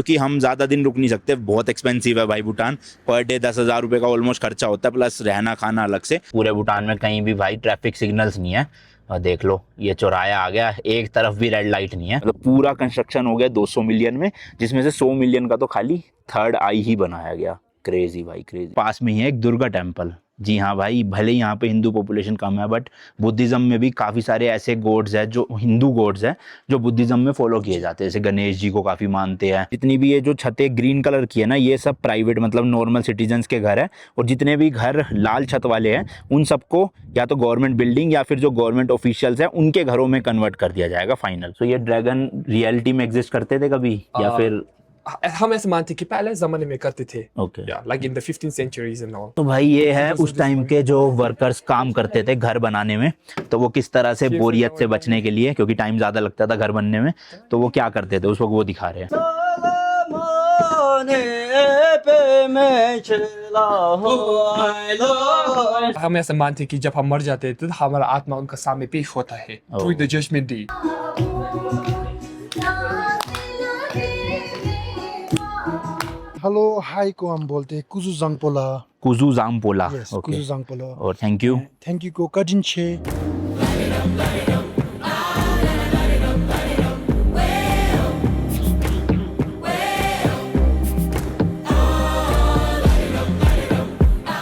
क्योंकि हम ज़्यादा दिन रुक नहीं सकते, बहुत एक्सपेंसिव है भाई भूटान। पर डे 10,000 रुपये का ऑलमोस्ट खर्चा होता है, प्लस रहना खाना अलग से। पूरे भूटान में कहीं भी भाई ट्रैफिक सिग्नल्स नहीं है। और देख लो ये चौराया आ गया, एक तरफ भी रेड लाइट नहीं है। मतलब पूरा कंस्ट्रक्शन हो गया 200 मिलियन में, जिसमें से 100 मिलियन का तो खाली थर्ड आई ही बनाया गया। क्रेजी भाई क्रेजी। पास में ही है एक दुर्गा टेम्पल। जी हाँ भाई, भले ही यहाँ पे हिंदू पॉपुलेशन कम है, बट बुद्धिज्म में भी काफ़ी सारे ऐसे गॉड्स हैं, जो हिंदू गॉड्स हैं, जो बुद्धिज्म में फॉलो किए जाते हैं। जैसे गणेश जी को काफ़ी मानते हैं। जितनी भी ये जो छतें ग्रीन कलर की है ना, ये सब प्राइवेट मतलब नॉर्मल सिटीजन्स के घर है। और जितने भी घर लाल छत वाले हैं, उन सबको या तो गवर्नमेंट बिल्डिंग या फिर जो गवर्नमेंट ऑफिशियल्स हैं उनके घरों में कन्वर्ट कर दिया जाएगा फाइनल। तो ये ड्रैगन रियलिटी में एग्जिस्ट करते थे कभी, या फिर हम ऐसे मानते कि पहले जमाने में करते थे। Okay. like in the 15th centuries and all। तो भाई ये है उस टाइम के जो वर्कर्स काम करते थे घर बनाने में, तो वो किस तरह से बोरियत से बचने के लिए, क्योंकि टाइम ज्यादा लगता था घर बनने में, तो वो क्या करते थे उस वक्त वो दिखा रहे हैं। हम ऐसे मानते कि जब हम मर जाते हैं तो हमारा आत्मा उनका सामने पेश होता है through the judgment day। Hello hi को हम बोलते हैं कुजू जंगपोला। कुजू जामपोला। Yes, okay. कुजू जंगपोला। और थैंक यू। थैंक यू को कजिनछे।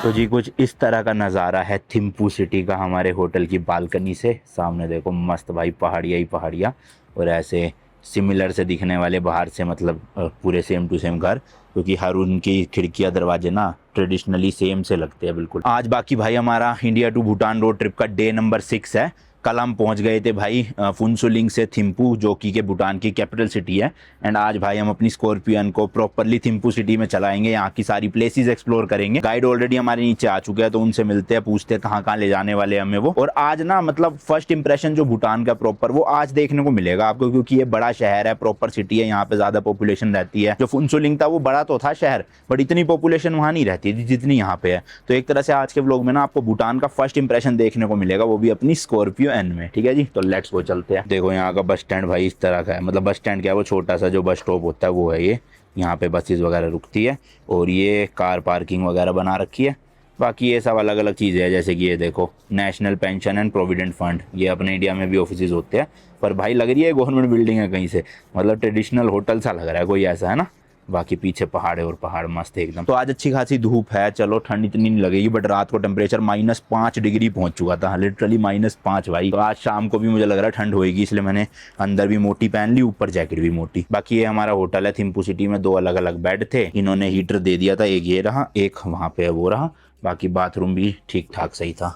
तो जी कुछ इस तरह का नज़ारा है थिम्पू सिटी का हमारे होटल की बालकनी से। सामने देखो मस्त भाई पहाड़ियाँ ही पहाड़ियाँ, और ऐसे सिमिलर से दिखने वाले बाहर से मतलब पूरे सेम टू सेम घर, क्योंकि हर उनकी खिड़कियाँ दरवाजे ना ट्रेडिशनली सेम से लगते हैं बिल्कुल। आज बाकी भाई हमारा India to Bhutan road trip का डे नंबर 6 है। कल हम पहुंच गए थे भाई फुनसुलिंग से थिम्पू, जो कि के भूटान की कैपिटल सिटी है। एंड आज भाई हम अपनी स्कॉर्पियन को प्रॉपरली थिम्पू सिटी में चलाएंगे, यहाँ की सारी प्लेसेस एक्सप्लोर करेंगे। गाइड ऑलरेडी हमारे नीचे आ चुके हैं, तो उनसे मिलते हैं, पूछते हैं कहाँ कहाँ ले जाने वाले हमें वो। और आज ना मतलब फर्स्ट इंप्रेशन जो भूटान का प्रॉपर, वो आज देखने को मिलेगा आपको, क्योंकि ये बड़ा शहर है, प्रॉपर सिटी है, यहाँ पे ज्यादा पॉपुलेशन रहती है। जो फुनसुलिंग था वो बड़ा तो था शहर, बट इतनी पॉपुलेशन वहाँ नहीं रहती थी जितनी यहाँ पे है। तो एक तरह से आज के व्लॉग में ना आपको भूटान का फर्स्ट इंप्रेशन देखने को मिलेगा, वो भी अपनी स्कॉर्पियो एन में। ठीक है जी, तो लेट्स गो चलते हैं। देखो यहाँ का बस स्टैंड भाई इस तरह का है, मतलब बस स्टैंड क्या है, वो छोटा सा जो बस स्टॉप होता है वो है ये। यहाँ पे बसेस वगैरह रुकती है, और ये कार पार्किंग वगैरह बना रखी है। बाकी ये सब अलग अलग चीज़ें हैं, जैसे कि ये देखो national pension and provident fund, ये अपने इंडिया में भी ऑफिस होते हैं, पर भाई लग रही है गवर्नमेंट बिल्डिंग है कहीं से, मतलब ट्रेडिशनल होटल सा लग रहा है कोई ऐसा, है ना। बाकी पीछे पहाड़ है, और पहाड़ मस्त है एकदम। तो आज अच्छी खासी धूप है, चलो ठंड इतनी नहीं लगेगी, बट रात को टेम्परेचर -5 डिग्री पहुंच चुका था, लिटरली -5 भाई। तो आज शाम को भी मुझे लग रहा है ठंड होएगी, इसलिए मैंने अंदर भी मोटी पहन ली, ऊपर जैकेट भी मोटी। बाकी ये हमारा होटल है थिम्पू सिटी में, 2 अलग अलग बेड थे, इन्होंने हीटर दे दिया था, एक ये रहा, एक वहाँ पे वो रहा। बाकी बाथरूम भी ठीक ठाक सही था।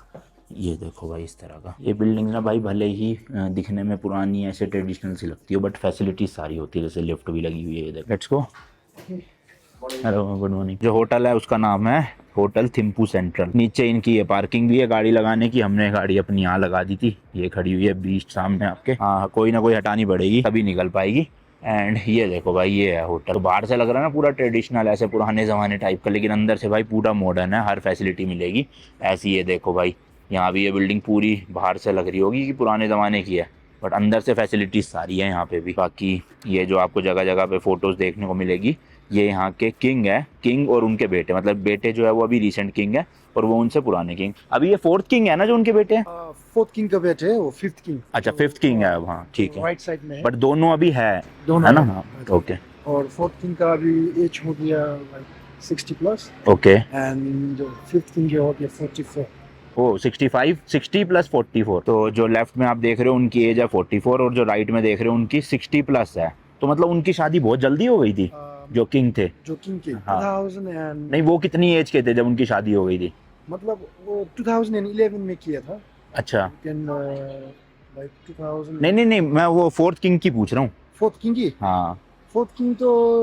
ये देखो भाई इस तरह का ये बिल्डिंग ना भाई, भले ही दिखने में पुरानी ऐसे ट्रेडिशनल सी लगती है, बट फैसिलिटीज सारी होती है, जैसे लिफ्ट भी लगी हुई है। Let's go. Hello good morning. जो होटल है उसका नाम है होटल थिम्पू सेंट्रल। नीचे इनकी ये पार्किंग भी है गाड़ी लगाने की, हमने गाड़ी अपनी यहाँ लगा दी थी, ये खड़ी हुई है बीच सामने आपके। हाँ कोई ना कोई हटानी पड़ेगी तभी निकल पाएगी। एंड ये देखो भाई ये है होटल। तो बाहर से लग रहा है ना पूरा ट्रेडिशनल ऐसे पुराने ज़माने टाइप का, लेकिन अंदर से भाई पूरा मॉडर्न है, हर फैसिलिटी मिलेगी ऐसी। ये देखो भाई यहाँ भी ये बिल्डिंग पूरी बाहर से लग रही होगी कि पुराने ज़माने की है, बट अंदर से फैसिलिटीज सारी है यहाँ पे भी। बाकी ये जो आपको जगह जगह पे फोटोज देखने को मिलेगी, ये यहाँ के किंग है, किंग और उनके बेटे, मतलब बेटे जो है वो अभी रिसेंट किंग है, और वो उनसे पुराने किंग। अभी ये 4th किंग है ना जो उनके बेटे हैं। 4th किंग का बेटे है वो, 5th किंग। अच्छा 5th किंग है अब, हाँ ठीक है, राइट साइड में है। बट दोनों अभी है, दोनों है ना। है। हाँ ओके और 4th किंग का अभी एज हो गया like 60+। Okay. And 5th king हो गया 44। ओ 65, 60 + 44। तो जो लेफ्ट में आप देख रहे हो उनकी एज है 44, और जो राइट में देख रहे हो उनकी 60+ है। तो मतलब उनकी शादी बहुत जल्दी हो गई थी जो किंग थे। जो किंग के हाँ। 2000 and नहीं वो कितनी एज के थे जब उनकी शादी हो गई थी? मतलब वो 2011 में किया था। अच्छा लेकिन like 2000। नहीं मैं वो 4th किंग की पूछ रहा हूँ। 4th किंग की। हाँ 4th किंग तो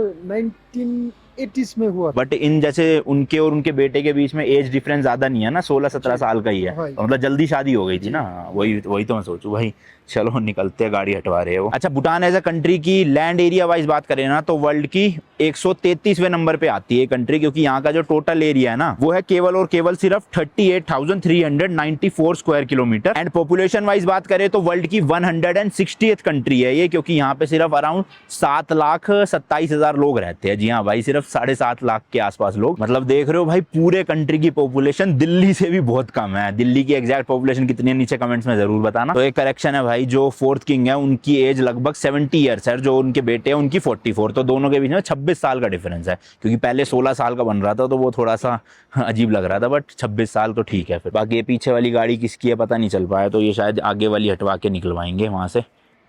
80s में हुआ था। बट इन जैसे उनके और उनके बेटे के बीच में एज डिफरेंस ज्यादा नहीं है ना, 16-17 साल का ही है, हाँ। तो मतलब जल्दी शादी हो गई थी ना, वही तो मैं सोचूं भाई। चलो निकलते हैं, गाड़ी हटवा रहे हैं वो। अच्छा, भूटान एज अ कंट्री की लैंड एरिया वाइज बात करें ना तो वर्ल्ड की 133वें नंबर पे आती है कंट्री, क्योंकि यहाँ का जो टोटल एरिया है ना वो है केवल और केवल सिर्फ 38,394 square kilometre. And population wise बात करें तो वर्ल्ड की 160th कंट्री है ये, क्योंकि यहाँ पे सिर्फ अराउंड 7,27,000 लोग रहते हैं। जी हाँ भाई, सिर्फ 7.5 लाख के आसपास लोग। मतलब देख रहे हो भाई, पूरे कंट्री की पॉपुलेशन दिल्ली से भी बहुत कम है। दिल्ली की एग्जैक्ट पॉपुलेशन कितनी है नीचे कमेंट्स में जरूर बताना। तो एक करेक्शन है भाई, जो फोर्थ किंग है उनकी एज लगभग 70 ईयर्स है, जो उनके बेटे हैं उनकी 44, तो दोनों के बीच में 26 साल का डिफरेंस है। क्योंकि पहले 16 साल का बन रहा था तो वो थोड़ा सा अजीब लग रहा था, बट 26 साल तो ठीक है। फिर बाकी ये पीछे वाली गाड़ी किसकी है पता नहीं चल पाया, तो ये शायद आगे वाली हटवा के निकलवाएंगे वहां से,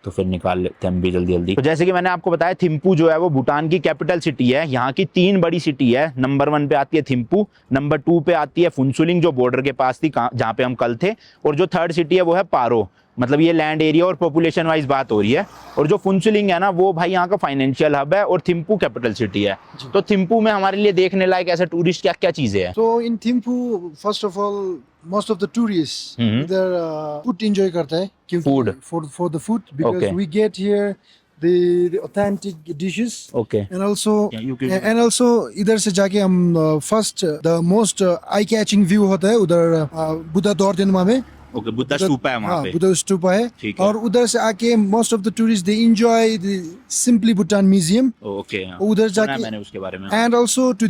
तो फिर निकाल लेते हैं हम भी जल्दी जल्दी। तो जैसे कि मैंने आपको बताया, थिम्पू जो है वो भूटान की कैपिटल सिटी है। यहाँ की 3 बड़ी सिटी है। नंबर 1 पे आती है थिम्पू, नंबर 2 पे आती है फुनसुलिंग जो बॉर्डर के पास थी जहाँ पे हम कल थे, और जो 3rd सिटी है वो है पारो। मतलब ये लैंड एरिया और पॉपुलेशन वाइज बात हो रही है। और जो फुनसुलिंग है ना वो भाई यहाँ का फाइनेंशियल हब है, और थिम्पू कैपिटल सिटी है। तो थिम्पू में हमारे लिए देखने लायक ऐसे टूरिस्ट क्या क्या चीजें हैं? So in Thimphu, first of all, most of the tourists इधर food enjoy करते हैं, क्योंकि Food. for the food, because Okay. we get here the authentic dishes. Okay. And also Yeah, you can- and also इधर से जाके हम first the most eye catching view होता है उधर बुद्धा दौरदिनमा में। ओके, बुद्धा स्तूपा है वहाँ हाँ, पे। बुद्धा स्तूपा है। ठीक है। और उधर से आके most of the tourists they enjoy the Simply Bhutan Museum. Okay, उधर सुना है जाके मैंने उसके बारे में। and also to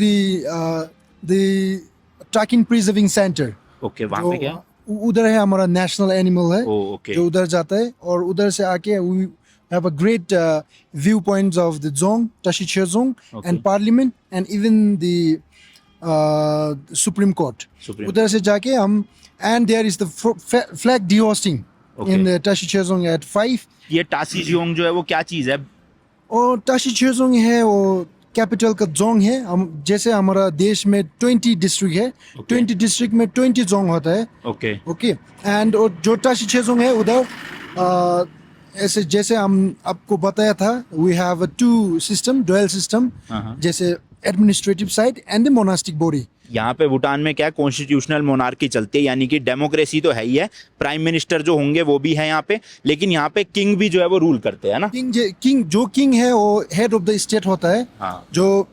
the Takin Preserving Center. Okay, वहाँ पे क्या? उधर है हमारा नेशनल एनिमल है, ओके। जो उधर जाता है। और उधर से आके we have a great view points of the Dzong, Tashi Chezong, Okay. and Parliament, and even the Supreme Court. Supreme उधर से जाके हम and there is the flag dehosting Okay. in the Tashi Chezong at 5. ये टासीजियोंग जो है वो क्या चीज है? और टाशी चेजोंग है वो कैपिटल का जोंग है। हम जैसे हमारा देश में 20 डिस्ट्रिक्ट है, 20 डिस्ट्रिक्ट में 20 जोंग होता है। ओके। ओके, एंड जो टाशी चेजोंग है उधर ऐसे जैसे हम आपको बताया था, we have 2 system, dual system, जैसे administrative side and the monastic body. यहाँ पे भूटान में क्या है, कॉन्स्टिट्यूशनल मोनार्की चलती है, यानी कि डेमोक्रेसी तो है ही है, प्राइम मिनिस्टर जो होंगे वो भी है यहाँ पे, लेकिन यहाँ पे किंग भी जो है वो रूल करते हैं ना। किंग है वो हेड ऑफ द स्टेट होता है। हाँ। जो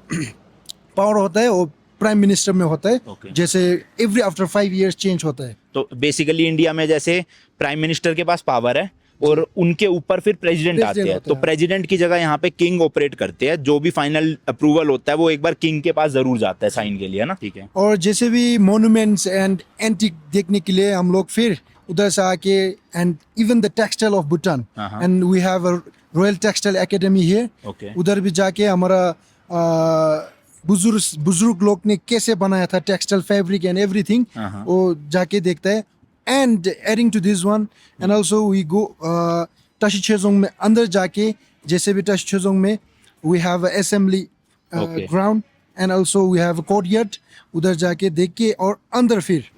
पावर होता है वो प्राइम मिनिस्टर में होता है। Okay. जैसे एवरी आफ्टर 5 years चेंज होता है। तो बेसिकली इंडिया में जैसे प्राइम मिनिस्टर के पास पावर है और उनके ऊपर फिर प्रेसिडेंट आते हैं, तो प्रेसिडेंट की जगह यहाँ पे किंग ऑपरेट करते हैं। जो भी फाइनल अप्रूवल होता है वो एक बार किंग के पास जरूर जाता है साइन के लिए, ना। ठीक है। और जैसे भी मॉन्यूमेंट्स एंड एंटीक देखने के लिए हम लोग फिर उधर से आके, and even the textile of Bhutan, and we have a royal textile academy here. Okay. उधर भी जाके हमारा बुजुर्ग लोग ने कैसे बनाया था टेक्सटाइल फैब्रिक एंड एवरीथिंग, वो जाके देखता है। And adding to this one, and also we go Tashi Chhodzong में अंदर जाके, जैसे भी टाशी चेजोंग में we have assembly ground, and also we have courtyard. उधर जाके देख के और अंदर फिर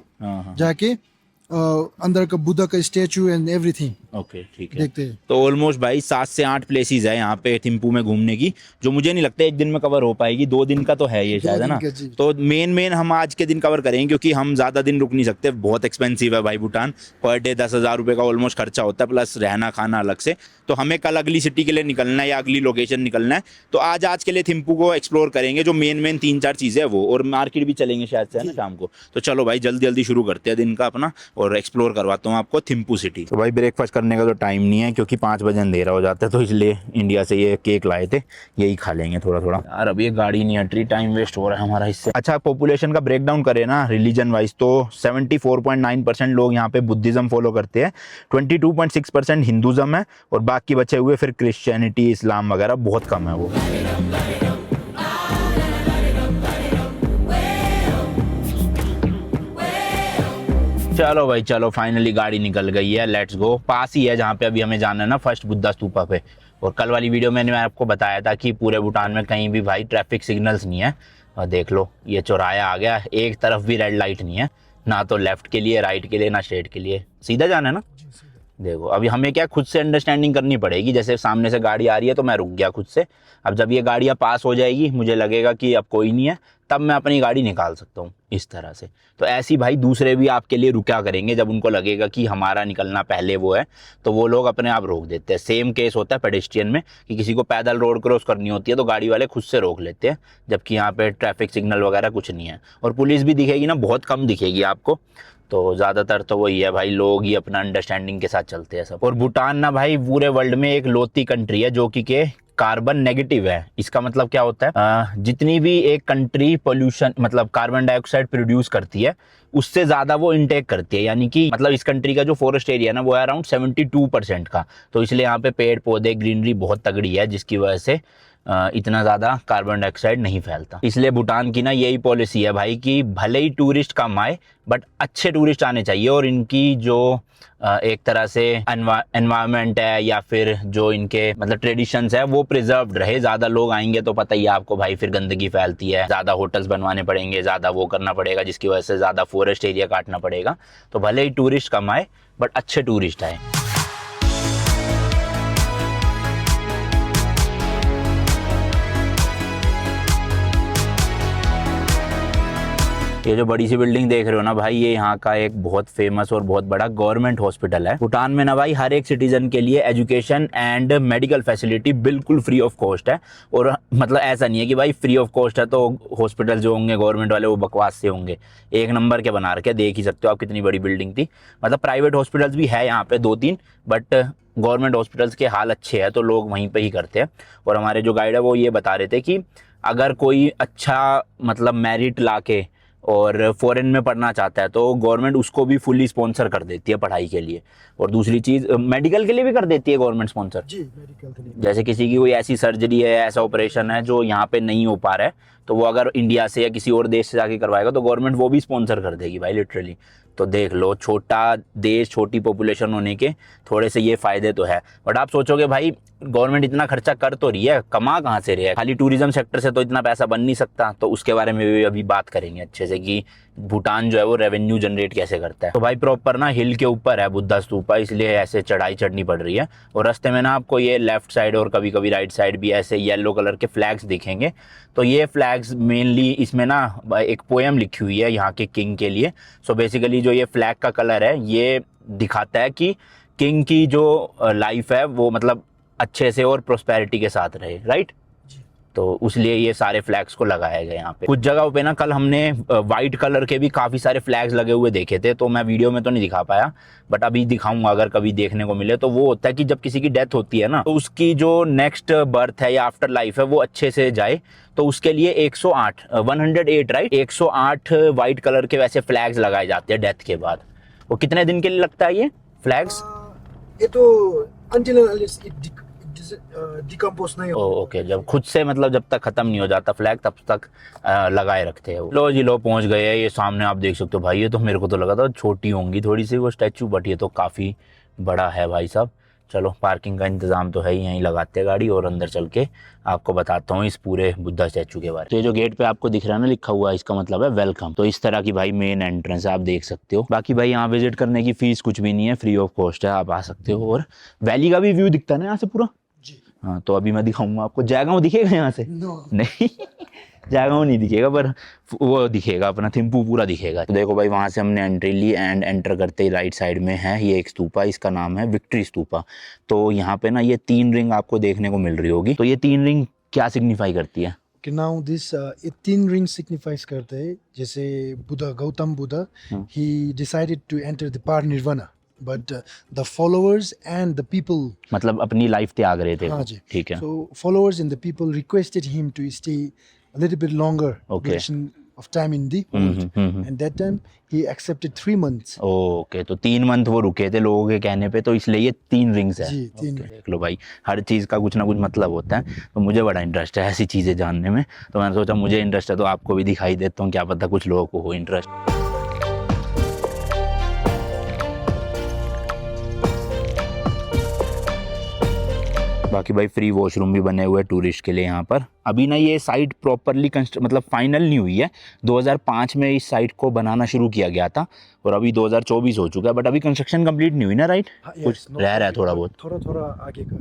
जाके अंदर का बुद्धा का स्टैचू एंड एवरीथिंग ओके, ठीक है। देखते हैं। तो ऑलमोस्ट भाई 7 से 8 प्लेसेस है यहाँ पे थिम्पू में घूमने की, जो मुझे नहीं लगता 1 दिन में कवर हो पाएगी। 2 दिन का तो है ये शायद, है ना। तो मेन हम आज के दिन कवर करेंगे, क्योंकि हम ज़्यादा दिन रुक नहीं सकते, बहुत एक्सपेंसिव है भाई भूटान। पर डे 10,000 रुपये का ऑलमोस्ट खर्चा होता है, प्लस रहना खाना अलग से। तो हमें कल अगली सिटी के लिए निकलना है या अगली लोकेशन निकलना है, तो आज के लिए थिम्पू को एक्सप्लोर करेंगे। जो मेन 3-4 चीज़ें है वो, और मार्केट भी चलेंगे शायद से, है ना, शाम को। तो चलो भाई जल्दी शुरू करते हैं दिन का अपना, और एक्सप्लोर करवाता हूँ आपको थिम्पू सिटी। तो भाई ब्रेकफास्ट करने का तो टाइम नहीं है, क्योंकि 5 बजे अंधेरा हो जाता है, तो इसलिए इंडिया से ये केक लाए थे, यही खा लेंगे थोड़ा यार। अब ये गाड़ी नहीं हट रही, टाइम वेस्ट हो रहा है हमारा इससे। अच्छा, पॉपुलेशन का ब्रेकडाउन करें ना रिलीजन वाइज, तो 74.9% लोग यहाँ पे बुद्धिज्म फॉलो करते हैं, 22.6% हिंदुज्म है, और बाकी बचे हुए फिर क्रिश्चियनिटी, इस्लाम वगैरह बहुत कम है वो। चलो भाई चलो, फाइनली गाड़ी निकल गई है, लेट्स गो। पास ही है जहाँ पे अभी हमें जाना है ना, फर्स्ट बुद्धा स्तूपा पे। और कल वाली वीडियो में मैंने आपको बताया था कि पूरे भूटान में कहीं भी भाई ट्रैफिक सिग्नल्स नहीं है। और देख लो ये चौराया आ गया, एक तरफ भी रेड लाइट नहीं है, ना तो लेफ्ट के लिए, राइट के लिए, ना स्ट्रेट के लिए, सीधा जाना है ना। देखो अभी हमें क्या खुद से अंडरस्टैंडिंग करनी पड़ेगी, जैसे सामने से गाड़ी आ रही है तो मैं रुक गया खुद से, अब जब ये गाड़ियाँ पास हो जाएगी मुझे लगेगा कि अब कोई नहीं है, तब मैं अपनी गाड़ी निकाल सकता हूँ इस तरह से। तो ऐसी भाई दूसरे भी आपके लिए रुका करेंगे, जब उनको लगेगा कि हमारा निकलना पहले वो है तो वो लोग अपने आप रोक देते हैं। सेम केस होता है पेडेस्ट्रियन में कि किसी को पैदल रोड क्रॉस करनी होती है तो गाड़ी वाले खुद से रोक लेते हैं, जबकि यहाँ पे ट्रैफिक सिग्नल वगैरह कुछ नहीं है। और पुलिस भी दिखेगी ना, बहुत कम दिखेगी आपको, तो ज़्यादातर तो वही है भाई, लोग ही अपना अंडरस्टैंडिंग के साथ चलते हैं सब। और भूटान ना भाई पूरे वर्ल्ड में एक लौती कंट्री है जो कि के कार्बन नेगेटिव है। इसका मतलब क्या होता है, जितनी भी एक कंट्री पोल्यूशन मतलब कार्बन डाइऑक्साइड प्रोड्यूस करती है उससे ज़्यादा वो इनटेक करती है, यानी कि मतलब इस कंट्री का जो फॉरेस्ट एरिया है ना वो है अराउंड 72% का। तो इसलिए यहाँ पे पेड़ पौधे ग्रीनरी बहुत तगड़ी है, जिसकी वजह से इतना ज़्यादा कार्बन डाइऑक्साइड नहीं फैलता। इसलिए भूटान की ना यही पॉलिसी है भाई कि भले ही टूरिस्ट कम आए बट अच्छे टूरिस्ट आने चाहिए, और इनकी जो एक तरह से एनवायरनमेंट है या फिर जो इनके मतलब ट्रेडिशंस है वो प्रिजर्व्ड रहे। ज़्यादा लोग आएंगे तो पता ही है आपको भाई, फिर गंदगी फैलती है, ज़्यादा होटल्स बनवाने पड़ेंगे, ज़्यादा वो करना पड़ेगा, जिसकी वजह से ज़्यादा फॉरेस्ट एरिया काटना पड़ेगा। तो भले ही टूरिस्ट कम आए बट अच्छे टूरिस्ट आए। ये जो बड़ी सी बिल्डिंग देख रहे हो ना भाई, ये यहाँ का एक बहुत फेमस और बहुत बड़ा गवर्नमेंट हॉस्पिटल है। भूटान में ना भाई हर एक सिटीजन के लिए एजुकेशन एंड मेडिकल फैसिलिटी बिल्कुल फ्री ऑफ कॉस्ट है। और मतलब ऐसा नहीं है कि भाई फ्री ऑफ कॉस्ट है तो हॉस्पिटल जो होंगे गवर्नमेंट वाले वो बकवास से होंगे, एक नंबर के बना रखे, देख ही सकते हो आप कितनी बड़ी बिल्डिंग थी। मतलब प्राइवेट हॉस्पिटल्स भी है यहाँ पे 2-3, बट गवर्नमेंट हॉस्पिटल्स के हाल अच्छे हैं तो लोग वहीं पे ही करते हैं। और हमारे जो गाइड है वो ये बता रहे थे कि अगर कोई अच्छा मतलब मेरिट लाके और फॉरेन में पढ़ना चाहता है तो गवर्नमेंट उसको भी फुल्ली स्पॉन्सर कर देती है पढ़ाई के लिए। और दूसरी चीज़ मेडिकल के लिए भी कर देती है गवर्नमेंट स्पॉन्सर। जी, मेडिकल के लिए। जैसे किसी की कोई ऐसी सर्जरी है, ऐसा ऑपरेशन है जो यहाँ पे नहीं हो पा रहा है, तो वो अगर इंडिया से या किसी और देश से जाके करवाएगा तो गवर्नमेंट वो भी स्पॉन्सर कर देगी भाई, लिटरली। तो देख लो, छोटा देश, छोटी पॉपुलेशन होने के थोड़े से ये फ़ायदे तो है। बट आप सोचोगे भाई गवर्नमेंट इतना खर्चा कर तो रही है, कमा कहाँ से रही है, खाली टूरिज्म सेक्टर से तो इतना पैसा बन नहीं सकता। तो उसके बारे में भी अभी बात करेंगे अच्छे से कि भूटान जो है वो रेवेन्यू जनरेट कैसे करता है। तो भाई प्रॉपर ना हिल के ऊपर है बुद्धा स्तूपा, इसलिए ऐसे चढ़ाई चढ़नी पड़ रही है। और रास्ते में ना आपको ये लेफ्ट साइड और कभी कभी राइट साइड भी ऐसे येलो कलर के फ्लैग्स दिखेंगे। तो ये फ्लैग्स मेनली, इसमें ना एक पोएम लिखी हुई है यहाँ के किंग के लिए। सो बेसिकली जो ये फ्लैग का कलर है ये दिखाता है कि किंग की जो लाइफ है वो मतलब अच्छे से और प्रोस्पेरिटी के साथ रहे, राइट। तो इसलिए ये सारे फ्लैग्स को लगाया गया यहाँ पे। कुछ जगहों पे ना कल हमने वाइट कलर के भी काफ़ी सारे फ्लैग्स लगे हुए देखे थे, तो मैं वीडियो में तो नहीं दिखा पाया, बट अभी दिखाऊंगा अगर कभी देखने को मिले। तो वो होता है कि जब किसी की डेथ होती है ना तो उसकी जो नेक्स्ट बर्थ है या आफ्टर लाइफ है वो अच्छे से जाए, तो उसके लिए 108 राइट, 108 वाइट कलर के वैसे फ्लैग्स लगाए जाते हैं डेथ के बाद। वो कितने दिन के लिए लगता है ये फ्लैग्स? ये तो until unless it डिकम्पोज नहीं हो। ओके, जब खुद से मतलब जब तक खत्म नहीं हो जाता फ्लैग तब तक लगाए रखते हैं वो। लो जी, लो पहुंच गए हैं। ये सामने आप देख सकते हो भाई, ये तो मेरे को तो लगा था छोटी होंगी थोड़ी सी वो स्टैचू, बट ये तो काफ़ी बड़ा है भाई साहब। चलो, पार्किंग का इंतजाम तो है ही, यहीं लगाते हैं गाड़ी और अंदर चल के आपको बताता हूँ इस पूरे बुद्धा स्टैचू के बारे में। तो ये जो गेट पे आपको दिख रहा है ना लिखा हुआ, इसका मतलब है वेलकम। तो इस तरह की भाई मेन एंट्रेंस आप देख सकते हो। बाकी भाई यहाँ विजिट करने की फीस कुछ भी नहीं है, फ्री ऑफ कॉस्ट है, आप आ सकते हो। और वैली का भी व्यू दिखता है ना यहाँ से पूरा। हाँ, तो अभी मैं दिखाऊंगा आपको। जागांव दिखेगा यहाँ से? नहीं जागांव नहीं दिखेगा, पर वो दिखेगा अपना थिम्पू पूरा दिखेगा। तो देखो भाई, वहाँ से हमने एंट्री ली एंड एंटर करते ही राइट साइड में है ये एक स्तूपा, इसका नाम है विक्ट्री स्तूपा। तो यहाँ पे ना ये 3 रिंग आपको देखने को मिल रही होगी। तो ये 3 रिंग क्या सिग्निफाई करती है? कि नाउ दिस ये 3 रिंग सिग्निफाइज करते हैं, जैसे Buddha, Gautam Buddha, he decided to enter the parinirvana, but the followers and the people, मतलब अपनी लाइफ त्याग रहे थे। हाँ जी, ठीक है। So followers and the people requested him to stay a little bit longer duration of time in the world, and that time he accepted 3 months. Okay, तो 3 मंथ वो रुके थे लोगों के कहने पे, तो इसलिए ये 3 रिंग्स है। जी, 3 देख लो भाई, हर चीज़ का कुछ ना कुछ मतलब होता है। तो मुझे बड़ा इंटरेस्ट है ऐसी चीज़ें जानने में, तो मैंने सोचा मुझे इंटरेस्ट है तो आपको भी दिखाई देता हूँ, क्या पता कुछ लोगों को हो इंटरेस्ट। बाकी भाई फ्री वॉशरूम भी बने हुए टूरिस्ट के लिए यहाँ पर, अभी ना ये साइट प्रॉपरली मतलब फाइनल नहीं हुई है। 2005 में इस साइट को बनाना शुरू किया गया था और अभी 2024 हो चुका है, बट अभी कंस्ट्रक्शन कंप्लीट नहीं हुई ना, राइट? कुछ रह रहा है थोड़ा बहुत, थोड़ा आगे का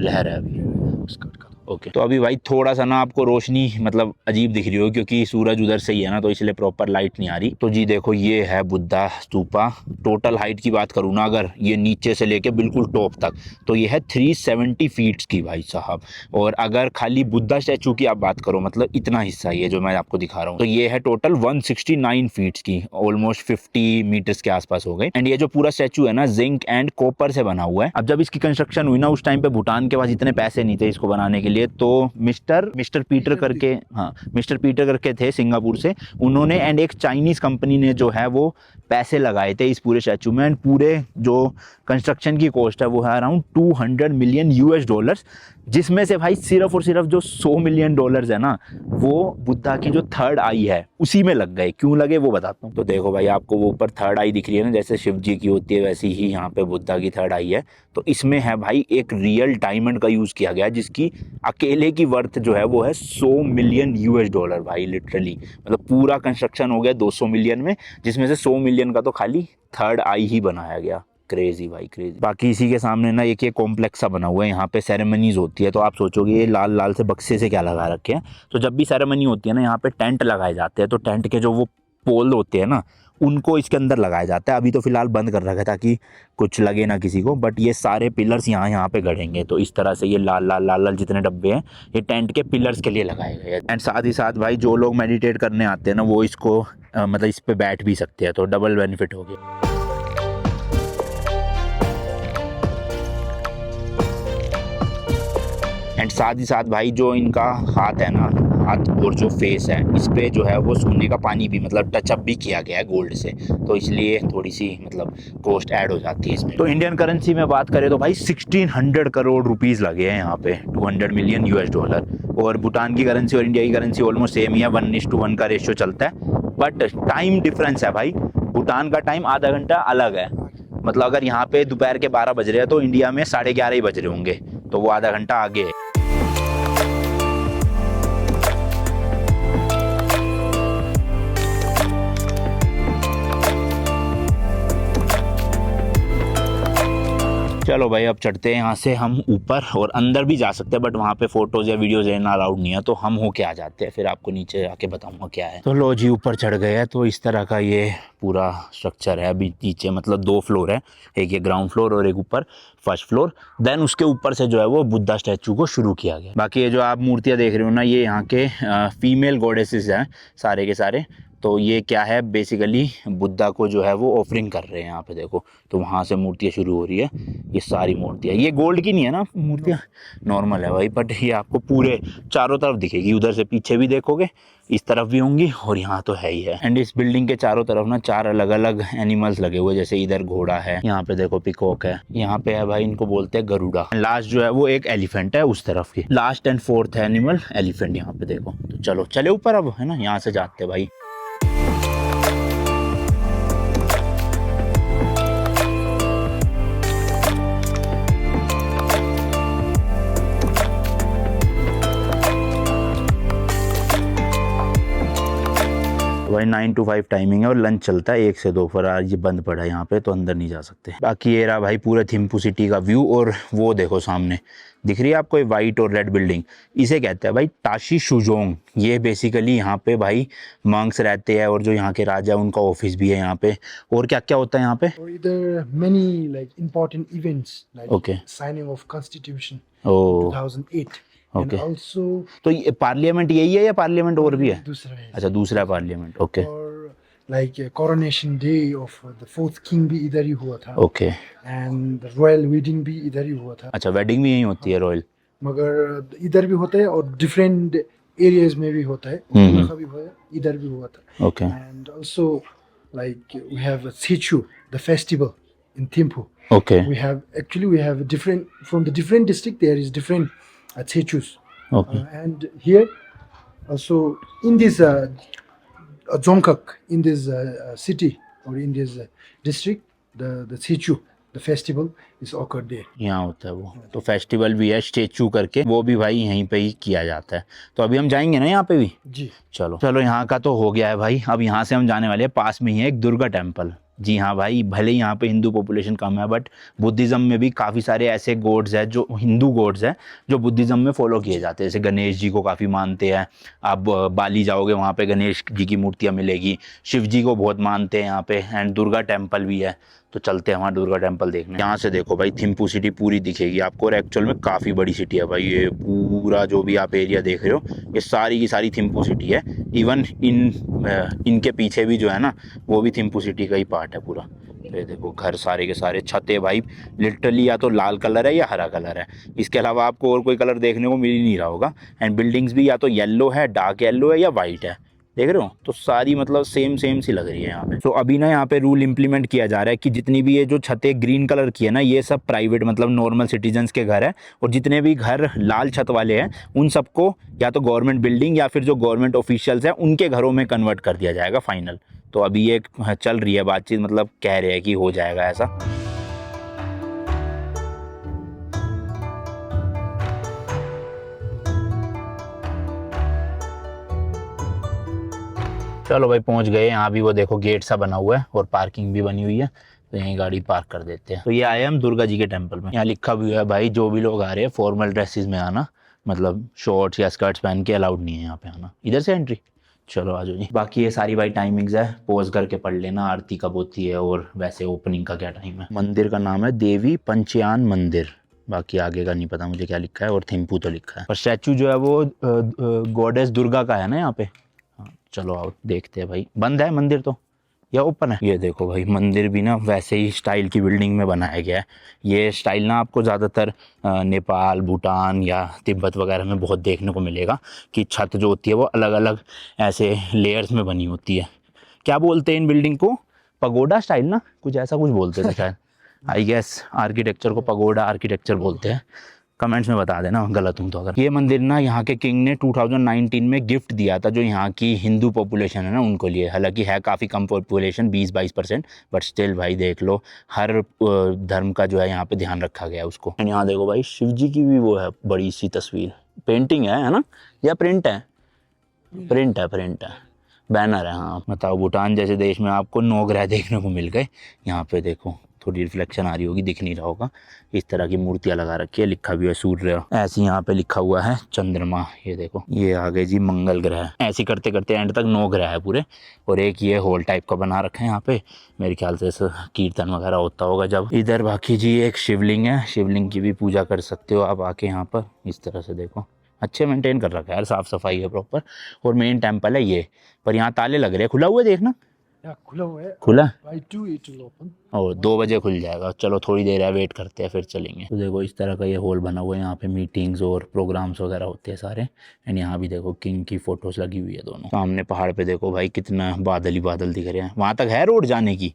रह रहा है अभी। स्कर्ट का। ओके तो अभी भाई थोड़ा सा ना आपको रोशनी मतलब अजीब दिख रही हो क्योंकि सूरज उधर से ही है ना, तो इसलिए प्रॉपर लाइट नहीं आ रही। तो जी देखो ये है बुद्धा स्तूपा। टोटल हाइट की बात करूँ ना अगर, ये नीचे से लेके बिल्कुल टॉप तक, तो ये है 370 फीट्स की भाई साहब। और अगर खाली बुद्धा स्टैचू की आप बात करो, मतलब इतना हिस्सा ये जो मैं आपको दिखा रहा हूँ, तो ये है टोटल 169 फीट्स की, ऑलमोस्ट 50 मीटर्स के आसपास हो गए। एंड ये जो पूरा स्टैचू है ना जिंक एंड कॉपर से बना हुआ है। अब जब इसकी कंस्ट्रक्शन हुई ना उस टाइम पे भूटान के पास इतने पैसे नहीं थे इसको बनाने के लिए, तो मिस्टर पीटर करके, हाँ मिस्टर पीटर करके थे सिंगापुर से, उन्होंने एंड एक चाइनीज कंपनी ने जो है वो पैसे लगाए थे इस पूरे स्टैचू में। एंड पूरे जो कंस्ट्रक्शन की कॉस्ट है वो है अराउंड 200 मिलियन यूएस डॉलर्स, जिसमें से भाई सिर्फ और सिर्फ जो 100 मिलियन डॉलर्स है ना वो बुद्धा की जो थर्ड आई है उसी में लग गए। क्यों लगे वो बताता हूँ। तो देखो भाई आपको वो ऊपर थर्ड आई दिख रही है ना, जैसे शिव जी की होती है वैसी ही यहाँ पे बुद्धा की थर्ड आई है। तो इसमें है भाई एक रियल डायमंड का यूज़ किया गया है जिसकी अकेले की वर्थ जो है वो है 100 मिलियन यूएस डॉलर भाई, लिटरली। मतलब पूरा कंस्ट्रक्शन हो गया 200 मिलियन में, जिसमें से 100 मिलियन का तो खाली थर्ड आई ही बनाया गया। क्रेजी भाई क्रेजी। बाकी इसी के सामने ना एक ये कॉम्प्लेक्स सा बना हुआ है, यहाँ पे सेरेमनीज होती है। तो आप सोचोगे ये लाल लाल से बक्से से क्या लगा रखे हैं, तो जब भी सेरेमनी होती है ना यहाँ पे टेंट लगाए जाते हैं। तो टेंट के जो वो पोल होते हैं ना उनको इसके अंदर लगाया जाता है। अभी तो फिलहाल बंद कर रखा है ताकि कुछ लगे ना किसी को, बट ये सारे पिलर्स यहाँ पे गड़ेंगे। तो इस तरह से ये लाल लाल लाल लाल जितने डब्बे हैं ये टेंट के पिलर्स के लिए लगाए गए हैं। एंड साथ ही साथ भाई जो लोग मेडिटेट करने आते हैं ना वो इसको मतलब इस पे बैठ भी सकते हैं, तो डबल बेनिफिट हो गया। एंड साथ ही साथ भाई जो इनका हाथ है ना, हाथ और जो फेस है इस पे जो है वो सोने का पानी भी मतलब टचअप भी किया गया है गोल्ड से, तो इसलिए थोड़ी सी मतलब कॉस्ट ऐड हो जाती है इसमें। तो इंडियन करेंसी में बात करें तो भाई 1600 करोड़ रुपीज़ लगे हैं यहाँ पे, 200 मिलियन यूएस डॉलर। और भूटान की करेंसी और इंडिया की करेंसी ऑलमोस्ट सेम ही है, 1:1 का रेशियो चलता है। बट टाइम डिफरेंस है भाई, भूटान का टाइम आधा घंटा अलग है। मतलब अगर यहाँ पे दोपहर के 12 बज रहे हैं तो इंडिया में 11:30 ही बज रहे होंगे, तो वो आधा घंटा आगे है। चलो भाई अब चढ़ते हैं यहाँ से हम ऊपर, और अंदर भी जा सकते हैं बट वहाँ पे फोटोज या वीडियोज लेना अलाउड नहीं है, तो हम होके आ जाते हैं, फिर आपको नीचे आके बताऊंगा क्या है। तो लो जी ऊपर चढ़ गए हैं। तो इस तरह का ये पूरा स्ट्रक्चर है। अभी नीचे मतलब 2 फ्लोर है, एक ये ग्राउंड फ्लोर और एक ऊपर फर्स्ट फ्लोर। देन उसके ऊपर से जो है वो बुद्धा स्टैचू को शुरू किया गया। बाकी ये जो आप मूर्तियाँ देख रहे हो ना ये यहाँ के फीमेल गॉडेसेस हैं सारे के सारे। तो ये क्या है बेसिकली बुद्धा को जो है वो ऑफरिंग कर रहे हैं यहाँ पे देखो। तो वहाँ से मूर्तियाँ शुरू हो रही है, ये सारी मूर्तियाँ, ये गोल्ड की नहीं है ना मूर्तियाँ, नॉर्मल है भाई। बट ये आपको पूरे चारों तरफ दिखेगी, उधर से पीछे भी देखोगे, इस तरफ भी होंगी और यहाँ तो है ही है। एंड इस बिल्डिंग के चारों तरफ ना 4 अलग अलग एनिमल्स लगे हुए, जैसे इधर घोड़ा है, यहाँ पे देखो पिकॉक है, यहाँ पे है भाई इनको बोलते हैं गरुड़ा। लास्ट जो है वो एक एलिफेंट है उस तरफ की, last and fourth animal elephant यहाँ पे देखो। तो चलो चले ऊपर अब, है ना, यहाँ से जाते हैं भाई। भाई 9 to 5 टाइमिंग है और लंच चलता है 1 से 2, पर आज ये बंद पड़ा है यहाँ पे तो अंदर नहीं जा सकते। बाकी ये रहा भाई पूरे थिम्पू सिटी का व्यू। और वो देखो सामने दिख रही है आपको ये वाइट और रेड बिल्डिंग, इसे कहते हैं भाई ताशी शुजोंग। ये बेसिकली यहाँ पे भाई मंक्स रहते हैं और जो यहाँ के राजा उनका ऑफिस भी है यहाँ पे। और क्या क्या होता है यहाँ पे? और इधर many like important events like Okay. signing of constitution O 2008 Okay. and also तो ये पार्लियामेंट यही है या पार्लियामेंट और भी है? दूसरा है अच्छा दूसरा पार्लियामेंट। ओके और like coronation day of the fourth king भी इधर ही हुआ था okay. and the royal wedding भी इधर ही हुआ था। अच्छा वेडिंग भी यही होती है रॉयल? मगर इधर भी होता है और डिफरेंट एरियाज में भी होता है, उनका भी हुआ, इधर भी हुआ था। Okay And also like we have Sichu, the festival in Thimphu. Okay We have different from the different district there is different Sichus. Okay And here also in this Dzongkhag, in this city or in this district, the Sichu the festival is occurred there. यहाँ होता है वो, तो festival भी है statue करके, वो भी भाई यहीं पे ही किया जाता है। तो अभी हम जाएंगे ना यहाँ पे भी। जी चलो चलो, यहाँ का तो हो गया है भाई। अब यहाँ से हम जाने वाले हैं, पास में ही है एक दुर्गा टेम्पल। जी हाँ भाई, भले ही यहाँ पे हिंदू पॉपुलेशन कम है, बट बुद्धिज़्म में भी काफ़ी सारे ऐसे गॉड्स हैं, जो हिंदू गॉड्स हैं, जो बुद्धिज़्म में फॉलो किए जाते हैं। जैसे गणेश जी को काफ़ी मानते हैं। आप बाली जाओगे, वहाँ पे गणेश जी की मूर्तियाँ मिलेगी। शिव जी को बहुत मानते हैं यहाँ पे, एंड दुर्गा टेम्पल भी है। तो चलते हैं वहाँ दुर्गा टेम्पल देखने। यहाँ से देखो भाई, थिम्पू सिटी पूरी दिखेगी आपको, और एक्चुअल में काफ़ी बड़ी सिटी है भाई। ये पूरा जो भी आप एरिया देख रहे हो, ये सारी की सारी थिम्पू सिटी है। इवन इनके पीछे भी जो है ना, वो भी थिम्पू सिटी का ही पार्ट है पूरा। तो ये देखो घर सारे के सारे, छतें भाई लिटरली या तो लाल कलर है या हरा कलर है, इसके अलावा आपको और कोई कलर देखने को मिल ही नहीं रहा होगा। एंड बिल्डिंग्स भी या तो येलो है, डार्क येलो है, या वाइट है, देख रहे हो। तो सारी मतलब सेम सी लग रही है यहाँ पे। तो अभी ना यहाँ पे रूल इंप्लीमेंट किया जा रहा है कि जितनी भी ये जो छतें ग्रीन कलर की है ना, ये सब प्राइवेट मतलब नॉर्मल सिटीजन्स के घर है, और जितने भी घर लाल छत वाले हैं उन सबको या तो गवर्नमेंट बिल्डिंग या फिर जो गवर्नमेंट ऑफिशियल्स हैं उनके घरों में कन्वर्ट कर दिया जाएगा फाइनल। तो अभी ये चल रही है बातचीत, मतलब कह रहे हैं कि हो जाएगा ऐसा। चलो भाई पहुंच गए। यहाँ भी वो देखो गेट सा बना हुआ है और पार्किंग भी बनी हुई है, तो यहीं गाड़ी पार्क कर देते हैं। तो ये आए हम दुर्गा जी के टेम्पल में। यहाँ लिखा भी हुआ है भाई, जो भी लोग आ रहे हैं फॉर्मल ड्रेसेस में आना, मतलब शॉर्ट्स या स्कर्ट्स पहन के अलाउड नहीं है यहाँ पे आना। इधर से एंट्री। चलो आ जाओ जी। बाकी ये सारी भाई टाइमिंग्स है, पोज करके पढ़ लेना आरती कब होती है और वैसे ओपनिंग का क्या टाइम है। मंदिर का नाम है देवी पंचयान मंदिर, बाकी आगे का नहीं पता मुझे क्या लिखा है, और थिम्पू तो लिखा है। और स्टैचू जो है वो गॉडेस दुर्गा का है ना यहाँ पे। चलो आओ देखते हैं भाई। बंद है मंदिर तो या ओपन है? ये देखो भाई, मंदिर भी ना वैसे ही स्टाइल की बिल्डिंग में बनाया गया है। ये स्टाइल ना आपको ज़्यादातर नेपाल, भूटान या तिब्बत वगैरह में बहुत देखने को मिलेगा, कि छत जो होती है वो अलग अलग ऐसे लेयर्स में बनी होती है। क्या बोलते हैं इन बिल्डिंग को? पगोडा स्टाइल ना, कुछ ऐसा कुछ बोलते थे शायद। आई गेस आर्किटेक्चर को पगोडा आर्किटेक्चर बोलते हैं। कमेंट्स में बता देना गलत हूँ तो। अगर ये मंदिर ना यहाँ के किंग ने 2019 में गिफ्ट दिया था जो यहाँ की हिंदू पॉपुलेशन है ना उनको लिए। हालांकि है काफ़ी कम पॉपुलेशन, 20-22%, बट स्टिल भाई देख लो, हर धर्म का जो है यहाँ पे ध्यान रखा गया है उसको। यहाँ देखो भाई, शिव जी की भी वो है बड़ी सी तस्वीर, पेंटिंग है ना, या प्रिंट है? प्रिंट है, बैनर है। हाँ बताओ, भूटान जैसे देश में आपको 9 ग्रह देखने को मिल गए। यहाँ पे देखो थोड़ी रिफ्लेक्शन आ रही होगी, दिख नहीं रहा होगा, इस तरह की मूर्तियां लगा रखी है। लिखा भी है सूर्य, ऐसे यहाँ पे लिखा हुआ है चंद्रमा। ये देखो ये आ गए जी मंगल ग्रह। ऐसे करते करते एंड तक 9 ग्रह है पूरे, और एक ये होल टाइप का बना रखा है यहाँ पे। मेरे ख्याल से कीर्तन वगैरह होता होगा जब। इधर बाकी जी एक शिवलिंग है, शिवलिंग की भी पूजा कर सकते हो आप आके यहाँ पर। इस तरह से देखो, अच्छे मेंटेन कर रखा है यार, साफ सफाई है प्रॉपर। और मेन टेम्पल है ये, पर यहाँ ताले लग रहे हैं। खुला हुआ है देखना, खुला हुआ है। खुला By 2 it will open. और 2 बजे खुल जाएगा। चलो थोड़ी देर है, वेट करते हैं फिर चलेंगे। तो देखो इस तरह का ये हॉल बना हुआ है, यहाँ पे मीटिंग्स और प्रोग्राम्स वगैरह होते हैं सारे। एंड यहाँ भी देखो किंग की फोटोज लगी हुई है दोनों। सामने पहाड़ पे देखो भाई कितना बादल ही बादल दिख रहे हैं। वहाँ तक है रोड जाने की?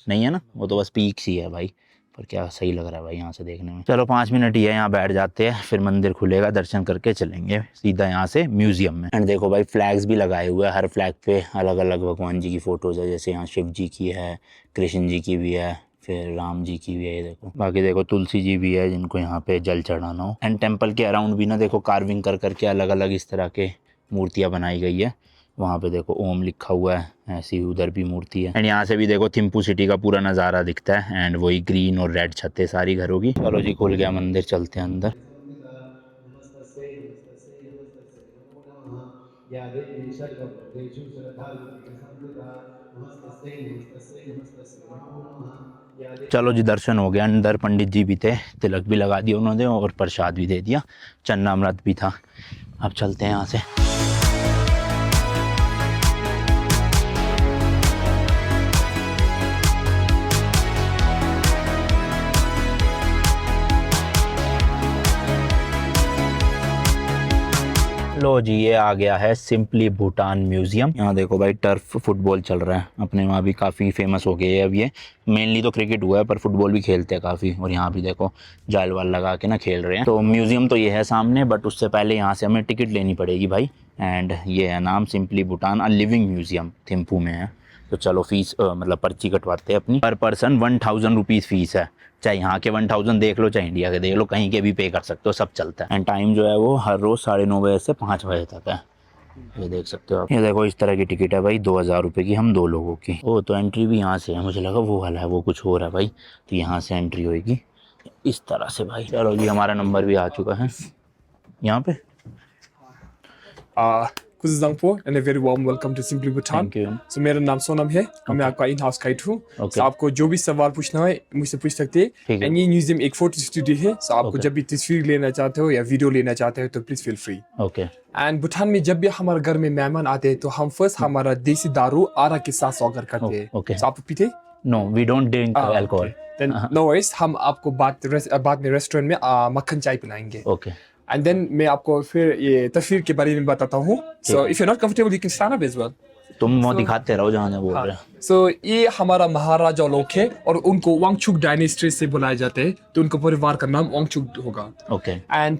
नहीं है ना, वो तो बस पीक ही है भाई। पर क्या सही लग रहा है भाई यहाँ से देखने में। चलो 5 मिनट ही है, यहाँ बैठ जाते हैं, फिर मंदिर खुलेगा, दर्शन करके चलेंगे सीधा यहाँ से म्यूजियम में। एंड देखो भाई फ्लैग्स भी लगाए हुए हैं, हर फ्लैग पे अलग अलग भगवान जी की फोटोज है। जैसे यहाँ शिव जी की है, कृष्ण जी की भी है, फिर राम जी की भी है। ये देखो, बाकी देखो तुलसी जी भी है जिनको यहाँ पे जल चढ़ाना हो। एंड टेम्पल के अराउंड भी ना देखो कार्विंग कर करके अलग अलग इस तरह के मूर्तियाँ बनाई गई है। वहाँ पे देखो ओम लिखा हुआ है, ऐसी उधर भी मूर्ति है। एंड यहाँ से भी देखो थिम्पू सिटी का पूरा नज़ारा दिखता है। एंड वही ग्रीन और रेड छतें सारी घरों की। चलो जी खुल गया मंदिर, चलते हैं अंदर। चलो जी दर्शन हो गया। अंदर पंडित जी भी थे, तिलक भी लगा दिया उन्होंने और प्रसाद भी दे दिया, चन्नामृत भी था। अब चलते हैं यहाँ से। लो जी ये आ गया है सिंपली भूटान म्यूजियम। यहाँ देखो भाई टर्फ फुटबॉल चल रहा है, अपने वहाँ भी काफ़ी फेमस हो गए है अब ये। मेनली तो क्रिकेट हुआ है पर फुटबॉल भी खेलते हैं काफ़ी। और यहाँ भी देखो जाल वाल लगा के ना खेल रहे हैं। तो म्यूजियम तो ये है सामने, बट उससे पहले यहाँ से हमें टिकट लेनी पड़ेगी भाई। एंड ये है नाम simply Bhutan a living museum, Thimphu में है। तो चलो फीस मतलब पर्ची कटवाते हैं अपनी। पर पर्सन 1000 रुपीज़ फीस है। चाहे यहाँ के 1000 देख लो, चाहे इंडिया के देख लो, कहीं के भी पे कर सकते हो, सब चलता है। एंड टाइम जो है वो हर रोज़ 9:30 बजे से 5 बजे तक है। ये देख सकते हो आप। ये देखो इस तरह की टिकट है भाई, 2000 रुपये की, हम 2 लोगों की। ओ तो एंट्री भी यहाँ से है, मुझे लगा वो वाला है, वो कुछ और है भाई। तो यहाँ से एंट्री होगी इस तरह से भाई। चलो जी, हमारा नंबर भी आ चुका है यहाँ पे। Kuzi Zangpo and a very warm welcome to Simply Bhutan. Thank you. So मेरा नाम सोनम है और मैं आपका इन हाउस गाइड हूँ। Okay. So आपको जो भी सवाल पूछना है मुझसे पूछ सकते हैं। ठीक है। एंड ये म्यूजियम एक फोटो स्टूडियो है। So आपको Okay. जब भी तस्वीर लेना चाहते हो या वीडियो लेना चाहते हो तो please feel free. Okay and Bhutan में जब भी हमारे घर में मेहमान आते हैं तो हम फर्स्ट हमारा देसी दारू आरा के साथ स्वागत करते हैं। Okay. So आप पीते? No we don't drink alcohol. Then no worries, हम आपको बाद में रेस्टोरेंट में मक्खन चाय पिलाएंगे। ओके एंड देन मैं आपको फिर ये तस्वीर के बारे में बताता हूँ। So if you not comfortable you can stand up as well. तुम वो दिखाते रहो जहाँ जहाँ बोल रहे हैं। सो ये हमारा महाराजा लोग है और उनको वांगचुक डायनेस्टी से बुलाए जाते हैं, तो उनका परिवार का नाम वांगचुक होगा। ओके एंड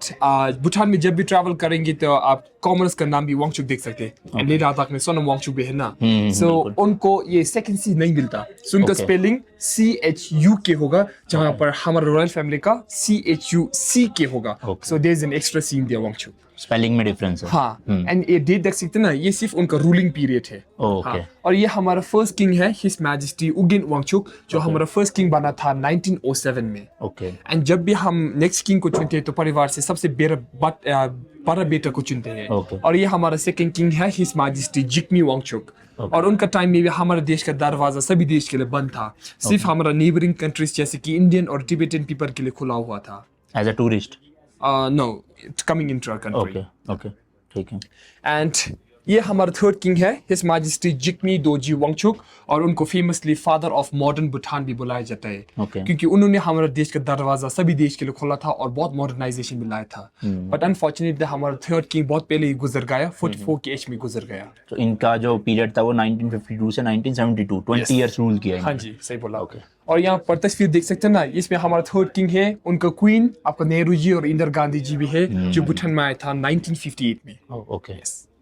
भूटान में जब भी ट्रैवल करेंगे तो आप कॉमर्स का नाम भी वांगचुक देख सकते हैं। एंड लद्दाख में सोनम वांगचुक भी है ना। सो उनको ये सेकंड सी नहीं मिलता, सो उनका Okay. स्पेलिंग CHUK होगा, जहाँ पर हमारा रॉयल फैमिली का CHUCK होगा। Okay. So there is an extra C in there Wangchuck. Spelling में डिफरेंस है। हाँ, एंड ये डेट देख सकते हैं ना, ये सिर्फ उनका रूलिंग पीरियड है। ओके हाँ, और ये हमारा फर्स्ट किंग है हिज मैजेस्टी उगिन वांगचुक, जो हमारा फर्स्ट किंग बना था 1907 में। ओके एंड जब भी हम नेक्स्ट किंग को चुनते हैं तो परिवार से सबसे बड़ा बेटा को चुनते हैं। Okay. और ये हमारा सेकंड किंग है हिज मैजेस्टी जिग्मी वांगचुक। और उनका टाइम में भी हमारे देश का दरवाजा सभी देश के लिए बंद था, सिर्फ हमारा नेबरिंग कंट्रीज जैसे कि इंडियन और टिबेटन पीपल के लिए खुला हुआ था। As a tourist. No, it's coming into our country. Okay okay ठीक है। एंड ये हमारा थर्ड किंग है हिज मैजेस्टी जिग्मी दोजी वांगचुक, और उनको famously father of modern Bhutan भी बुलाया जाता है। Okay. क्योंकि उन्होंने हमारे देश का दरवाजा सभी देश के लिए खोला था और बहुत मॉडर्नाइजेशन भी लाया था। बट अनफॉर्चुनेटली हमारा थर्ड किंग बहुत पहले ही गुजर गया, 44 की एज में गुजर गया। तो इनका जो पीरियड था वो 1952 से 1972 20 इयर्स रूल किया हाँ इन्होंने। जी, सही बोला। Okay. और यहाँ पर तस्वीर देख सकते हैं ना, इसमें हमारा थर्ड किंग है, उनका क्वीन आपका नेहरू जी और इंदिरा गांधी जी भी है, जो भूटान में आया था 1958 में। ओके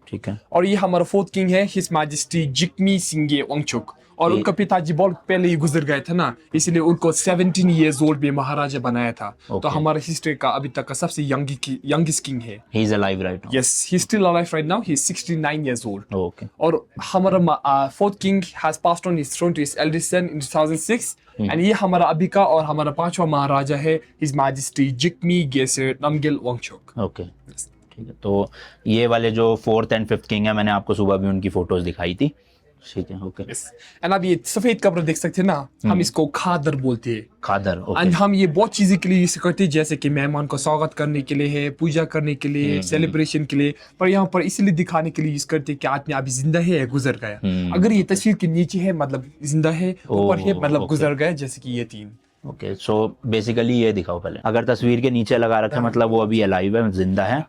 ठीक है। और ये हमारा फोर्थ किंग है हिज मैजेस्टी जिग्मी सिंगे वांगचुक, और उनका पिताजी बहुत पहले ही गुजर गए थे ना, इसलिए उनको 17 इयर्स ओल्ड में महाराजा बनाया था। तो हमारा हिस्ट्री का अभी तक का सबसे यंगेस्ट किंग है। He is alive right now. Yes, he is still alive right now, he is 69 years old. Okay और हमारा fourth king has passed on his throne to his eldest son in 2006। And ये हमारा अभी का और हमारा 5वां महाराजा है his majesty Jigme Khesar Namgyel Wangchuck. Okay ठीक है। तो ये वाले जो 4th and 5th किंग है, मैंने आपको सुबह भी उनकी फोटोज दिखाई थी। ठीक है ओके। एंड अब ये सफेद कपड़ा देख सकते हैं ना, हम इसको खादर बोलते हैं। खादर ओके। एंड हम ये बहुत चीजें के लिए यूज करते हैं, जैसे कि मेहमान को स्वागत करने के लिए है, पूजा करने के लिए, सेलिब्रेशन के लिए। पर यहाँ पर इसलिए दिखाने के लिए यूज करते हैं कि आदमी अभी जिंदा है या गुजर गया। अगर ये तस्वीर के नीचे है मतलब जिंदा है, ऊपर है मतलब गुजर गया, जैसे कि ये 3। ओके सो बेसिकली ये दिखाओ पहले। अगर तस्वीर के नीचे लगा रखा है मतलब वो अभी अलाइव है, जिंदा है।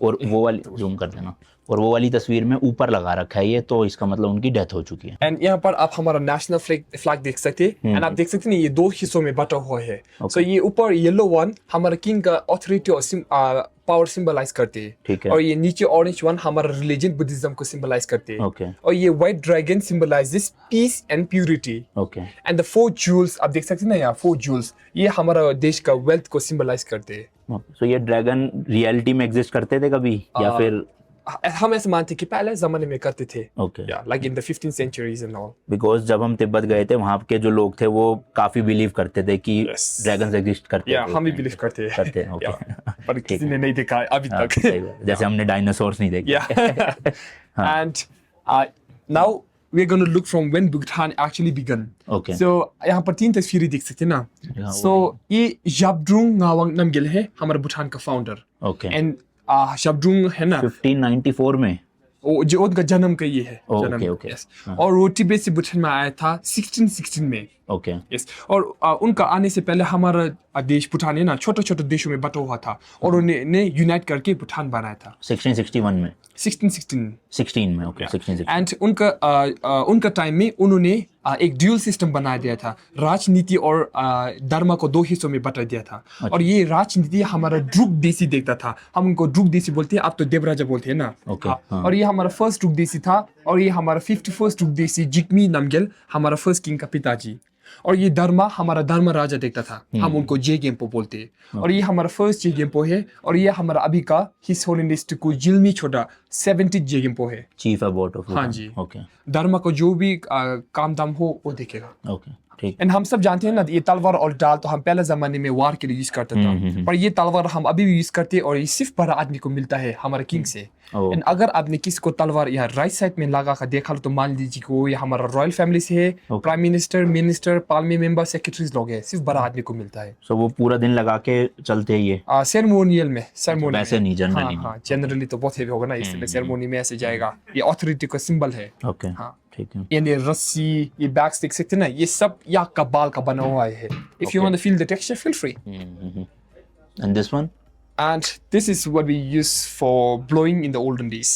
और वो वाली जूम कर देना, और वो वाली तस्वीर में ऊपर लगा रखा है ये, तो इसका मतलब उनकी डेथ हो चुकी है। एंड यहाँ पर आप हमारा नेशनल फ्लैग देख सकते हैं। एंड आप देख सकते हैं ये 2 हिस्सों में बटा हुआ है। सो ये ऊपर येलो वन हमारा किंग का ऑथोरिटी और पावर सिंबलाइज करते हैं। ठीक है। और ये नीचे ऑरेंज वन हमारा रिलीजन बुद्धिज्म को सिंबलाइज करते हैं। ओके और ये white dragon symbolises peace and purity. Okay and the 4 jewels आप देख सकते हैं ना, यहाँ 4 जूल्स ये हमारा देश का वेल्थ को सिंबलाइज करते हैं। सो ये ड्रैगन रियलिटी में एग्जिस्ट करते थे कभी या फिर? हम ऐसे मानते कि पहले जमाने में करते थे। Okay like in the 15th centuries and all। Because जब हम तिब्बत गए थे वहाँ के जो लोग थे वो काफी बिलीव करते थे कि Yes. ड्रैगन्स एग्जिस्ट करते थे। हम भी बिलीव करते हैं। करते हैं ओके। पर किसी ने नहीं देखा है अभी हाँ, तक। सही बात है। जैसे हमने डायनासोर्स नहीं देखे। And now we're going to look from when Bhutan actually began। Okay. So यहाँ पर 3 तस्वीरें देख सकते हैं ना। Yeah, So ये Zhabdrung Ngawang Namgyal है हमारा भूटान का फाउंडर। ओके एंड Zhabdrung है ना, 1594 में। जो उनका जन्म का ये है। ओके, जन्म, ओके। yes। और वो तिब्बत से भूटान में आया था 1616 में। ओके यस, और उनका आने से पहले हमारा देश भूटान है ना छोटे छोटे देशों में बटा हुआ था, और उन्होंने यूनाइट करके भूटान बनाया था 1661 में। 1616 16 में ओके 1660। एंड उनका टाइम में उन्होंने एक ड्यूल सिस्टम बना दिया था। राजनीति और धर्म को दो हिस्सों में बटा दिया था। और ये राजनीति हमारा ड्रुक देसी देखता था, हम उनको ड्रुक देसी बोलते हैं, आप तो देवराजा बोलते हैं ना। और ये हमारा फर्स्ट ड्रुक देसी था, और ये हमारा 51st ड्रुक देसी जिग्मी नामग्याल, हमारा फर्स्ट किंग का पिताजी। और ये धर्मा हमारा धर्म राजा देखता था, हम उनको जे गेम्पो बोलते हैं। और ये हमारा फर्स्ट जे गेम्पो है, और ये हमारा अभी का हिस होलिनेस को जिल्मी छोटा 70 जे गेम्पो है, चीफ अबाउट ऑफ। हाँ जी। ओके, धर्म को जो भी काम दाम हो वो देखेगा। ओके, ठीक। एंड हम सब जानते हैं ना, ये तलवार और डाल तो हम पहले जमाने में वार के लिए यूज करते थे, पर ये तलवार हम अभी भी यूज करते हैं, और ये सिर्फ बड़ा आदमी को मिलता है हमारे किंग से। एंड अगर आपने किसी को तलवार यहाँ राइट साइड में लगा कर देखा तो मान लीजिए कि वो ये हमारा रॉयल फैमिली से है, prime minister, parliament member, secretaries लोग हैं, सिर्फ बड़ा आदमी को मिलता है। सो वो पूरा दिन लगा के चलते हैं ये सेरेमोनियल में वैसे नहीं, जनरली। हाँ, जनरली तो बहुत हेवी होगा ना, इसलिए सेरेमोनी में ऐसे जाएगा, ये ऑथोरिटी का सिंबल है। ओके, हाँ, ठीक है। ये रस्सी, ये बैग्स देख सकते हैं ना, ये सब याक का बाल का बना हुआ है। If you want to feel the texture, feel free. And this one? And this is what we use for blowing in the olden days,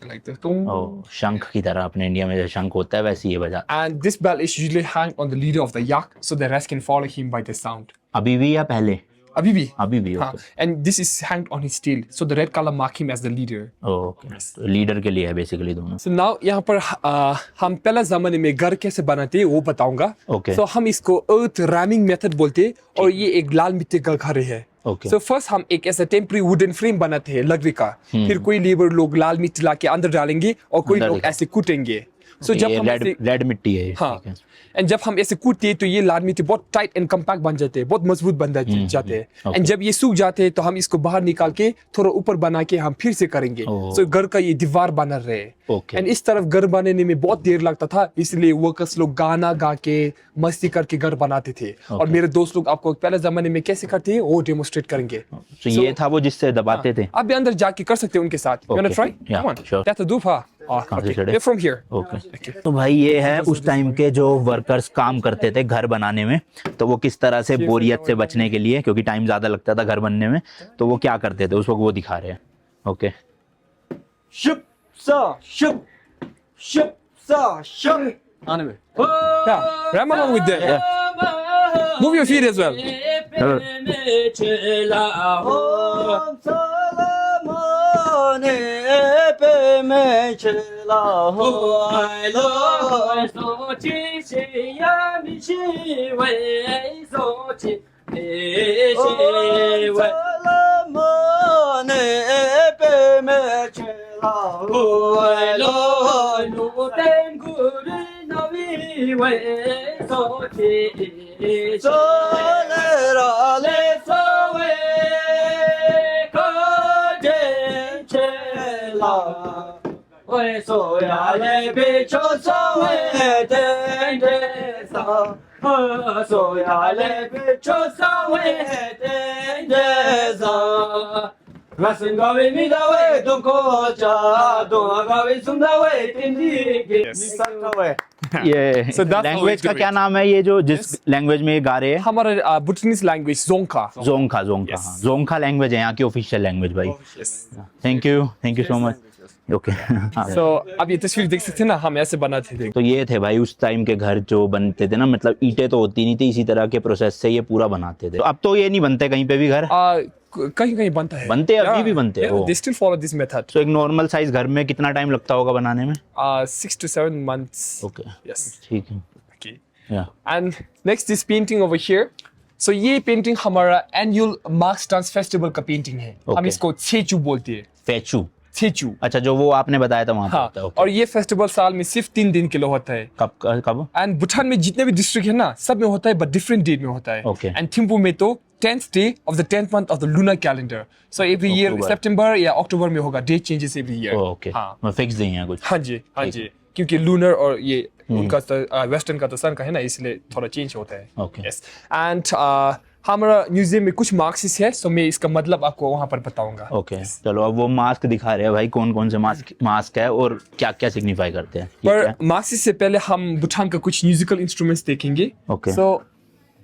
like the tong. शंख की तरह अपने इंडिया में जो शंख होता है वैसे ये बजा। And this bell is usually hung on the leader of the yak, so the rest can follow him by the sound. अभी भी या पहले? अभी भी। हाँ, and this is hanged on his tail, so the red color mark him as the leader. Okay, leader के लिए है बेसिकली दोनों। So now यहाँ पर हम पहला जमाने में घर कैसे बनाते हैं वो बताऊंगा। Okay. So हम इसको earth ramming method बोलते हैं, और ये एक लाल मिट्टी का घर है। Okay. So first हम एक ऐसा टेम्परी वुडन फ्रेम बनाते हैं लकड़ी का, फिर कोई लेबर लोग लाल मिट्टी ला के अंदर डालेंगे, और कोई लोग ऐसे कूटेंगे। So जब हम रेड मिट्टी है। हाँ, एंड जब हम ऐसे कूटते हैं तो ये लाल मिट्टी बहुत टाइट एंड कम्पैक्ट बन जाते हैं, बहुत मजबूत बन जाते हैं। एंड जब ये सूख जाते हैं तो हम इसको बाहर निकाल के थोड़ा ऊपर बना के हम फिर से करेंगे। So घर का ये दीवार बना रहे। एंड इस तरफ घर बनाने में बहुत देर लगता था, इसलिए वर्कर्स लोग गाना गा के मस्ती करके घर बनाते थे। और मेरे दोस्त लोग आपको पहले जमाने में कैसे करते हैं वो डेमोन्स्ट्रेट करेंगे। So ये था वो जिससे दबाते थे। आप भी अंदर जाके कर सकते हैं उनके साथ। You wanna try? Come on. Sure. That's the dufa. Okay. From here. Okay, तो भाई ये है उस टाइम के जो वर्कर्स काम करते थे घर बनाने में, तो वो किस तरह से बोरियत से बचने के लिए, क्योंकि टाइम ज्यादा लगता था घर बनने में, तो वो क्या करते थे उस वक्त वो दिखा रहे हैं। ओके, शुभ सा शुभ शुभ सा शुभ आने में। Yeah, ram along with that. Yeah. Move your feet as well. पे में चला हो लो सोची से या मिशी वे सोची वे माने पे में चला हो लो नु तेंगुरी नवी वे सोची सोले राले सोवे वे सोया ले बिचो सोवे तेंगे सा सोया ले बिचो सोवे तेंगे सा रसन गावे मिदावे तुमको चा दोहा गावे सुंदावे तिंदी के निसंगावे। ये So that's how we language do का it. क्या नाम है ये जो जिस लैंग्वेज में ये गा रहे हैं? हमारा Bhutanese language Dzongkha. जोंखा। हाँ, जोंखा लैंग्वेज है यहाँ की ऑफिशियल लैंग्वेज भाई। Thank you so much. Okay, So अब ये तस्वीर देख सकते हैं ना, हम ऐसे बनाते थे। तो ये थे भाई उस टाइम के घर जो बनते थे ना, मतलब ईंटें तो होती नहीं थी, इसी तरह के प्रोसेस से ये पूरा बनाते थे। तो अब तो ये नहीं बनते कहीं पे भी घर? कहीं कहीं बनता है। बनते हैं, अभी भी बनते हैं। They still follow this method. तो एक नॉर्मल साइज घर में कितना टाइम लगता होगा बनाने में? 6 to 7 months. Okay, Yes. ठीक है। Okay. या And next this painting over here. So ये पेंटिंग हमारा annual Marks Dance Festival का पेंटिंग है। हम Okay. इसको छेचू बोलते हैं। फेचू। छेचू। अच्छा, जो वो आपने बताया था वहाँ पे हाँ, होता है। ओके। और ये फेस्टिवल साल में सिर्फ 3 दिन के लिए होता है। कब? एंड भूटान में जितने भी डिस्ट्रिक्ट है ना, सब में होता है, बट डिफरेंट डेट में होता है। Okay. एंड थिम्पू में तो 10th day of the 10th month of the lunar calendar. So every year October. सितंबर या अक्टूबर में होगा, date changes every year. Okay, हाँ फिक्स नहीं है कुछ। हाँ जी, हाँ जी, क्योंकि लूनर और ये उनका तो वेस्टर्न का तो सन का है ना, इसलिए थोड़ा चेंज होता है। Okay. यस, एंड हमारा म्यूजियम में कुछ मार्क्स है, सो मैं इसका मतलब आपको वहाँ पर बताऊंगा। ओके, चलो अब वो मास्क दिखा रहे हैं भाई, कौन कौन से मास्क है और क्या क्या सिग्निफाई करते हैं। ठीक पर है? मार्क्स से पहले हम भूटान का कुछ म्यूजिकल इंस्ट्रूमेंट्स देखेंगे। Okay. सो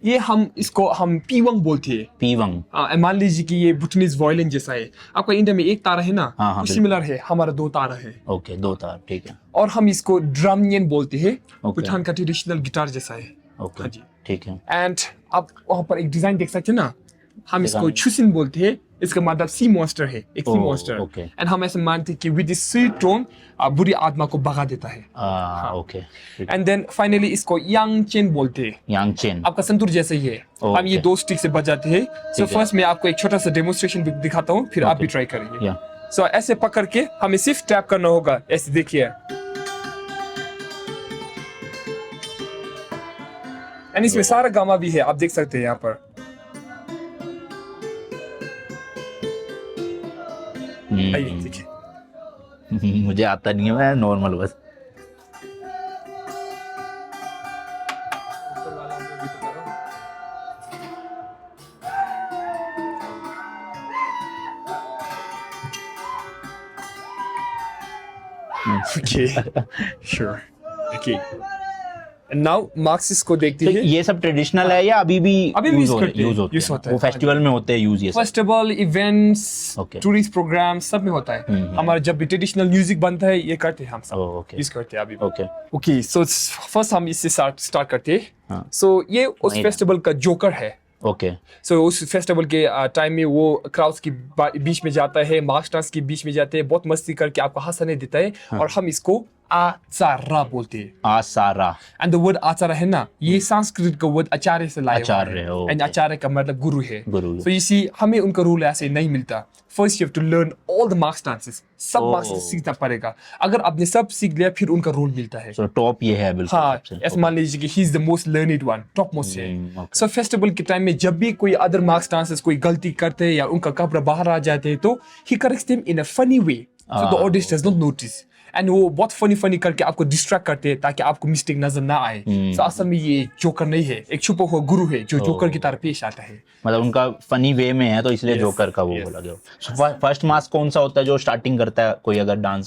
ये हम इसको हम पीवंग बोलते हैं। पीवंग। मान लीजिए कि ये भूटानीज वायलिन जैसा है। आपका इंडिया में एक तारा है ना, हाँ, तो सिमिलर है, हमारा 2 तारा है। ओके, 2 तार, ठीक है। और हम इसको ड्रमनियन बोलते हैं। Okay. भूटान का ट्रेडिशनल गिटार जैसा है। ओके, हाँ जी। ठीक है। एंड आप वहाँ पर एक डिजाइन देख सकते हैं ना, हम इसको डिजाइन। छुसिन बोलते हैं। इसका मतलब सी मॉन्स्टर है, एक सी ओह, मॉन्स्टर। okay. एंड हम ऐसे मानते हैं कि विद दिस स्वीट टोन बुरी आत्मा को भगा देता है। ओके, ठीक है। एंड देन फाइनली इसको यांग चेन बोलते हैं। यांगचेन। आपका संतूर जैसे ही है। Okay. हम ये 2 स्टिक से बजाते हैं। सो है। फर्स्ट मैं आपको एक छोटा सा डेमोन्स्ट्रेशन दिखाता हूँ, फिर आप भी Okay. ट्राई करेंगे। या सो ऐसे पकड़ के हमें सिर्फ टैप करना होगा, ऐसे देखिए। एंड इसमें सारा गामा भी है, आप देख सकते हैं यहाँ पर। आइए देखिए। मुझे आता नहीं है, मैं नॉर्मल बस। Okay, sure. Okay. And now Marxist को देखते तो हैं। ये सब ट्रेडिशनल है या अभी भी अभी भी यूज use करते हैं, यूज होते use हैं? होता है। वो फेस्टिवल में होते हैं यूज ये सब? Festival, events, Okay. Tourist programme सब में होता है। हमारा जब भी ट्रेडिशनल म्यूजिक बनता है, ये करते हैं हम सब। Oh, okay. यूज करते हैं अभी भी। ओके, ओके, सो फर्स्ट हम इससे स्टार्ट करते हैं। हाँ। सो ये उस वही फेस्टिवल का जोकर है। ओके, सो उस फेस्टिवल के टाइम में वो क्राउड्स की बीच में जाता है, मार्च डांस के बीच में जाते हैं, बहुत मस्ती करके आपको हंसने देता है। और हम इसको आचारा बोलते हैं। आसारा। एंड द वर्ड आचार्य है ना, ये संस्कृत का वर्ड आचार्य से लाया हुआ आचार्य, है। okay. एंड आचार्य का मतलब गुरु है। गुरु है। So इसी हमें उनका रूल ऐसे नहीं मिलता। First you have to learn all the mask dances, सब Oh. मार्क्स सीखना पड़ेगा। अगर आपने सब सीख लिया, फिर उनका रूल मिलता है। सो टॉप ये है बिल्कुल हाँ, सबसे। ऐसे मान लीजिए कि he is the most learned one, top most है। okay. सो फेस्टिवल के टाइम में जब भी कोई अदर मार्क्स डांसर्स कोई गलती करते हैं या उनका कपड़ा बाहर आ जाते हैं, तो he corrects them in a funny way, so the audience does not notice. And वो बहुत फनी करके आपको डिस्ट्रैक्ट करते हैं ताकि आपको मिस्टेक नजर ना आए। तो असल में ये जोकर नहीं है, एक छुपा हुआ गुरु है जो जोकर की तरह पेश आता है। मतलब उनका फनी वे में है, तो इसलिए Yes, जोकर का वो yes. बोला गया। फर्स्ट मास्क कौन सा होता है जो स्टार्टिंग करता है कोई अगर डांस?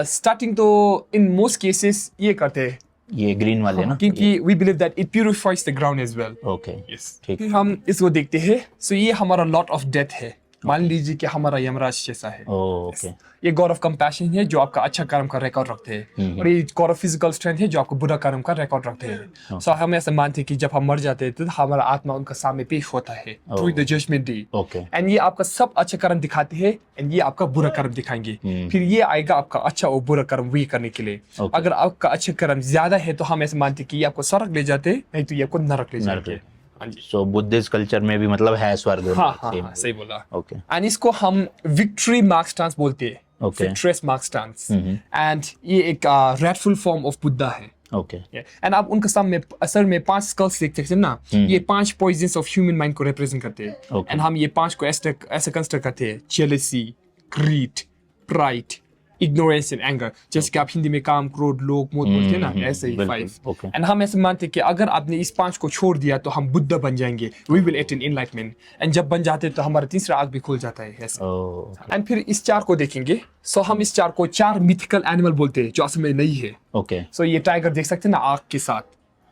स्टार्टिंग तो इन मोस्ट केसेस ये करते हैं, ये ग्रीन वाले ना? क्योंकि we believe that it purifies the ground as well. Okay, ठीक। फिर हम इसको देखते हैं। सो ये हमारा लॉट ऑफ डेथ है। मान लीजिए कि हमारा यमराज जैसा है। ओके, ये गॉड ऑफ कंपैशन है जो आपका अच्छा कर्म का रिकॉर्ड रखते हैं। और ये गॉड ऑफ फिजिकल स्ट्रेंथ है जो आपको बुरा कर्म का रिकॉर्ड रखते हैं। सो हम ऐसे मानते हैं कि जब हम मर जाते हैं तो हमारा आत्मा उनका सामने पेश होता है through the judgement day. Okay, and ये आपका सब अच्छा कर्म दिखाते हैं एंड ये आपका बुरा कर्म दिखाएंगे। फिर ये आएगा आपका अच्छा और बुरा कर्म वे करने के लिए। Okay. अगर आपका अच्छा कर्म ज्यादा है तो हम ऐसे मानते हैं कि ये आपको स्वर्ग ले जाते हैं, नहीं तो ये आपको नरक ले जाते हैं। हाँ जी, सो बुद्धिस्ट कल्चर में भी मतलब है स्वर्ग? हाँ, सही बोला। ओके, एंड इसको हम विक्ट्री मार्क्स डांस बोलते हैं। Okay. Victorious masks dance. And ये एक रेडफुल फॉर्म ऑफ बुद्धा है। ओके, एंड आप उनका सामने असर में 5 स्कल्स देख सकते हैं ना, ये 5 पॉइजन्स ऑफ ह्यूमन माइंड को रिप्रेजेंट करते हैं। Okay. एंड हम ये 5 को ऐसे कंसिडर करते हैं: jealousy, greed, pride, ignorance and anger. जैसे कि आप हिंदी में काम, क्रोध, लोभ, मोह बोलते हैं ना, ऐसे ही बिल्कुल, 5। okay. एंड हम ऐसे मानते हैं कि अगर आपने इस 5 को छोड़ दिया तो हम बुद्धा बन जाएंगे, we will attain enlightenment. And जब बन जाते हैं तो हमारा तीसरा आंख भी खुल जाता है ऐसे। एंड फिर इस 4 को देखेंगे। सो हम इस 4 को 4 मिथिकल एनिमल बोलते हैं जो असल में नहीं है। ओके, सो ये टाइगर देख सकते हैं ना आंख के साथ,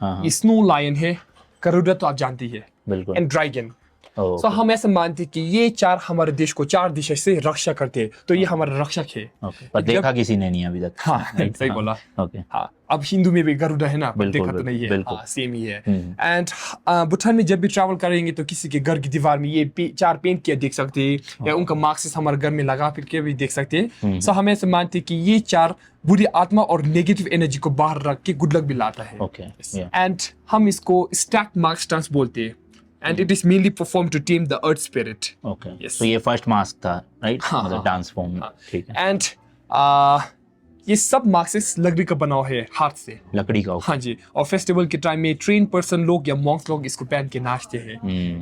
हाँ, ये स्नो लायन है, गरुड़ा तो आप जानती है, बिल्कुल। And dragon. ओके, सो हम ऐसे मानते हैं कि ये 4 हमारे देश को 4 दिशा से रक्षा करते हैं, तो ये हमारा रक्षक है। ओके, पर देखा किसी ने नहीं अभी तक। हाँ, सही बोला। ओके, हाँ, अब हिंदू में भी गरुड़ा है ना, पर बिल्कुल, देखा तो नहीं है। बिल्कुल। हाँ, सेम ही है। एंड भूटान में जब भी ट्रैवल करेंगे तो किसी के घर की दीवार में ये 4 पेंट किया देख सकते हैं, या उनका मार्क्सिस्ट हमारे घर में लगा फिर के भी देख सकते हैं। सो हम ऐसे मानते हैं कि ये 4 बुरी आत्मा और नेगेटिव एनर्जी को बाहर रख के गुड लक भी लाता है। ओके, एंड हम इसको स्टैक मार्क्स डांस बोलते हैं। And it is mainly perform to tame the earth spirit. Okay, Yes. तो ये फर्स्ट मास्क था, राइट? हाँ, मतलब हाँ, डांस फॉर्म में, ठीक है। एंड ये सब मार्क्सिस लकड़ी का बना है, हाथ से। लकड़ी का? हाँ जी, और फेस्टिवल के टाइम में ट्रेन पर्सन लोग या मॉन्क्स लोग इसको पहन के नाचते हैं।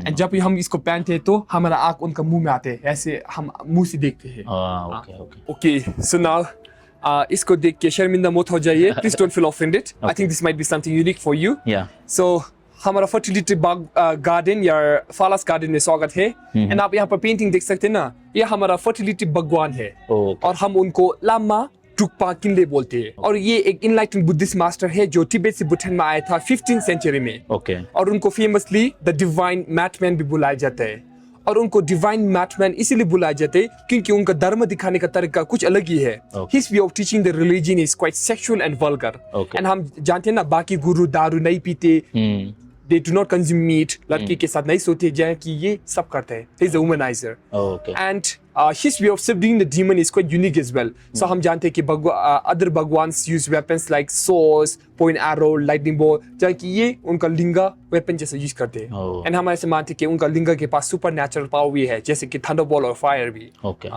एंड जब भी हम इसको पहनते हैं तो हमारा आंख उनका मुंह में आते हैं, ऐसे हम मुंह से देखते हैं। Okay, okay, okay, so now इसको देख के शर्मिंदा मत हो जाइए, please don't feel offended. I think this might be something unique for you. या सो हमारा फर्टिलिटी गार्डन या फालस गार्डन में स्वागत है। एंड आप यहाँ पर पेंटिंग देख सकते हैं ना, ये हमारा फर्टिलिटी भगवान है। ओके, और हम उनको लामा ट्रुक्पा किनले बोलते हैं। और ये एक इनलाइटेंड बुद्धिस्ट मास्टर है जो तिब्बत से भूटान में आया था 15th सेंचुरी में। ओके। और उनको फेमसली द डिवाइन मैथमैन भी बुलाया जाता है। और उनको डिवाइन मैथमैन इसीलिए बुलाया जाते हैं क्योंकि उनका धर्म दिखाने का तरीका कुछ अलग ही है। His way of teaching the religion is quite sexual and vulgar. Okay. And हम जानते हैं ना, बाकी गुरु दारू नहीं पीते, they do not consume meat, लड़की के साथ नहीं सोते, जहाँ कि ये सब करते हैं। He is a womanizer. Okay. And his way of subduing the demon is quite unique as well. So हम जानते हैं कि other bhagwans use weapons like swords, point arrow, lightning bolt, जहाँ कि ये उनका लिंगा weapon जैसे यूज करते हैं। And हम ऐसे मानते हैं कि उनका लिंगा के पास सुपर नेचुरल पावर भी है, जैसे कि थंडरबॉल्ट और फायर भी। ओके।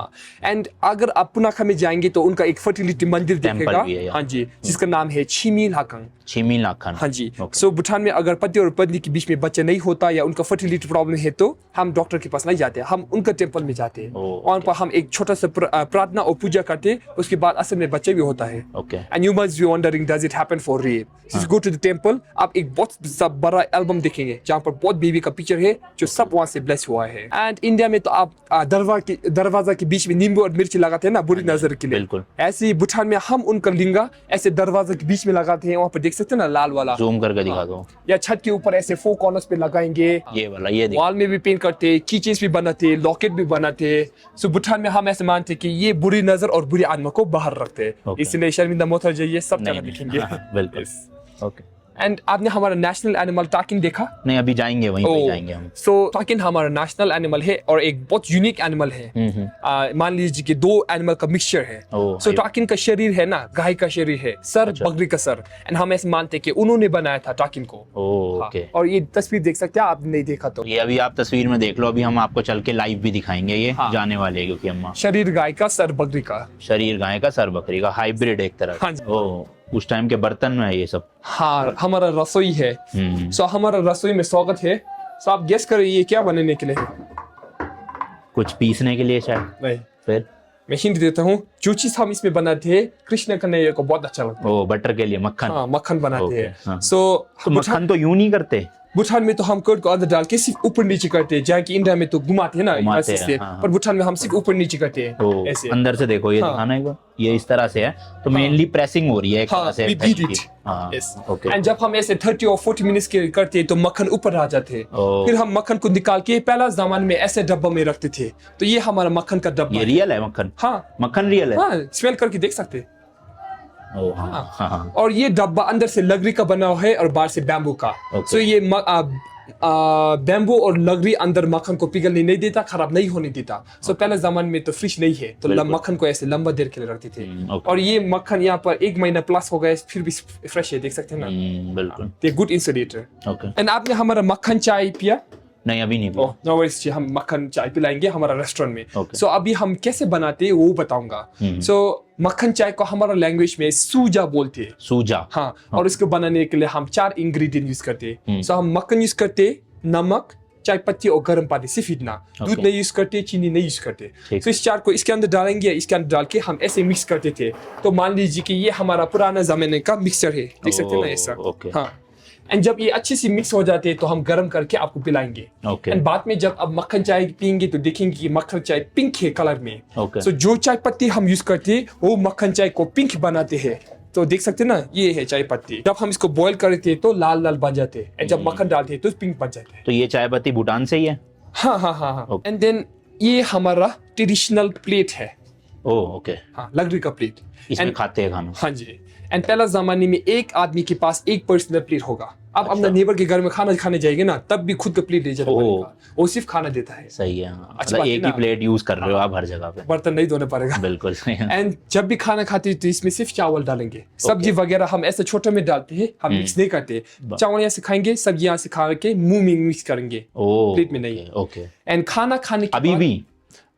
एंड अगर आप पुनाखा में जाएंगे तो उनका एक फर्टिलिटी मंदिर दिखेगा। भी है यहाँ। हाँ जी, जिसका नाम है छिमील हाकंग। छिमील हाकंग। हाँ जी। सो भूटान में अगर पति और पत्नी के बीच में बच्चा नहीं होता या उनका फर्टिलिटी प्रॉब्लम है तो हम डॉक्टर के पास नहीं जाते, हम उनका टेम्पल में जाते हैं। वहाँ पर हम एक छोटा सा प्रार्थना और पूजा करते हैं, उसके बाद असल में बच्चा भी होता है। Okay. And you must be wondering does it happen for real? So go to the temple, आप एक बहुत सा बड़ा एल्बम देखेंगे जहाँ पर बहुत बेबी का पिक्चर है जो सब वहाँ से ब्लेस हुआ है। एंड इंडिया में तो आप दरवाजा के बीच में नींबू और मिर्ची लगाते हैं ना बुरी नजर के लिए। बिल्कुल। ऐसे ही भूटान में हम उनका लिंगा ऐसे दरवाजा के बीच में लगाते हैं, वहाँ पर देख सकते हैं ना लाल वाला। जूम करके दिखा दो। या छत के ऊपर ऐसे 4 कॉर्नर्स पे लगाएंगे। ये वाला, ये वॉल में भी पेंट करते, की चेन्स भी बनाते, लॉकेट भी बनाते। सो भूटान में हम ऐसे मानते कि ये बुरी नजर और बुरी आत्मा को बाहर रखते हैं। Okay. इसलिए शर्मिंदा मत हो जाइए, सब जगह नहीं, दिखेंगे। बिल्कुल। ओके। एंड आपने हमारा नेशनल एनिमल टाकिन देखा? नहीं, अभी जाएंगे वहीं पे जाएंगे हम। सो टाकिन हमारा नेशनल एनिमल है और एक बहुत यूनिक एनिमल है। मान लीजिए कि 2 एनिमल का मिक्सचर है। सो टाकिन का शरीर है ना, गाय का शरीर है, सर बकरी का सर। एंड हम ऐसे मानते हैं कि उन्होंने बनाया था टाकिन को। ओके। और ये तस्वीर देख सकते हैं, आप नहीं देखा तो ये अभी आप तस्वीर में देख लो, अभी हम आपको चल के लाइव भी दिखाएंगे। ये जाने वाले हैं क्योंकि अम्मा शरीर गाय का, सर बकरी का, शरीर गाय का, सर बकरी का, हाइब्रिड एक तरह हाँ। का। ओ, उस टाइम के बर्तन में है ये सब। हाँ, हमारा रसोई है। सो हमारा रसोई में स्वागत है। सो आप गेस करिए ये क्या बनाने के लिए है? कुछ पीसने के लिए शायद। नहीं, फिर मैं हिंट देता हूँ। जो चीज हम इसमें बनाते हैं कृष्ण कन्हैया को बहुत अच्छा लगता है। ओ, बटर के लिए मक्खन। हाँ, मक्खन बनाते ओके, हैं। हाँ। सो तो मक्खन तो यूं नहीं करते। भूटान में तो हम कर्ड को अंदर डाल के सिर्फ ऊपर नीचे करते हैं, जहाँ की इंडिया में तो घुमाते हैं ना घुमाते ऐसे हैं, से। हाँ। पर भूटान में हम सिर्फ ऊपर नीचे करते हैं ओ, ऐसे। अंदर से देखो, ये हाँ। दिखाना एक बार। ये इस तरह से है, तो मेनली प्रेसिंग हो रही है एक तरह से। we beat it. हाँ, Yes. ओके। एंड जब हम ऐसे 30 और 40 मिनट्स के करते हैं तो मक्खन ऊपर आ जाते हैं। ओ। फिर हम मक्खन को निकाल के पहला जमाने में ऐसे डब्बा में रखते थे। तो ये हमारा मक्खन का डब्बा ये है। रियल है मक्खन? हाँ, मक्खन रियल है? हाँ, स्मेल करके देख सकते हैं। ओ, हाँ, हाँ। और ये डब्बा अंदर से लकड़ी का बना हुआ है और बाहर से बैम्बू का। Okay. सो ये बैम्बू और लकड़ी अंदर मक्खन को पिघलने नहीं देता, खराब नहीं होने देता। सो पहले जमाने में तो फ्रिज नहीं है, तो मक्खन को ऐसे लंबा देर के लिए रखते थे। okay. और ये मक्खन यहाँ पर 1 महीना प्लस हो गया, फिर भी फ्रेश है, देख सकते हैं ना। बिल्कुल। दे गुड इंसुलेटर। ओके। एंड आपने हमारा मक्खन चाय पिया? नहीं, अभी नहीं। ओह, नो वरीज, हम मक्खन चाय पिलाएंगे हमारा रेस्टोरेंट में। Okay. सो अभी हम कैसे बनाते हैं वो बताऊंगा। सो मक्खन चाय को हमारा लैंग्वेज में सूजा बोलते हैं। सूजा। हाँ, और इसको बनाने के लिए हम 4 इंग्रेडिएंट यूज करते हैं। सो हम मक्खन यूज करते, नमक, चाय पत्ती और गर्म पानी, सिर्फ इतना। दूध नहीं यूज करते, चीनी नहीं यूज करते। तो इस 4 को इसके अंदर डालेंगे, इसके अंदर डाल के हम ऐसे मिक्स करते थे। तो मान लीजिए कि ये हमारा पुराना जमाने का मिक्सर है, देख सकते हैं ना ऐसा। ओके। हाँ, एंड जब ये अच्छे से मिक्स हो जाते हैं तो हम गर्म करके आपको पिलाएंगे। ओके। एंड बाद में जब आप मक्खन चाय पियेंगे तो देखेंगे कि मक्खन चाय पिंक है कलर में। ओके। सो जो चाय पत्ती हम यूज करते हैं वो मक्खन चाय को पिंक बनाते हैं। तो देख सकते हैं ना, ये है चाय पत्ती। जब हम इसको बॉईल करते हैं तो लाल लाल बन जाते हैं, जब मक्खन डालते हैं तो पिंक बन जाते हैं। तो ये चाय पत्ती भूटान से ही है? हाँ हाँ हाँ हाँ। एंड देन ये हमारा ट्रेडिशनल प्लेट है। ओ, ओके। हाँ, लकड़ी का प्लेट। इसमें खाते हैं खाना? हाँ जी। एंड पहला जमाने में एक आदमी के पास एक पर्सनल प्लेट होगा। आप अपना नेबर के घर में खाना खाने जाएंगे ना, तब भी खुद का प्लेट ले जाना पड़ेगा, वो सिर्फ खाना देता है। सही है। हाँ। अच्छी मतलब बात है एक ही ना? प्लेट यूज कर रहे हो आप हर जगह पे। बर्तन नहीं धोने पड़ेगा। बिल्कुल सही है। एंड जब भी खाना खाते हैं तो इसमें सिर्फ चावल डालेंगे। सब्जी वगैरह हम ऐसे छोटे में डालते हैं, हम मिक्स नहीं करते। चावल यहाँ से खाएंगे, सब्जी यहाँ से खा के मुंह में मिक्स करेंगे, ओ, प्लेट में नहीं। ओके। एंड खाना खाने के अभी बाद- भी?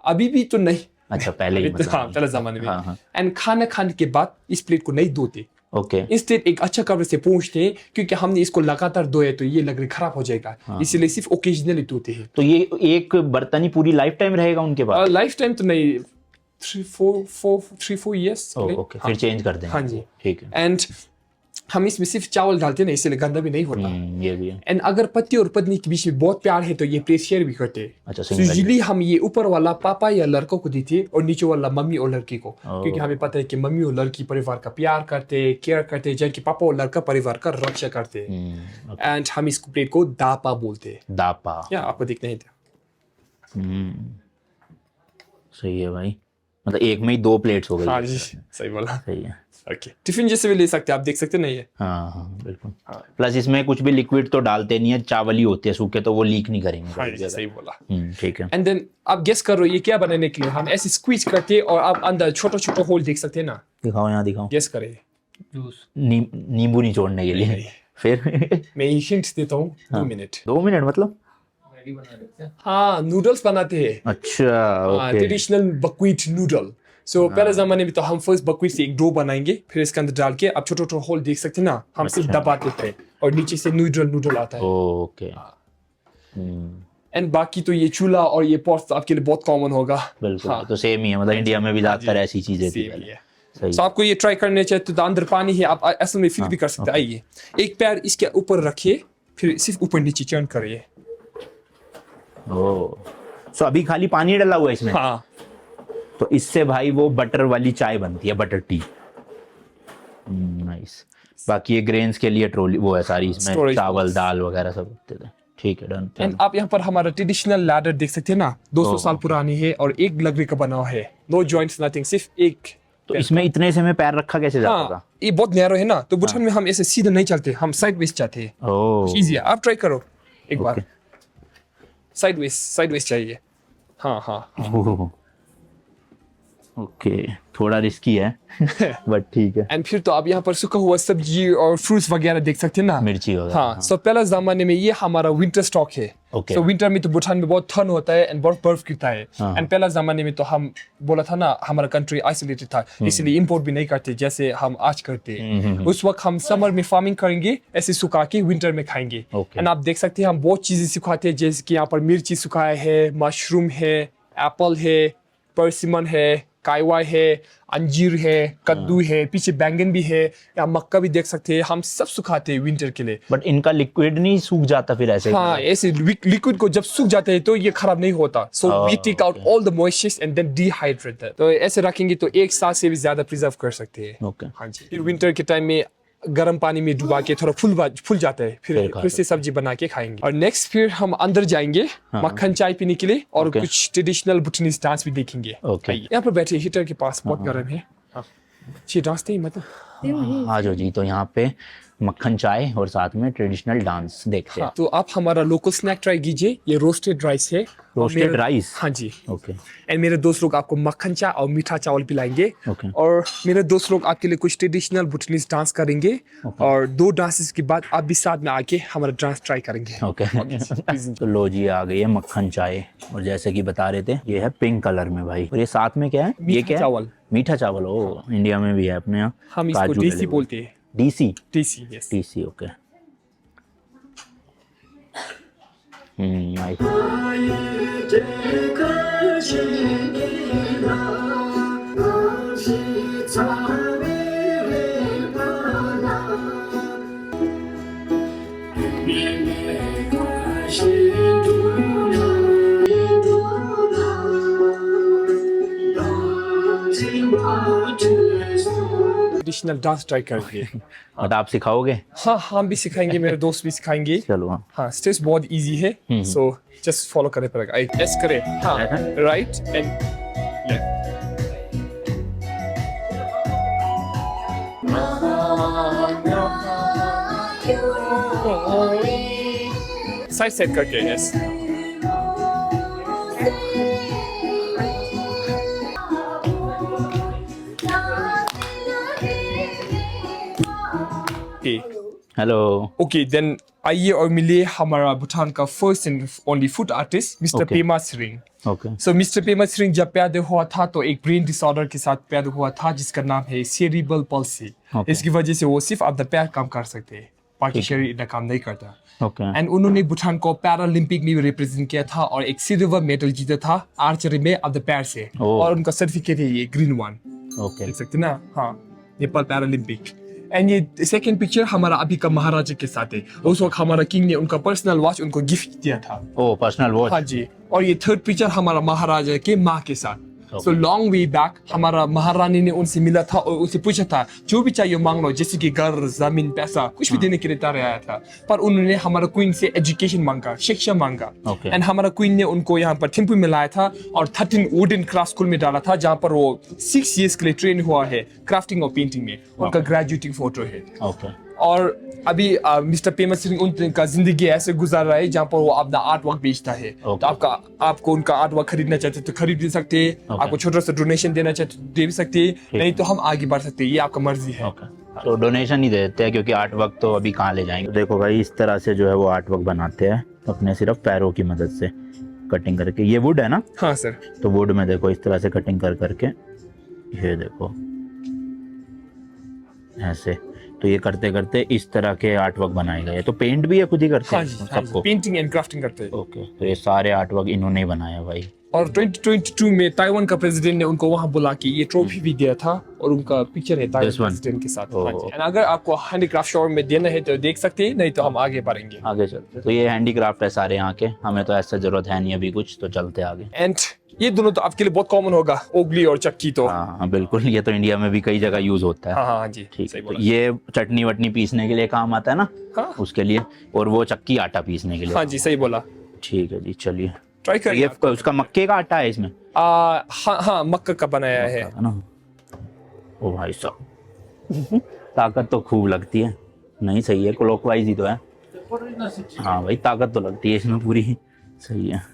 अभी भी तो नहीं। अच्छा, पहले ही मतलब। हाँ, पहले जमाने में। हाँ, हाँ। एंड खाना खाने के बाद इस प्लेट को नहीं धोते, ओके। इंस्टेड एक अच्छा कवर से पोंछते हैं, क्योंकि हमने इसको लगातार धोया तो ये लकड़ी खराब हो जाएगा। इसलिए सिर्फ ओकेजनली धोते हैं। तो ये एक बर्तन ही पूरी लाइफ टाइम रहेगा उनके पास? लाइफ टाइम तो नहीं, 3-4 years। ओके, फिर चेंज कर देंगे। हाँ जी। ठीक है। एंड हम इसमें सिर्फ चावल डालते ना, इसलिए गंदा भी नहीं होता। ये भी है। एंड अगर पति और पत्नी के बीच में बहुत प्यार है तो ये प्लेट शेयर भी करते हैं। अच्छा, So similar यूजुअली हम ये ऊपर वाला पापा या लड़कों को देते और नीचे वाला मम्मी और लड़की को, क्योंकि हमें पता है कि मम्मी और लड़की परिवार का प्यार करते, केयर करते, जबकि पापा और लड़का परिवार का रक्षा करते। एंड हम इस प्लेट को दापा बोलते हैं। दापा। या आपको दिखना है सही है भाई, मतलब एक में ही 2 प्लेट्स हो गई। हाँ जी, सही बोला। सही है। ओके, टिफिन जैसे भी ले सकते हैं, आप देख सकते नहीं है। हाँ बिल्कुल। प्लस इसमें कुछ भी लिक्विड तो डालते नहीं है, चावल ही होते हैं सूखे, तो वो लीक नहीं करेंगे। हाँ जी, सही बोला। ठीक है। एंड देन आप गेस करो ये क्या बनाने के लिए हम ऐसे स्क्वीज करते हैं, और आप अंदर छोटा छोटा होल देख सकते हैं ना। दिखाओ, यहाँ दिखाओ। गेस करें। नींबू निचोड़ने के लिए। फिर मैं ये हिंट देता हूँ, 2 मिनट। 2 मिनट मतलब? हाँ, नूडल्स बनाते हैं। अच्छा, okay. Traditional buckwheat noodle. So पहले जमाने में तो हम फर्स्ट बकवीट से एक डो बनाएंगे, फिर इसके अंदर डाल के आप छोटे छोटे होल देख सकते हैं ना, हम सिर्फ दबाते थे और नीचे से नूडल आता है। ओके। एंड बाकी तो ये चूल्हा और ये पॉट आपके लिए बहुत कॉमन होगा। बिल्कुल, तो सेम ही है, मतलब इंडिया में भी ज्यादातर ऐसी चीजें थी Same ही पहले। है। सही। तो आपको ये ट्राई करने चाहिए। तो अंदर पानी है, आप असल में फील भी कर सकते हैं। आइए, एक पैर इसके ऊपर रखिए, फिर सिर्फ ऊपर नीचे टर्न करिए। सो अभी खाली पानी डाला हुआ है इसमें। हाँ, तो इससे भाई वो बटर वाली चाय बनती है, बटर टी। नाइस। बाकी ये ग्रेन्स के लिए ट्रोली वो है सारी, इसमें Storage चावल box। दाल वगैरह सब होते थे। ठीक है, डन। एंड आप यहाँ पर हमारा ट्रेडिशनल लैडर देख सकते हैं ना, 200 साल पुरानी है और एक लकड़ी का बना हुआ है। नो जॉइंट्स, नथिंग, सिर्फ एक। तो इसमें इतने से में पैर रखा कैसे जाता था? हाँ, ये बहुत नैरो है ना, तो बुठान में हम ऐसे सीधे नहीं चलते, हम साइड वेज जाते हैं। ओह, इजी है, आप ट्राई करो एक बार। Okay. साइड वेज चाहिए। हाँ। ओके, थोड़ा रिस्की है बट ठीक है। एंड फिर तो आप यहाँ पर सूखा हुआ सब्जी और फ्रूट्स वगैरह देख सकते हैं ना, मिर्ची वगैरह। हाँ। सो पहले जमाने में ये हमारा विंटर स्टॉक है। Okay. सो विंटर में तो भूटान में बहुत ठंड होता है एंड बहुत बर्फ गिरता है। एंड पहला जमाने में तो हम बोला था ना, हमारा कंट्री आइसोलेटेड था, इसलिए इंपोर्ट भी नहीं करते जैसे हम आज करते हैं। उस वक्त हम समर में फार्मिंग करेंगे, ऐसे सुखा के विंटर में खाएंगे। Okay. एंड आप देख सकते हैं हम बहुत चीजें सुखाते हैं, जैसे कि यहाँ पर मिर्ची सुखाया है, मशरूम है, एप्पल है, परसिमन है, काइवा है, अंजीर है, कद्दू है, पीछे बैंगन भी है, या मक्का भी देख सकते हैं। हम सब सुखाते हैं विंटर के लिए। बट इनका लिक्विड नहीं सूख जाता फिर ऐसे? हाँ, ऐसे लिक्विड को जब सूख जाते हैं तो ये खराब नहीं होता। So we take out all the moistures and then dehydrate that. तो ऐसे रखेंगे तो 1 साल से भी ज्यादा प्रिजर्व कर सकते हैं। ओके। हाँ जी। फिर विंटर के टाइम में गर्म पानी में डुबा के थोड़ा फूल जाता है, फिर से सब्जी बना के खाएंगे। और नेक्स्ट फिर हम अंदर जाएंगे मक्खन चाय पीने के लिए, और कुछ ट्रेडिशनल भूटानीज डांस भी देखेंगे। यहाँ पर बैठे हीटर के पास, बहुत गर्म है। ये डांसते ही मतलब आ जाओ जी। तो यहाँ पे मक्खन चाय और साथ में ट्रेडिशनल डांस देखते हैं। तो आप हमारा लोकल स्नैक ट्राई कीजिए। ये रोस्टेड राइस है। Roasted rice? हाँ जी। ओके। एंड मेरे दोस्त लोग आपको मक्खन चाय और मीठा चावल पिलाएंगे। Okay. और मेरे दोस्त लोग आपके लिए कुछ ट्रेडिशनल भूटानीज डांस करेंगे। और 2 डांसेस के बाद आप भी साथ में आके हमारा डांस ट्राई करेंगे। ओके। तो लो जी, आ गई है मक्खन चाय, और जैसे कि बता रहे थे ये है पिंक कलर में भाई। और ये साथ में क्या है? ये क्या है? चावल। मीठा चावल। ओ, इंडिया में भी है अपने यहाँ। हम इसको काजू देसी डले हुए। बोलते हैं। डीसी? देसी, yes. DC, okay. Nice. Traditional dance try करेंगे। मतलब आप सिखाओगे? हाँ, हम भी सिखाएंगे, मेरे दोस्त भी सिखाएंगे। चलो। हाँ। हाँ, स्टेप्स बहुत इजी है, सो जस्ट फॉलो करने पड़ेगा। एस करें, हाँ, right and left. Side side करके, यस। हेलो। ओके, देन आइए और मिलिए हमारा भूटान का first and only food artist mister Okay. Pema Tshering. Okay. So mister Pema Tshering जब पैदा हुआ था तो एक ब्रेन डिसऑर्डर के साथ पैदा हुआ था, जिसका नाम है सेरिब्रल पल्सी। Okay. इसकी वजह से वो सिर्फ अपना पैर काम कर सकते हैं, बाकी शरीर इतना काम नहीं करता। ओके। एंड उन्होंने भूटान को पैरालंपिक में भी रिप्रेजेंट किया था और एक सिल्वर मेडल जीता था आर्चरी में अपने पैर से। और उनका सर्टिफिकेट है ये ग्रीन वन, ओके। देख सकते हैं ना। हाँ, नेपाल पैरालंपिक। एंड ये सेकंड पिक्चर हमारा अभी का महाराजा के साथ है। उस वक्त हमारा किंग ने उनका पर्सनल वॉच उनको गिफ्ट दिया था। ओ पर्सनल वॉच। हाँ जी। और ये थर्ड पिक्चर हमारा महाराजा के माँ के साथ। सो लॉन्ग वे बैक हमारा महारानी ने उनसे मिला था और उनसे पूछा था जो भी चाहिए मांग लो, जैसे कि घर, जमीन, पैसा, कुछ भी देने के लिए तैयार आया था। पर उन्होंने हमारा क्वीन से एजुकेशन मांगा, शिक्षा मांगा। एंड हमारा क्वीन ने उनको यहाँ पर थिम्पू में लाया था और 13 वुडन क्राफ्ट स्कूल में डाला था, जहाँ पर वो 6 years के लिए ट्रेन हुआ है क्राफ्टिंग और पेंटिंग में। उनका ग्रेजुएटिंग फोटो है। और अभी मिस्टर पेमा सिंह उनका जिंदगी ऐसे गुजार रहा है जहाँ पर वो अपना आर्ट वर्क बेचता है। तो आपको उनका आर्ट वर्क खरीदना चाहते तो खरीद भी सकते हैं। आपको छोटा सा डोनेशन देना चाहते तो दे भी सकते हैं, नहीं तो हम आगे बढ़ सकते हैं, ये आपका मर्जी है। तो डोनेशन ही दे देते हैं क्योंकि आर्ट वर्क तो अभी कहाँ ले जाएंगे। देखो भाई इस तरह से जो है वो आर्ट वर्क बनाते हैं अपने सिर्फ पैरों की मदद से कटिंग करके। ये वुड है ना? हाँ सर। तो वुड में देखो इस तरह से कटिंग कर करके, ये देखो ऐसे। तो ये करते करते इस तरह के आर्ट वर्क बनाए गए। तो पेंट भी ये खुद ही करते हैं सबको? पेंटिंग एंड क्राफ्टिंग करते हैं। ओके, तो ये सारे आर्ट वर्क इन्होंने ही बनाया भाई। और 2022 में ताइवान का प्रेसिडेंट ने उनको वहां बुला के ये ट्रॉफी भी दिया था और उनका पिक्चर है ताइवान प्रेसिडेंट के साथ। हाँ जी। एंड अगर आपको हैंडीक्राफ्ट शोरूम में देना है तो देख सकते हैं, नहीं तो हम आगे बढ़ेंगे। आगे चलते। तो ये हैंडीक्राफ्ट है सारे यहाँ के, हमें तो ऐसा जरूरत है नहीं अभी कुछ, तो चलते आगे। एंड ये दोनों तो आपके लिए बहुत कॉमन होगा, ओगली और चक्की। तो हाँ बिल्कुल, ये तो इंडिया में भी कई जगह यूज होता है। हाँ जी ठीक है। तो ये चटनी वटनी पीसने के लिए काम आता है ना? हाँ। उसके लिए। और वो चक्की आटा पीसने के लिए। हाँ जी सही बोला। ठीक है जी, चलिए ट्राई करिए। ये उसका मक्के का आटा है इसमें? हाँ मक्का का बनाया है ना। ओ भाई साहब ताकत तो खूब लगती है। नहीं सही है, क्लॉकवाइज ही तो है। हाँ भाई ताकत तो लगती है इसमें पूरी। सही है।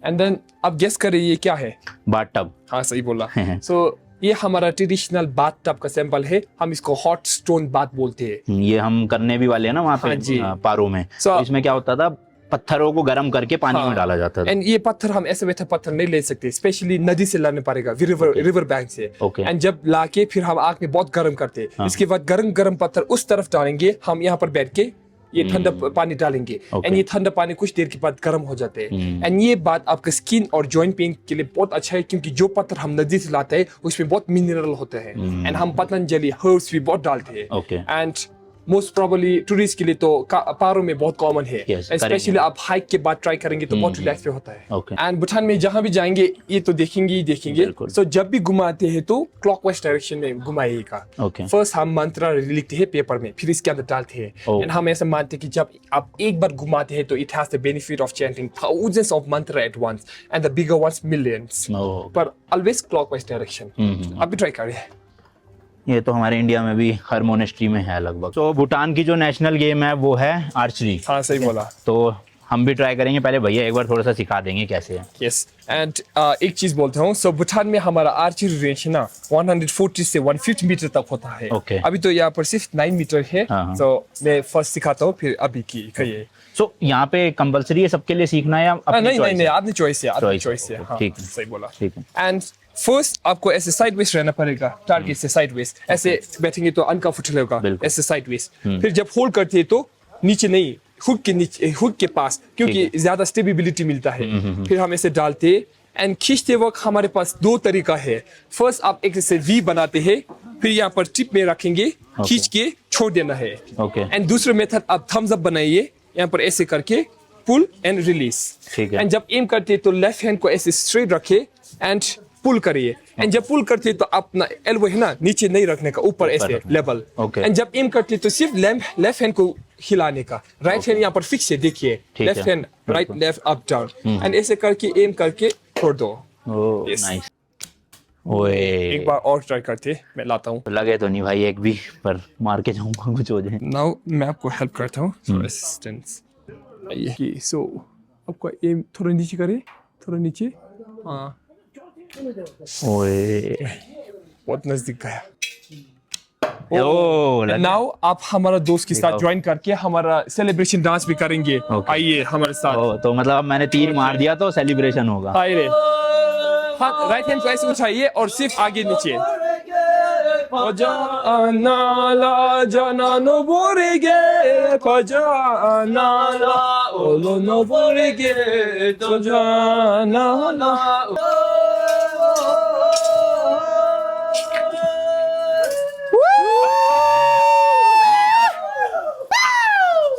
एंड देन अब गेस करिए ये क्या है? Bath tub. हाँ सही बोला। सो ये हमारा ट्रेडिशनल बाथ टब का सैंपल है। हम इसको हॉट स्टोन बाथ बोलते हैं। ये हम करने भी वाले हैं ना वहाँ पे। हाँ जी। पारो में। तो इसमें क्या होता था, पत्थरों को गर्म करके पानी में डाला जाता था। एंड ये पत्थर हम ऐसे वैसे पत्थर नहीं ले सकते, स्पेशली नदी से लाने पड़ेगा, रिवर बैंक से। एंड जब लाके फिर हम आग में बहुत गर्म करते हैं। इसके बाद गर्म पत्थर उस तरफ डालेंगे, हम यहाँ पर बैठ के ये ठंडा पानी डालेंगे। एंड ये ठंडा पानी कुछ देर के बाद गर्म हो जाते हैं। एंड ये बात आपका स्किन और जॉइंट पेन के लिए बहुत अच्छा है, क्योंकि जो पत्थर हम नदी से लाते हैं उसमें बहुत मिनरल होते हैं। एंड हम पतंजलि हर्ब्स भी बहुत डालते हैं। एंड मोस्ट प्रोबेबली टूरिस्ट के लिए तो पारो में बहुत कॉमन है। स्पेशली आप हाइक के बाद ट्राई करेंगे तो बहुत रिलैक्स भी होता है। एंड भूटान में जहाँ भी जाएंगे ये तो देखेंगे ही देखेंगे। सो जब भी घुमाते हैं तो क्लॉकवाइज डायरेक्शन में घुमाइएगा। फर्स्ट हम मंत्र लिखते हैं पेपर में, फिर इसके अंदर डालते हैं। एंड हम ऐसा मानते हैं कि जब आप एक बार घुमाते हैं तो it has the benefit of chanting thousands of mantra at once and the bigger ones millions। पर ऑलवेज क्लॉकवाइज डायरेक्शन। आप भी ट्राई करिए। ये तो हमारे इंडिया में भी हर मोनेस्ट्री में है लगभग। तो भूटान की जो नेशनल गेम है वो है आर्चरी। हाँ सही बोला। तो हम भी ट्राई करेंगे। पहले भैया एक बार थोड़ा सा सिखा देंगे कैसे है। यस। एंड एक चीज बोलता हूँ, सो भूटान में हमारा आर्चरी रेंज है ना 140 से 150 मीटर तक होता है। अभी तो यहाँ पर सिर्फ 9 मीटर है। तो मैं फर्स्ट सिखाता हूँ, फिर अभी की कहिए। सो यहाँ पे कंपलसरी है सबके लिए सीखना या नहीं आपने चॉइस है। आपकी चॉइस है। ठीक है सही बोला। ठीक है। एंड फर्स्ट आपको ऐसे साइडवेज रहना पड़ेगा, टारगेट से साइडवेज। ऐसे बैठेंगे तो अनकंफर्टेबल होगा, ऐसे साइडवेज। फिर जब होल्ड करते हैं तो नीचे नहीं, हुक के नीचे, हुक के पास, क्योंकि ज्यादा स्टेबिलिटी मिलता है। फिर हम ऐसे डालते एंड खींचते वक्त हमारे पास 2 तरीका है। फर्स्ट आप एक ऐसे वी बनाते हैं, फिर यहाँ पर टिप में रखेंगे, खींच के छोड़ देना है। एंड दूसरा मेथड आप थम्स अप बनाइए, यहाँ पर ऐसे करके पुल एंड रिलीज। एंड जब एम करते हैं तो लेफ्ट हैंड को ऐसे स्ट्रेट रखे एंड पुल करिए। एंड जब पुल करते तो अपना एल्बो है ना नीचे नहीं रखने का, ऊपर ऐसे लेवल। एंड जब एम करते तो सिर्फ लेफ्ट हैंड को हिलाने का, राइट हैंड यहाँ पर फिक्स है, देखिए left hand right left up down. And ऐसे करके एम करके छोड़ दो। नाइस। ओए एक बार और ट्राई करते, मैं लाता हूँ। लगे तो नहीं भाई एक भी, पर मार के जाऊंगा कुछ हो जाए। नाउ मैं आपको हेल्प करता हूँ, असिस्टेंस। सो आपको एम थोड़ा नीचे करिए, थोड़ा नीचे। हाँ ओए बहुत नजदीक गया। ओ नाउ आप हमारा दोस्त के साथ ज्वाइन करके हमारा सेलिब्रेशन डांस भी करेंगे। आइए हमारे साथ। तो मतलब अब मैंने तीर मार दिया तो सेलिब्रेशन होगा। हाथ राइट हैंड को ऐसे उठाइए और सिर्फ आगे नीचे। Naala jana no borege, naala olo no borege, to jana.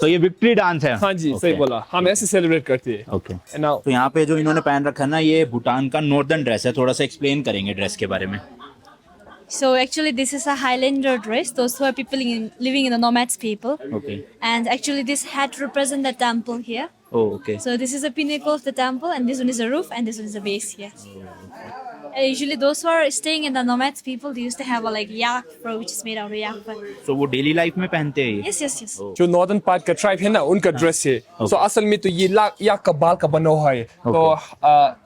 तो ये विक्ट्री डांस है। हाँ जी, सही बोला, हम ऐसे सेलिब्रेट करते हैं। ओके। And now, तो यहाँ पे जो इन्होंने पहन रखा है ना, ये भूटान का नॉर्दर्न ड्रेस है। थोड़ा सा एक्सप्लेन करेंगे ड्रेस के बारे में। So actually, this is a Highlander dress. Those who are people living in the nomads people. Okay. And actually, this hat represents the temple here. Okay. So this is the pinnacle of the temple, and this one is the roof, and this one is the base here. And usually, those who are staying in the nomads people, they used to have a like yak fur, which is made out of yak fur. तो वो daily life में पहनते हैं ये? Yes, yes, yes. जो northern part का tribe है ना, उनका ड्रेस है। सो असल में तो ये याक का बाल का बना हुआ है। तो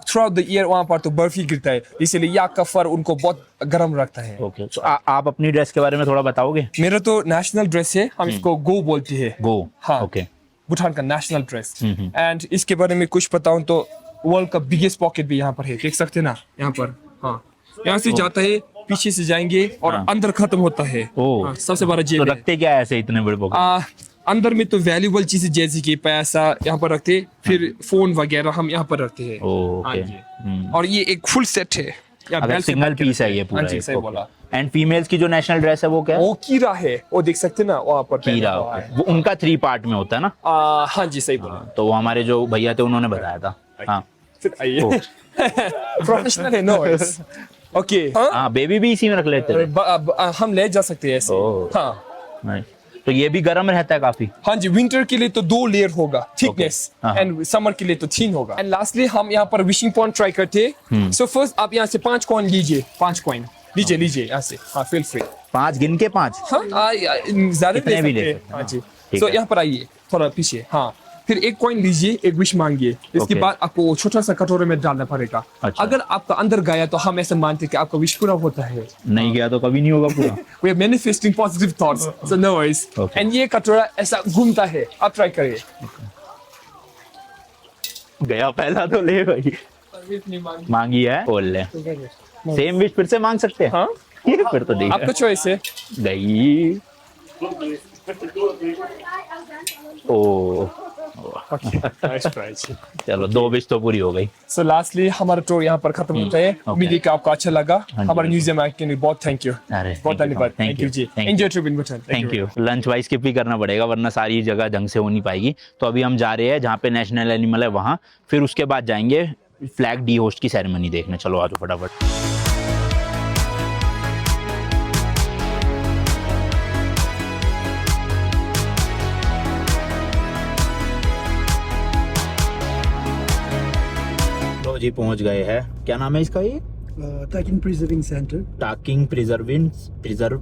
थ्रू आउट द ईयर वहाँ पर तो बर्फ ही गिरता है, इसीलिए याक का फर उनको बहुत गर्म रखता है। ओके। तो आप अपनी ड्रेस के बारे में थोड़ा बताओगे? मेरा तो नेशनल ड्रेस है, हम इसको गो बोलते हैं। गो। हाँ। ओके। भूटान का नेशनल ड्रेस। एंड इसके बारे में कुछ बताऊं तो वर्ल्ड का बिगेस्ट पॉकेट भी यहाँ पर है, देख सकते हैं ना, यहाँ पर। हाँ, यहाँ से जाता है, पीछे से जाएंगे और अंदर खत्म होता है। हाँ, सबसे बड़ा तो जेब है। रखते क्या है ऐसे इतने बड़े पॉकेट? अंदर में तो वैल्यूबल चीजें जैसे कि पैसा यहाँ पर रखते, फिर फोन वगैरह हम यहाँ पर रखते हैं। हाँ जी। और ये एक फुल सेट है। अगर सिंगल पीस है ये पूरा? हाँ जी, सही बोला। एंड फीमेल्स की जो नेशनल ड्रेस है वो क्या है? वो कीरा है, वो देख सकते हैं ना वहाँ पर कीरा। पहना हुआ है। वो उनका 3 पार्ट में होता है ना? हाँ जी, सही बोला। तो वो हमारे जो भैया थे उन्होंने बताया था। हाँ। फिर आइए, प्रोफेशनल है नॉइस। ओके। हाँ, बेबी भी इसी में रख लेते हैं। हम ले जा सकते हैं ऐसे। ओह। हाँ तो ये भी गर्म रहता है काफी? हाँ जी, विंटर के लिए तो 2 लेयर होगा थिकनेस, हाँ। एंड समर के लिए तो 3 होगा। एंड लास्टली हम यहाँ पर विशिंग पॉइंट ट्राई करते हैं। सो फर्स्ट आप यहाँ से 5 कॉइन लीजिए, 5 कॉइन लीजिए यहाँ से। हाँ, फील फ्री। 5 गिन के 5? हाँ, ज्यादा कितने भी ले सकते हैं। सकते हैं। हाँ जी। ठीक सो है। यहाँ पर आइए, थोड़ा पीछे। हाँ, फिर 1 कॉइन लीजिए, 1 विश मांगिए। इसके Okay. बाद आपको छोटा सा कटोरे में डालना पड़ेगा। अच्छा। अगर आपका अंदर गया तो हम ऐसे मानते हैं कि आपका विश पूरा होता है। नहीं गया तो कभी नहीं होगा पूरा। We are manifesting positive thoughts, so no worries. Okay. And ये कटोरा ऐसा घूमता है, आप ट्राई करिए। गया पहला तो ले भाई। मांगी है, बोल ले। सेम विश फिर से मांग सकते हैं? हाँ, ये फिर तो ठीक आपका है। चॉइस है। गई। ओ, चलो 2 विश तो पूरी हो गई। So lastly हमारा टूर यहाँ पर खत्म होता है। उम्मीद है कि आपको अच्छा लगा। हाँ जी, हमारे म्यूजियम आने के लिए बहुत थैंक यू। अरे, बहुत धन्यवाद। thank थैंक यू you, जी। thank you. Enjoy trip in Bhutan. Thank you. Lunch wise skip भी करना पड़ेगा वरना सारी जगह ढंग से हो नहीं पाएगी। तो अभी हम जा रहे हैं जहाँ पे नेशनल एनिमल है वहाँ, फिर उसके बाद जाएंगे फ्लैग डी होस्ट की सेरेमनी देखने। चलो आ जाओ फटाफट। तो जी पहुंच गए हैं। क्या नाम है इसका? ये Takin Preserving Center. Takin Preserving Center.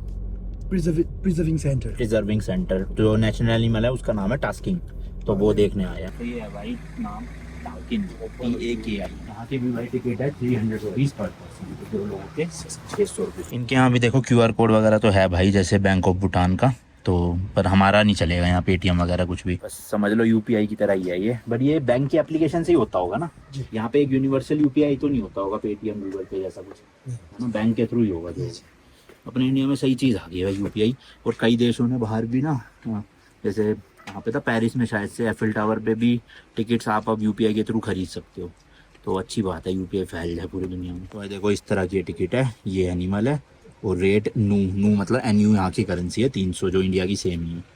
Preserving centre. जो नेशनल एनिमल है उसका नाम है टास्किंग, तो वो देखने आया। तो ये है भाई नाम टाकिन, TAKI। यहाँ की भी भाई टिकट है 300 रुपीज पर पर्सन, 2 लोगों के 600 रुपये। इनके यहाँ भी देखो QR कोड वगैरह तो है भाई, जैसे बैंक ऑफ भूटान का। तो पर हमारा नहीं चलेगा यहाँ पेटीएम वगैरह कुछ भी, बस समझ लो UPI की तरह ही है ये। बट ये बैंक की एप्लीकेशन से ही होता होगा ना? यहाँ पे एक यूनिवर्सल UPI तो नहीं होता होगा, पेटीएम गूगल पे जैसा कुछ, बैंक के थ्रू ही होगा। जो अपने इंडिया में सही चीज़ आ गई है UPI। और कई देशों ने बाहर भी ना, जैसे यहाँ पे था पेरिस में शायद से, एफिल टावर पे भी टिकट्स आप अब UPI के थ्रू खरीद सकते हो। तो अच्छी बात है, UPI फैल जाए पूरी दुनिया में। तो देखो इस तरह की टिकट है, ये एनिमल है और रेट नू मतलब NU यहाँ की करेंसी है 300, जो इंडिया की सेम ही है।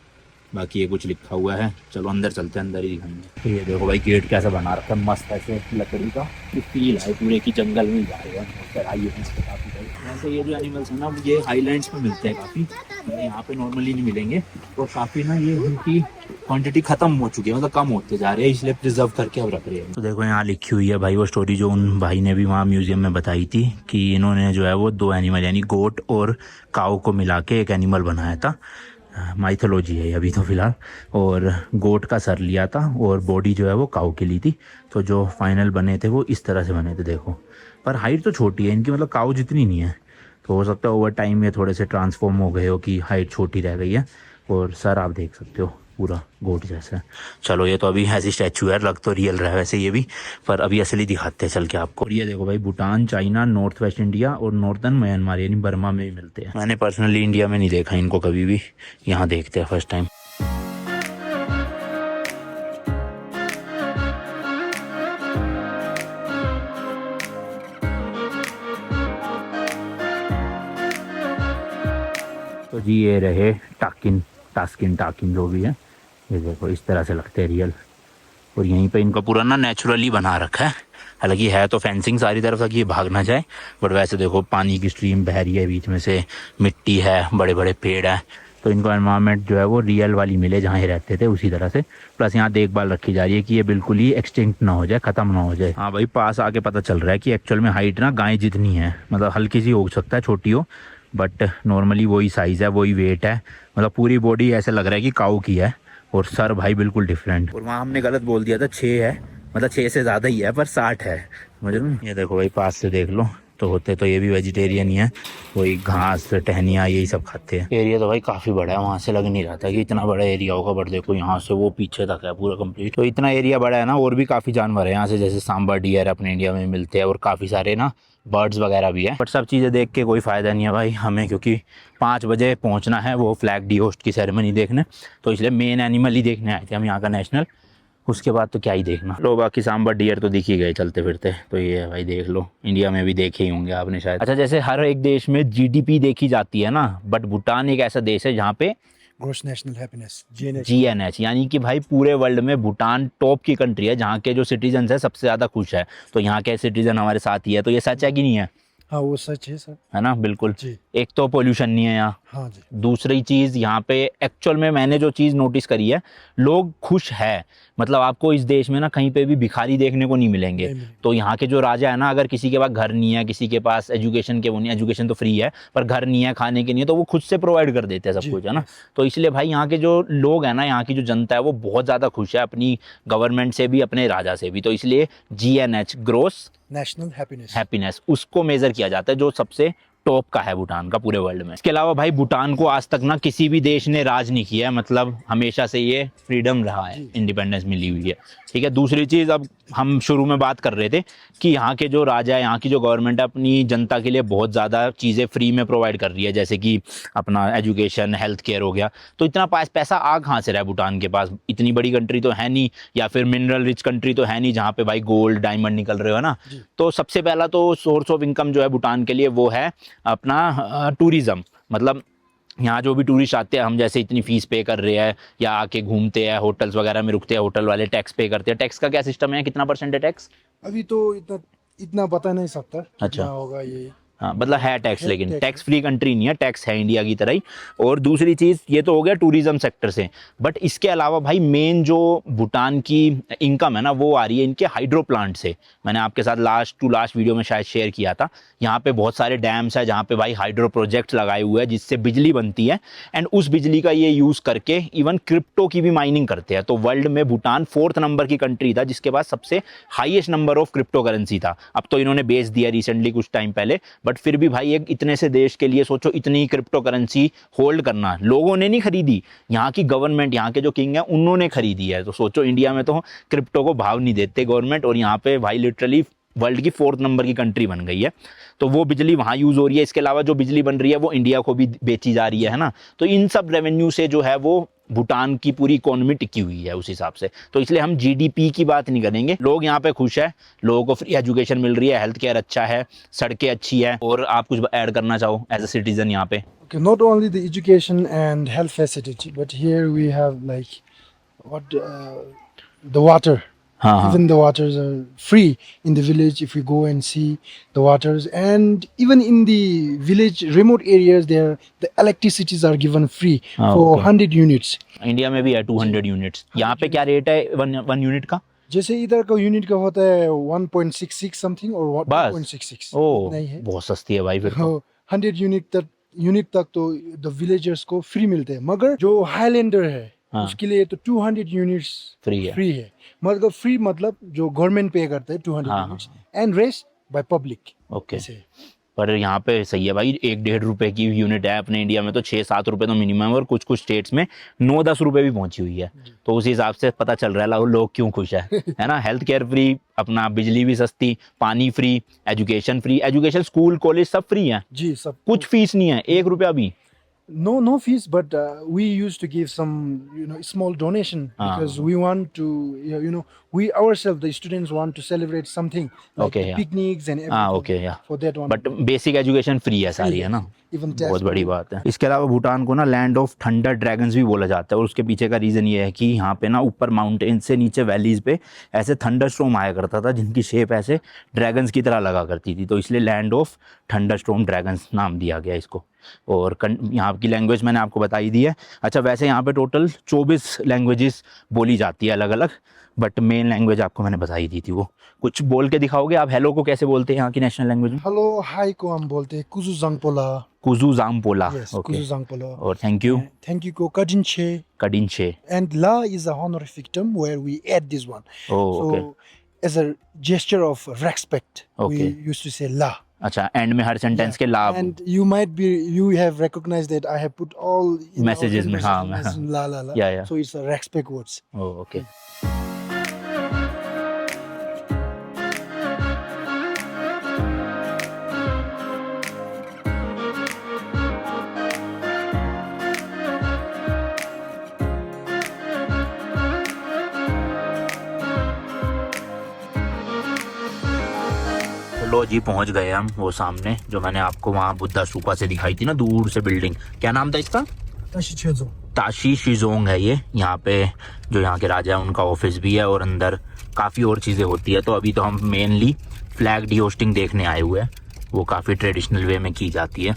बाकी ये कुछ लिखा हुआ है। चलो अंदर चलते हैं, अंदर ही दिखाएंगे। तो ये देखो भाई गेट कैसा बना रखा है, मस्त ऐसे लकड़ी का फील है पूरे की, जंगल में जा रहे हैं। आइए काफ़ी वैसे ये जो एनिमल्स हैं ना, ये हाईलैंड्स में मिलते हैं काफ़ी, यहाँ पे नॉर्मली नहीं मिलेंगे। और काफ़ी ना ये उनकी क्वांटिटी खत्म हो चुकी है, मतलब कम होते जा रहे हैं, इसलिए प्रिजर्व करके अब रख रहे हैं। तो देखो यहाँ लिखी हुई है भाई वो स्टोरी जो उन भाई ने भी वहाँ म्यूजियम में बताई थी, कि इन्होंने जो है वो 2 एनिमल यानी गोट और काऊ को मिला के एक एनिमल बनाया था। माइथोलॉजी है अभी तो फिलहाल। और गोट का सर लिया था और बॉडी जो है वो काऊ की ली थी। तो जो फाइनल बने थे वो इस तरह से बने थे देखो। पर हाइट तो छोटी है इनकी, मतलब काऊ जितनी नहीं है। तो हो सकता है ओवर टाइम में थोड़े से ट्रांसफॉर्म हो गए हो कि हाइट छोटी रह गई है। और सर आप देख सकते हो पूरा गोट जैसा। चलो ये तो अभी ऐसी स्टैचू है, लग तो रियल रहा है वैसे ये भी, पर अभी असली दिखाते हैं चल के आपको। और ये देखो भाई Bhutan, China, north west India और नॉर्दर्न म्यांमार यानी बर्मा में भी मिलते हैं। मैंने पर्सनली इंडिया में नहीं देखा इनको कभी भी, यहाँ देखते हैं फर्स्ट टाइम। तो जी ये रहे टाकिन जो भी है, ये देखो इस तरह से लगते हैं रियल। और यहीं पे इनका पूरा ना नेचुरली बना रखा है, हालांकि है तो फेंसिंग सारी तरफ ताकि ये भाग ना जाए, बट वैसे देखो पानी की स्ट्रीम बह रही है, बीच में से मिट्टी है, बड़े बड़े पेड़ है, तो इनको एनवायरनमेंट जो है वो रियल वाली मिले जहाँ ये रहते थे उसी तरह से। प्लस यहाँ देखभाल रखी जा रही है कि ये बिल्कुल ही एक्सटिंक्ट ना हो जाए, ख़त्म ना हो जाए। हाँ भाई, पास आके पता चल रहा है कि एक्चुअल में हाइट ना गाय जितनी है, मतलब हल्की सी हो सकता है छोटी हो, बट नॉर्मली वही साइज़ है, वही वेट है, मतलब पूरी बॉडी ऐसे लग रहा है कि काऊ की है, और सर भाई बिल्कुल डिफरेंट। और वहाँ हमने गलत बोल दिया था 6 है, मतलब 6 से ज़्यादा ही है, पर 60 है, समझ लो। ये देखो भाई पास से देख लो, तो होते तो ये भी वेजिटेरियन ही है, वही घास टहनियाँ यही सब खाते हैं। एरिया तो भाई काफ़ी बड़ा है, वहाँ से लग नहीं रहा था कि इतना बड़ा एरिया होगा, बट देखो यहाँ से वो पीछे तक है पूरा कंप्लीट, तो इतना एरिया बड़ा है ना। और भी काफ़ी जानवर है यहाँ से, जैसे सांबर डियर अपने इंडिया में मिलते हैं, और काफ़ी सारे ना बर्ड्स वगैरह भी है, बट सब चीज़ें देख के कोई फ़ायदा नहीं है भाई हमें, क्योंकि 5 बजे पहुँचना है वो फ्लैग डी होस्ट की सेरेमनी देखने, तो इसलिए मेन एनिमल ही देखने आए थे हम यहाँ का नेशनल, उसके बाद तो क्या ही देखना। लो बाकी सांबर डियर तो दिख ही गए चलते फिरते, तो ये है भाई देख लो, इंडिया में भी देखे ही होंगे आपने शायद। अच्छा, जैसे हर एक देश में जीडीपी देखी जाती है ना, बट भूटान एक ऐसा देश है जहाँ पे ग्रॉस नेशनल हैप्पीनेस GNH, यानी कि भाई पूरे वर्ल्ड में भूटान टॉप की कंट्री है, जहाँ के जो सिटीजन है सबसे ज़्यादा खुश है। तो यहाँ के सिटीजन हमारे साथ ही है, तो ये सच है कि नहीं है? हाँ वो सच है सर, है ना, बिल्कुल जी। एक तो पोल्यूशन नहीं है यहाँ, हाँ जी, दूसरी चीज़ यहाँ पे एक्चुअल में मैंने जो चीज़ नोटिस करी है, लोग खुश है, मतलब आपको इस देश में ना कहीं पे भी भिखारी देखने को नहीं मिलेंगे। तो यहाँ के जो राजा है ना, अगर किसी के पास घर नहीं है, किसी के पास एजुकेशन के वो नहीं, एजुकेशन तो फ्री है पर घर नहीं है, खाने के नहीं है, तो वो खुद से प्रोवाइड कर देते हैं सब कुछ, है ना। तो इसलिए भाई यहाँ के जो लोग हैं ना, यहाँ की जो जनता है वो बहुत ज़्यादा खुश है अपनी गवर्नमेंट से भी, अपने राजा से भी, तो इसलिए GNH ग्रोस नेशनल हैप्पीनेस उसको मेजर किया जाता है, जो सबसे टॉप का है भूटान का पूरे वर्ल्ड में। इसके अलावा भाई भूटान को आज तक ना किसी भी देश ने राज नहीं किया है, मतलब हमेशा से ये फ्रीडम रहा है, इंडिपेंडेंस मिली हुई है, ठीक है। दूसरी चीज़, अब हम शुरू में बात कर रहे थे कि यहाँ के जो राजा है, यहाँ की जो गवर्नमेंट है, अपनी जनता के लिए बहुत ज़्यादा चीज़ें फ्री में प्रोवाइड कर रही है, जैसे कि अपना एजुकेशन, हेल्थ केयर हो गया। तो इतना पैसा आ कहाँ से रहा है भूटान के पास? इतनी बड़ी कंट्री तो है नहीं, या फिर मिनरल रिच कंट्री तो है नहीं जहाँ पे भाई गोल्ड डायमंड निकल रहे हो ना। तो सबसे पहला तो सोर्स ऑफ इनकम जो है भूटान के लिए वो है अपना टूरिज़्म, मतलब यहाँ जो भी टूरिस्ट आते हैं, हम जैसे इतनी फीस पे कर रहे हैं या आके घूमते हैं, होटल्स वगैरह में रुकते हैं, होटल वाले टैक्स पे करते हैं। टैक्स का क्या सिस्टम है, कितना % है टैक्स? अभी तो इतना बता नहीं सकता अच्छा, कितना होगा ये। हाँ, मतलब है टैक्स, लेकिन टैक्स फ्री कंट्री नहीं है, टैक्स है इंडिया की तरह ही। और दूसरी चीज़, ये तो हो गया टूरिज्म सेक्टर से, बट इसके अलावा भाई मेन जो भूटान की इनकम है ना, वो आ रही है इनके हाइड्रो प्लांट से। मैंने आपके साथ लास्ट वीडियो में शायद शेयर किया था, यहाँ पे बहुत सारे डैम्स है जहाँ पे भाई हाइड्रो प्रोजेक्ट्स लगाए हुए हैं जिससे बिजली बनती है, एंड उस बिजली का ये यूज़ करके इवन क्रिप्टो की भी माइनिंग करते हैं। तो वर्ल्ड में भूटान 4th नंबर की कंट्री था जिसके पास सबसे highest number of crypto currency था। अब तो इन्होंने बेच दिया रिसेंटली कुछ टाइम पहले, बट फिर भी भाई एक इतने से देश के लिए सोचो, इतनी क्रिप्टो करेंसी होल्ड करना, लोगों ने नहीं खरीदी, यहाँ की गवर्नमेंट, यहाँ के जो किंग है उन्होंने खरीदी है। तो सोचो इंडिया में तो क्रिप्टो को भाव नहीं देते गवर्नमेंट, और यहाँ पे भाई लिटरली वर्ल्ड की 4th नंबर की कंट्री बन गई है। तो वो बिजली वहाँ यूज़ हो रही है, इसके अलावा जो बिजली बन रही है वो इंडिया को भी बेची जा रही है ना। तो इन सब रेवेन्यू से जो है वो भूटान की पूरी इकोनॉमी टिकी हुई है उस हिसाब से। तो इसलिए हम GDP की बात नहीं करेंगे, लोग यहाँ पे खुश है, लोगों को फ्री एजुकेशन मिल रही है, हेल्थ केयर अच्छा है, सड़कें अच्छी है। और आप कुछ ऐड करना चाहो एज अ सिटीजन यहाँ पे? Okay, not only the education and health facility, but here we have like the water. हाँ, Even the waters are free in the village if we go and see the waters, and even in the village remote areas there the electricities are given free for okay. 100 units. India में भी है 200 units. यहाँ पे क्या rate है one unit का? जैसे इधर का यूनिट का होता है 1.66 समथिंग और 1.66 ओ, नहीं है, बहुत सस्ती है भाई फिर तो। 100 यूनिट तक तो द विलेजर्स को फ्री मिलते हैं। मगर जो हाईलैंडर है उसके लिए तो 200 यूनिट्स फ्री है। मतलब फ्री मतलब जो गवर्नमेंट पे करता है 200 units, and rest by public. Okay, पर यहाँ पे सही है भाई, 1-1.5 रुपए की यूनिट है। अपने इंडिया में तो 6-7 रुपए तो मिनिमम, और कुछ स्टेट्स में 9-10 रुपए भी पहुंची हुई है। तो उस हिसाब से पता चल रहा है लोग क्यों खुश है ना। हेल्थ केयर फ्री, अपना बिजली भी सस्ती, पानी free, education free, education school college सब फ्री है जी, सब कुछ फीस नहीं है, 1 रुपया भी। No fees, but we used to give some, small donation because we want to, we ourselves, the students want to celebrate something like Okay, yeah. picnics and everything. Okay, yeah. For that one. But basic education free है सारी, है ना। even बहुत tax. बड़ी बात है। इसके अलावा भूटान को ना लैंड ऑफ थंडर ड्रैगन्स भी बोला जाता है और उसके पीछे का रीज़न ये है कि यहाँ पे ना ऊपर माउंटेन से नीचे वैलीज पे ऐसे थंडर स्टॉर्म आया करता था जिनकी शेप ऐसे ड्रैगन्स की तरह लगा करती थी, तो इसलिए land of thunder storm dragons नाम दिया गया इसको। और यहाँ की लैंग्वेज मैंने आपको बताई दी है। अच्छा, वैसे यहाँ पे टोटल 24 लैंग्वेजेस बोली जाती है अलग अलग, बट मेन लैंग्वेज आपको मैंने बताई दी थी। वो कुछ बोल के दिखाओगे आप? हेलो को कैसे बोलते हैं यहाँ की नेशनल लैंग्वेज में? Hello, hi को हम बोलते हैं कुजू जंगपोला. कुजू जामपोला। Yes, okay. कुजू जंगपोला. और थैंक यू Thank you को कडिनचे. कडिनचे। And la is a honorific term where we add this one. Oh okay. So as a gesture of respect, we Okay. used to say la. अच्छा, and में हर sentence के लाभ। And you have recognized that I have put all in all Messages में, हाँ, messages in la la la. Yeah, yeah. So it's a respect words. Oh okay. लो जी, पहुंच गए हम वो सामने जो मैंने आपको वहाँ बुद्धा स्तूपा से दिखाई थी ना, दूर से बिल्डिंग। क्या नाम था इसका? ताशी शिजोंग है ये। यहाँ पे जो यहाँ के राजा है उनका ऑफिस भी है और अंदर काफ़ी और चीज़ें होती है। तो अभी तो हम मेनली फ्लैग डी होस्टिंग देखने आए हुए हैं, वो काफ़ी ट्रेडिशनल वे में की जाती है।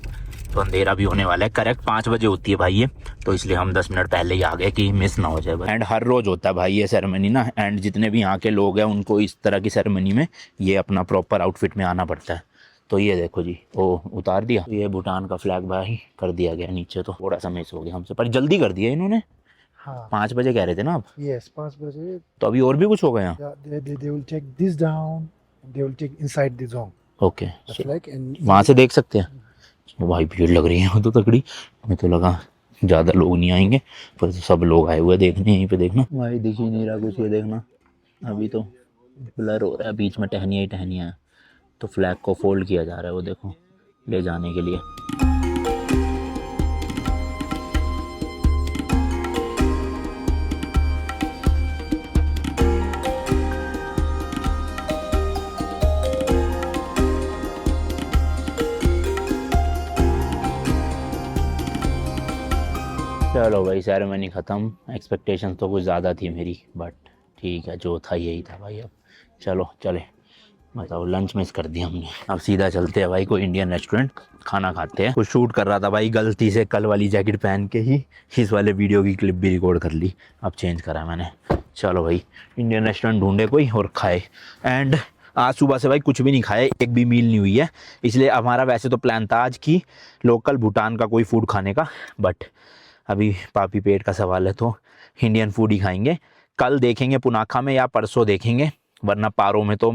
तो अंधेरा भी होने वाला है, करेक्ट 5 बजे होती है भाई ये, तो इसलिए हम 10 मिनट पहले ही आ गए कि मिस ना हो जाए। एंड हर रोज़ होता है भाई ये सेरेमनी ना, एंड जितने भी यहाँ के लोग हैं उनको इस तरह की सेरेमनी में ये अपना प्रॉपर आउटफिट में आना पड़ता है। तो ये देखो जी, वो उतार दिया, ये भूटान का फ्लैग भाई कर दिया गया नीचे। तो थोड़ा सा मिस हो गया हमसे, पर जल्दी कर दिया इन्होंने। हाँ. 5 बजे कह रहे थे ना आप? Yes, 5 बजे. तो अभी और भी कुछ होगा यहाँ? Yeah, they will take this down. They will take inside the zone. Okay, The flag and वहाँ से देख सकते हैं। तो भाई भीड़ लग रही है वो तो तगड़ी। हमें तो लगा ज़्यादा लोग नहीं आएंगे, पर तो सब लोग आए हुए देखने, यहीं पे देखना। भाई दिख ही नहीं रहा कुछ, ये देखना अभी तो ब्लर हो रहा है, बीच में टहनिया ही टहनिया है। तो फ्लैग को फोल्ड किया जा रहा है वो देखो, ले जाने के लिए। चलो भाई, सेरेमनी ख़त्म। एक्सपेक्टेशन तो कुछ ज़्यादा थी मेरी, बट ठीक है, जो था यही था भाई। अब चलो चले, बताओ लंच मिस कर दिया हमने। अब सीधा चलते हैं भाई कोई इंडियन रेस्टोरेंट, खाना खाते हैं। कुछ शूट कर रहा था भाई, गलती से कल वाली जैकेट पहन के ही इस वाले वीडियो की क्लिप भी रिकॉर्ड कर ली, अब चेंज करा मैंने। चलो भाई इंडियन रेस्टोरेंट ढूंढे कोई और खाए। एंड आज सुबह से भाई कुछ भी नहीं खाया, एक भी मील नहीं हुई है, इसलिए हमारा वैसे तो प्लान था आज की लोकल भूटान का कोई फूड खाने का, बट अभी पापी पेट का सवाल है तो इंडियन फूड ही खाएंगे। कल देखेंगे पुनाखा में या परसों देखेंगे, वरना पारो में तो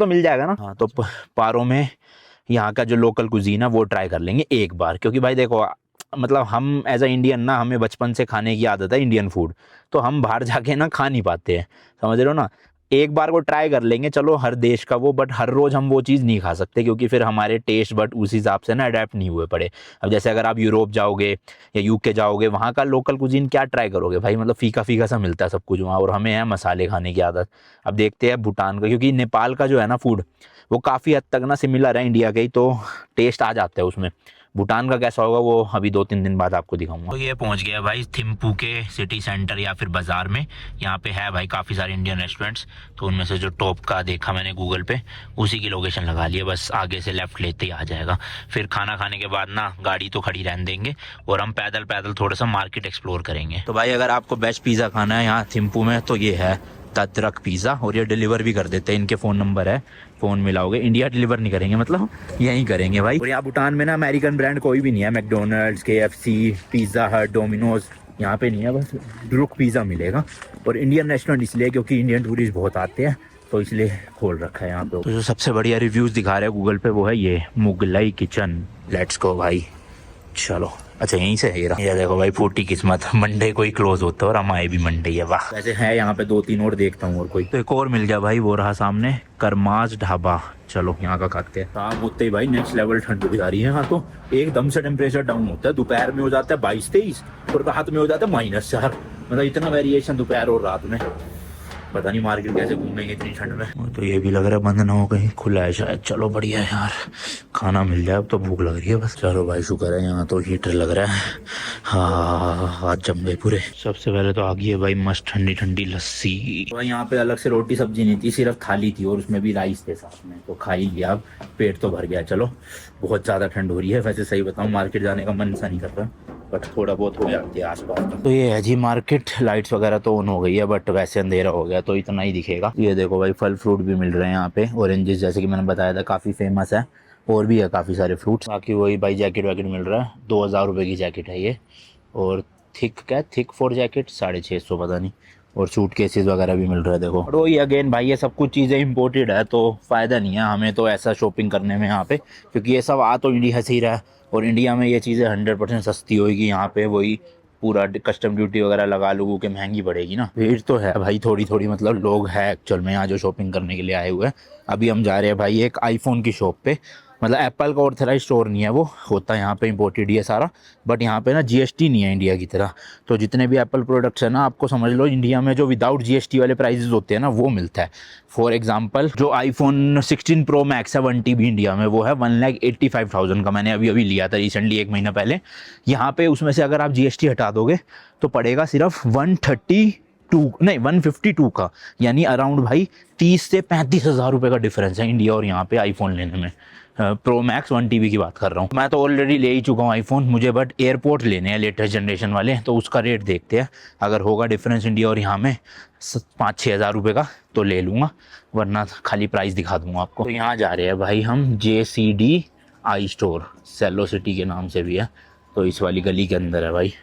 मिल जाएगा ना। हाँ, तो पारो में यहाँ का जो लोकल कुजीन है वो ट्राई कर लेंगे एक बार, क्योंकि भाई देखो मतलब हम एज अ इंडियन ना, हमें बचपन से खाने की आदत है इंडियन फूड, तो हम बाहर जाके ना खा नहीं पाते हैं, समझ रहे हो ना। एक बार को ट्राई कर लेंगे चलो हर देश का वो, बट हर रोज़ हम वो चीज़ नहीं खा सकते, क्योंकि फिर हमारे टेस्ट बट उस हिसाब से ना अडेप्ट नहीं हुए पड़े। अब जैसे अगर आप यूरोप जाओगे या यूके जाओगे, वहाँ का लोकल कुजीन क्या ट्राई करोगे भाई, मतलब फीका फीका सा मिलता है सब कुछ वहाँ, और हमें है मसाले खाने की आदत। अब देखते हैं भूटान का, क्योंकि नेपाल का जो है ना फूड वो काफ़ी हद तक ना सिमिलर है इंडिया के ही, तो टेस्ट आ जाता है उसमें। भूटान का कैसा होगा वो अभी 2-3 दिन बाद आपको दिखाऊंगा। तो ये पहुंच गया भाई थिम्पू के सिटी सेंटर या फिर बाज़ार में। यहाँ पे है भाई काफ़ी सारे इंडियन रेस्टोरेंट्स, तो उनमें से जो टॉप का देखा मैंने गूगल पे, उसी की लोकेशन लगा ली है, बस आगे से लेफ्ट लेते ही आ जाएगा। फिर खाना खाने के बाद ना गाड़ी तो खड़ी रहने देंगे और हम पैदल पैदल थोड़ा सा मार्केट एक्सप्लोर करेंगे। तो भाई अगर आपको बेस्ट पिज़्ज़ा खाना है यहाँ थिम्पू में तो ये है तद्रक पिज़्ज़ा, और ये डिलीवर भी कर देते हैं, इनके फ़ोन नंबर है, फ़ोन मिलाओगे। इंडिया डिलीवर नहीं करेंगे, मतलब यहीं करेंगे भाई। और यहाँ भूटान में ना अमेरिकन ब्रांड कोई भी नहीं है, मैकडोनल्ड्स, KFC, पिज़्ज़ा हट, डोमिनोज यहाँ पे नहीं है, बस ब्रुक पिज़्ज़ा मिलेगा। और इंडियन रेस्टोरेंट इसलिए क्योंकि इंडियन टूरिस्ट बहुत आते हैं, तो इसलिए खोल रखा है यहाँ पे। तो जो सबसे बढ़िया रिव्यूज़ दिखा रहे हैं गूगल पे वो है ये मुगलाई किचन। लेट्स गो भाई, चलो। अच्छा यहीं से है ये देखो भाई, फूटी किस्मत, मंडे को ही क्लोज होता है और हम आए भी मंडे है। वाह, वैसे है यहाँ पे 2-3 और देखता हूँ और कोई। तो एक और मिल गया भाई, वो रहा सामने करमाज ढाबा। चलो यहाँ का खाते हैं। शाम होते ही भाई नेक्स्ट लेवल ठंड हो जा रही है यहाँ, तो एकदम से टेम्परेचर डाउन होता है। दोपहर में हो जाता है 22-23 और रात में हो जाता है -4, मतलब इतना वेरिएशन दोपहर और रात में। पता नहीं मार्केट कैसे घूमेंगे इतनी ठंड में। तो ये भी लग रहा है बंद ना हो, कहीं खुला है शायद। चलो बढ़िया है यार, खाना मिल जाए। अब तो भूख लग रही है बस। चलो भाई शुक्र है, यहाँ तो हीटर लग रहा है। हाँ हाथ जम गए पूरे। सबसे पहले तो आ गई है भाई मस्त ठंडी ठंडी लस्सी। भाई यहाँ पे अलग से रोटी सब्जी नहीं थी, सिर्फ थाली थी और उसमें भी राइस थे साथ में, तो खा ही लिया। अब पेट तो भर गया। चलो बहुत ज़्यादा ठंड हो रही है। वैसे सही बताऊँ मार्केट जाने का मन सा नहीं कर रहा, बट थोड़ा बहुत हो जाती है आसपास। तो ये है जी मार्केट। लाइट्स वगैरह तो ऑन हो गई है, बट वैसे अंधेरा हो गया तो इतना ही दिखेगा। ये देखो भाई फल फ्रूट भी मिल रहे हैं यहाँ पे। ऑरेंजेस जैसे कि मैंने बताया था काफ़ी फेमस है, और भी है काफ़ी सारे फ्रूट्स। बाकी वही भाई जैकेट वैकेट मिल रहा है। 2000 रुपये की जैकेट है ये, और थिक क्या थिक 4 जैकेट 650 पता नहीं। और सूट केसेस वगैरह भी मिल रहा है देखो। और वही अगेन भाई ये सब कुछ चीज़ें इंपोर्टेड है, तो फ़ायदा नहीं है हमें तो ऐसा शॉपिंग करने में यहाँ पे, क्योंकि ये सब आ तो इंडिया से ही रहा है। और इंडिया में ये चीज़ें 100% सस्ती होगी। यहाँ पे वही पूरा कस्टम ड्यूटी वगैरह लगा लोगों के महंगी पड़ेगी ना। भीड़ तो है भाई थोड़ी थोड़ी, मतलब लोग हैं एक्चुअल में यहाँ जो शॉपिंग करने के लिए आए हुए हैं। अभी हम जा रहे हैं भाई एक आईफोन की शॉप पे। मतलब एप्पल का ऑथराइज स्टोर नहीं है, वो होता है यहाँ पे इंपोर्टेड ही है सारा, बट यहाँ पे ना जीएसटी नहीं है इंडिया की तरह। तो जितने भी एप्पल प्रोडक्ट्स हैं ना, आपको समझ लो इंडिया में जो विदाउट जीएसटी वाले प्राइसेस होते हैं ना, वो मिलता है। फॉर एग्जांपल जो आईफोन 16 प्रो मैक्स है 1 TB इंडिया में, वो है 1,85,000 का। मैंने अभी लिया था रिसेंटली 1 महीना पहले। यहाँ पे उसमें से अगर आप जीएसटी हटा दोगे तो पड़ेगा सिर्फ 152 का, यानी अराउंड भाई 30 से 35 हज़ार रुपये का डिफरेंस है इंडिया और यहाँ पे आईफोन लेने में। प्रो मैक्स 1 TB की बात कर रहा हूँ। मैं तो ऑलरेडी ले ही चुका हूँ आईफोन, मुझे बट एयरपोर्ट लेने हैं लेटेस्ट जनरेशन वाले, तो उसका रेट देखते हैं। अगर होगा डिफरेंस इंडिया और यहाँ में 5-6 हज़ार रुपये का तो ले लूँगा, वरना खाली प्राइस दिखा दूँगा आपको। तो यहाँ जा रहे हैं भाई हम JCD I store, cello city के नाम से भी है, तो इस वाली गली के अंदर है भाई।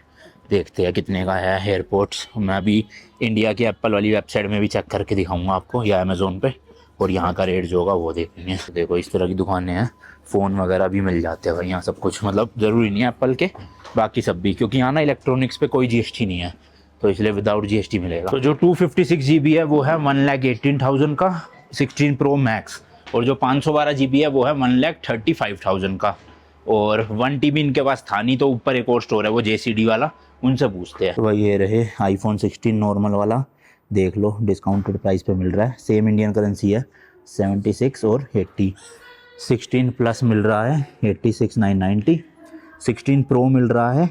देखते हैं कितने का है एयरपोर्ट्स। मैं अभी इंडिया की एप्पल वाली वेबसाइट में भी चेक करके दिखाऊंगा आपको, या अमेज़ोन पे, और यहाँ का रेट जो होगा वो देखेंगे। देखो इस तरह की दुकानें हैं, फ़ोन वगैरह भी मिल जाते हैं भाई यहाँ सब कुछ। मतलब ज़रूरी नहीं है एप्पल के, बाकी सब भी, क्योंकि यहाँ ना इलेक्ट्रॉनिक्स पे कोई GST नहीं है, तो इसलिए विदाउट GST मिलेगा। तो जो 256 GB है वो है 1,18,000 का 16 प्रो मैक्स, और जो 512 GB है वो है 1,35,000 का। और 1 TB इनके पास था नहीं, तो ऊपर एक और स्टोर है वो JCD वाला, उनसे पूछते हैं। तो भाई ये रहे आईफोन 16 नॉर्मल वाला, देख लो डिस्काउंटेड प्राइस पे मिल रहा है। सेम इंडियन करेंसी है 76 और 80। 16 प्लस मिल रहा है 86,990। 16 प्रो मिल रहा है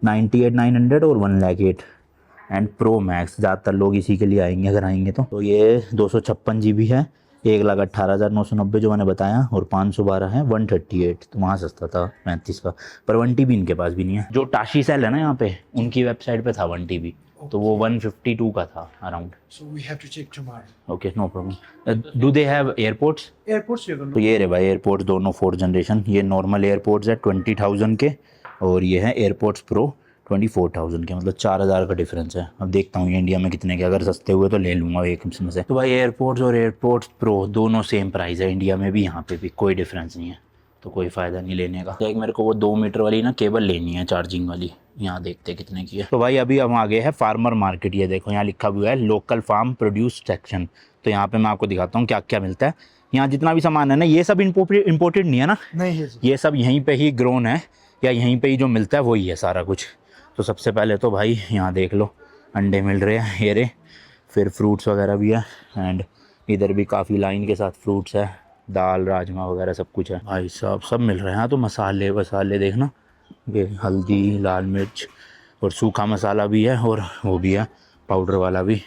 98,900 और 1,08,000। एंड प्रो मैक्स ज़्यादातर लोग इसी के लिए आएंगे अगर आएंगे तो ये 256 GB है 1,18,990 जो मैंने बताया, और 512 है 138, तो वहाँ सस्ता था 35 का। पर 1 TB इनके पास भी नहीं है। जो टाशी सेल है ना यहाँ पे, उनकी वेबसाइट पे था 1 TB, तो वो 152 का था around. So we have to check tomorrow. Okay no problem. Do they have airports? Airports you're gonna. तो ये रहे भाई एयरपोर्ट्स दोनों 4th जनरेशन। ये नॉर्मल एयरपोर्ट्स है 20,000 के, और ये है एयरपोर्ट्स प्रो 24,000 के, मतलब 4,000 का डिफरेंस है। अब देखता हूँ ये इंडिया में कितने के, अगर सस्ते हुए तो ले लूँगा एक इसमें से। तो भाई एयरपोर्ट्स और एयरपोर्ट्स प्रो दोनों सेम प्राइस है, इंडिया में भी यहाँ पे भी कोई डिफरेंस नहीं है, तो कोई फ़ायदा नहीं लेने का। एक मेरे को वो 2 मीटर वाली ना केबल लेनी है चार्जिंग वाली, यहाँ देखते कितने की है। तो भाई अभी हम आगे है फार्मर मार्केट। ये देखो यहाँ लिखा हुआ है लोकल फार्म प्रोड्यूस सेक्शन। तो यहाँ पे मैं आपको दिखाता हूँ क्या क्या मिलता है। यहाँ जितना भी सामान है ना, ये सब इम्पोर्टेड नहीं है ना, नहीं है जी। ये सब यहीं पे ही ग्रोन है, या यहीं पे ही जो मिलता है वही है सारा कुछ। तो सबसे पहले तो भाई यहाँ देख लो अंडे मिल रहे हैं ये रे, फिर फ्रूट्स वगैरह भी है, एंड इधर भी काफ़ी लाइन के साथ फ्रूट्स है, दाल राजमा वगैरह सब कुछ है भाई साहब, सब मिल रहे हैं। तो मसाले वसाले देखना, ये हल्दी लाल मिर्च और सूखा मसाला भी है, और वो भी है पाउडर वाला भी,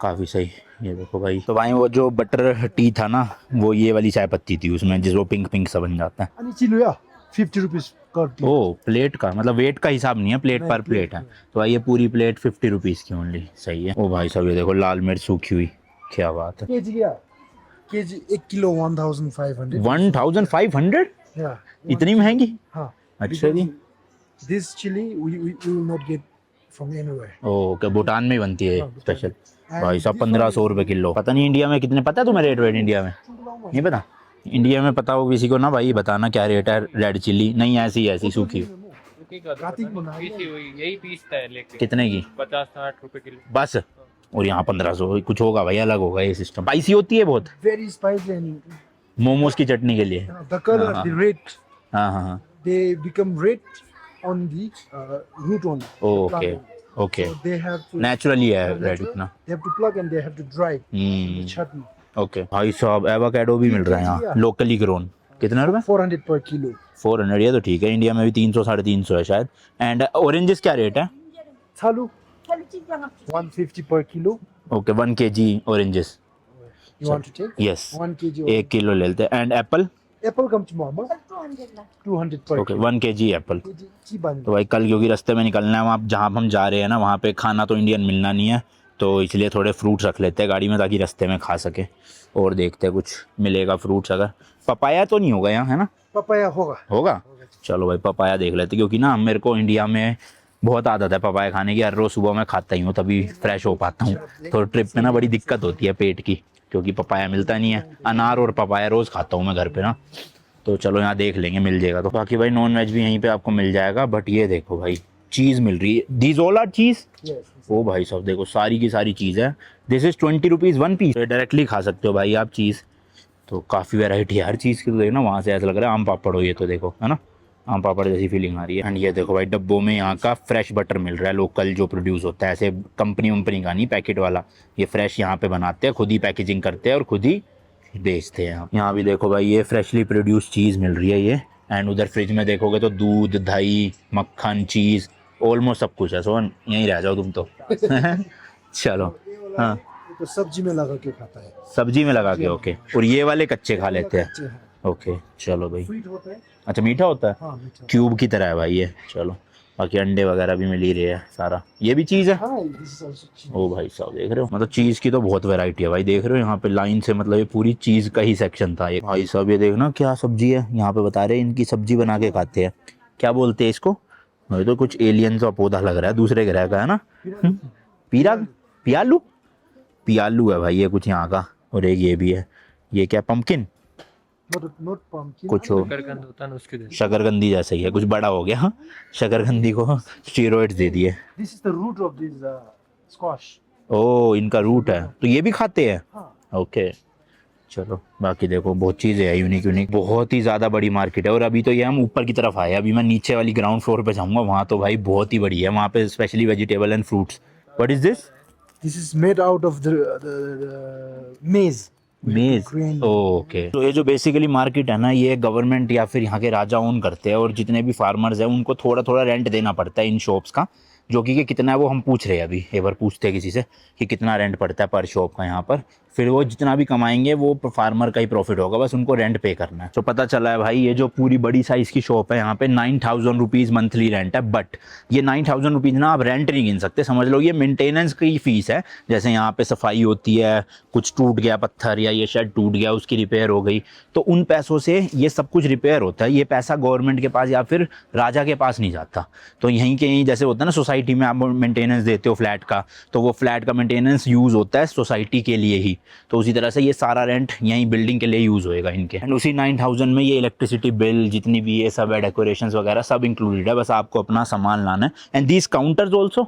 काफ़ी सही। ये देखो भाई। तो भाई वो जो बटर टी था ना, वो ये वाली चाय पत्ती थी उसमें, जिस वो पिंक पिंक सा बन जाता है। अनि चिलुया 50 रुपीस कर दी। ओ प्लेट का, मतलब वेट का हिसाब नहीं है, प्लेट पर प्लेट है। तो भाई ये पूरी प्लेट 50 रुपीज़ की ओनली, सही है। ओ भाई साहब ये देखो लाल मिर्च सूखी हुई, क्या बात है। केजी क्या? KG 1 kilo 1,500। 1,500? Yeah. इतनी महंगी? हाँ। अच्छा जी। This chili we will not get from anywhere. Okay, Bhutan में ही बनती है हाँ, स्पेशल। And भाई साहब this 1500 रुपये किलो। पता नहीं इंडिया में कितने, पता है तुम्हें रेट वेट इंडिया में? नहीं पता? इंडिया में पता हो किसी को ना भाई, बताना क्या रेट है रेड चिल्ली। नहीं ऐसी सूखी। कार्तिक मना पीसी हुई यही पीसता है, लेके कितने की? 50-60 रुपए किलो बस। और यहाँ 1500 कुछ होगा भाई, अलग होगा ये सिस्टम। स्पाइसी होती है बहुत, very spicy and मोमोज की चटनी के लिए। the color, हाँ, the red, हाँ हाँ हाँ। they become red on the root only. Okay. Okay So they have to naturally है natural, रेड इतना they have to plug and they have to dry it hmm chutney. Okay भाई साहब avocado भी मिल रहा है यहाँ लोकली ग्रोन कितना रुपए 400 per kilo. 400 ये तो ठीक है इंडिया में भी 300 350 है शायद एंड ऑरेंजेस क्या रेट है Thalu 150 per kilo. Okay 1 kg oranges You want to take? Yes 1 kg. 1 kilo ले लेते हैं and Apple Apple comes tomorrow. 200 per okay kilo. 1 kg Apple Kg cheap तो भाई कल क्योंकि रास्ते में निकलना है वहाँ जहाँ हम जा रहे हैं ना वहाँ पे खाना तो इंडियन मिलना नहीं है तो इसलिए थोड़े फ्रूट्स रख लेते हैं गाड़ी में ताकि रास्ते में खा सके और देखते हैं कुछ मिलेगा फ्रूट्स अगर पपाया तो नहीं होगा यहाँ है ना papaya hoga. होगा चलो भाई पपाया देख लेते क्योंकि ना मेरे को इंडिया में बहुत आदत है पपाया खाने की हर रोज़ सुबह मैं खाता ही हूँ तभी फ्रेश हो पाता हूँ तो ट्रिप में ना बड़ी दिक्कत होती है पेट की क्योंकि पपाया मिलता नहीं है अनार और पपाया रोज़ खाता हूँ मैं घर पे ना तो चलो यहाँ देख लेंगे मिल जाएगा तो बाकी भाई नॉन वेज भी यहीं पे आपको मिल जाएगा बट ये देखो भाई चीज़ मिल रही है these all are cheese Yes. ओ भाई साहब देखो सारी की सारी चीज़ है this is 20 rupees 1 piece directly खा सकते हो भाई आप चीज़ तो काफ़ी वैरायटी है हर चीज़ की तो देखो ना वहाँ से ऐसा लग रहा है आम पापड़ हो ये तो देखो है ना आम पापड़ जैसी फीलिंग आ रही है एंड ये देखो भाई डब्बों में यहाँ का फ्रेश बटर मिल रहा है लोकल जो प्रोड्यूस होता है ऐसे कंपनी वंपनी का नहीं पैकेट वाला ये फ्रेश यहाँ पे बनाते हैं खुद ही पैकेजिंग करते हैं और खुद ही बेचते हैं यहाँ भी देखो भाई ये फ्रेशली प्रोड्यूस चीज़ मिल रही है ये एंड उधर फ्रिज में देखोगे तो दूध दही मक्खन चीज़ ऑलमोस्ट सब कुछ है सोन यहीं रह जाओ तुम तो चलो हाँ ये तो सब्जी में लगा के खाता है. सब्जी में लगा के ओके और ये वाले कच्चे खा लेते हैं कच्चे हैं. ओके चलो भाई Sweet होता है. अच्छा मीठा होता है हाँ मीठा. क्यूब की तरह है भाई ये चलो बाकी अंडे वगैरह भी मिल ही रहे हैं सारा ये भी चीज़ है हाँ this is also cheap. ओ भाई साहब देख रहे हो मतलब चीज़ की तो बहुत वैरायटी है भाई देख रहे हो यहाँ पे लाइन से मतलब ये पूरी चीज़ का ही सेक्शन था ये भाई साहब ये देखना क्या सब्जी है यहाँ पे बता रहे हैं इनकी सब्जी बना के खाते हैं क्या बोलते हैं इसको भाई तो कुछ एलियन का पौधा लग रहा है दूसरे ग्रह का है ना पीरा पियालू पियालू है भाई ये कुछ यहाँ का और एक ये भी है ये क्या पंपकिन Not pumpkin. कुछ हो शकरकंद होता है ना उसके जैसे शकरकंदी जैसा ही है कुछ बड़ा हो गया हाँ शकरकंदी को स्टीरॉइड्स दे दिए This is the root of this squash. ओ इनका रूट है तो ये भी खाते हैं हाँ. ओके चलो बाकी देखो बहुत चीज़ें है यूनिक यूनिक बहुत ही ज़्यादा बड़ी मार्केट है और अभी तो ये हम ऊपर की तरफ आए अभी मैं नीचे वाली ग्राउंड फ्लोर पे जाऊँगा वहाँ तो भाई बहुत ही बड़ी है वहाँ पे specially vegetable and fruits what is this This is made out of the maize. मेज Grain. ओके तो ये जो बेसिकली मार्केट है ना ये गवर्नमेंट या फिर यहाँ के राजा ओन करते हैं और जितने भी फार्मर्स हैं उनको थोड़ा थोड़ा रेंट देना पड़ता है इन शॉप्स का जो कि कितना है वो हम पूछ रहे हैं अभी एक बार पूछते हैं किसी से कि कितना रेंट पड़ता है पर शॉप का यहाँ पर फिर वो जितना भी कमाएंगे वो फार्मर का ही प्रॉफिट होगा बस उनको रेंट पे करना है तो पता चला है भाई ये जो पूरी बड़ी साइज़ की शॉप है यहाँ पे 9,000 रुपीज़ मंथली रेंट है बट ये 9,000 रुपीज़ ना आप रेंट नहीं गिन सकते समझ लो ये मेंटेनेंस की फ़ीस है जैसे यहाँ पे सफाई होती है कुछ टूट गया पत्थर या ये शेड टूट गया उसकी रिपेयर हो गई तो उन पैसों से ये सब कुछ रिपेयर होता है ये पैसा गवर्नमेंट के पास या फिर राजा के पास नहीं जाता तो यहीं के यहीं जैसे होता है ना सोसाइटी में आप मेंटेनेंस देते हो फ्लैट का तो वो फ्लैट का मेंटेनेंस यूज़ होता है सोसाइटी के लिए ही तो उसी तरह से ये सारा रेंट यहीं बिल्डिंग के लिए यूज़ होएगा इनके एंड उसी 9,000 में ये इलेक्ट्रिसिटी बिल जितनी भी ये सब है डेकोरेशंस वगैरह सब इंक्लूडेड है बस आपको अपना सामान लाना है and these counters also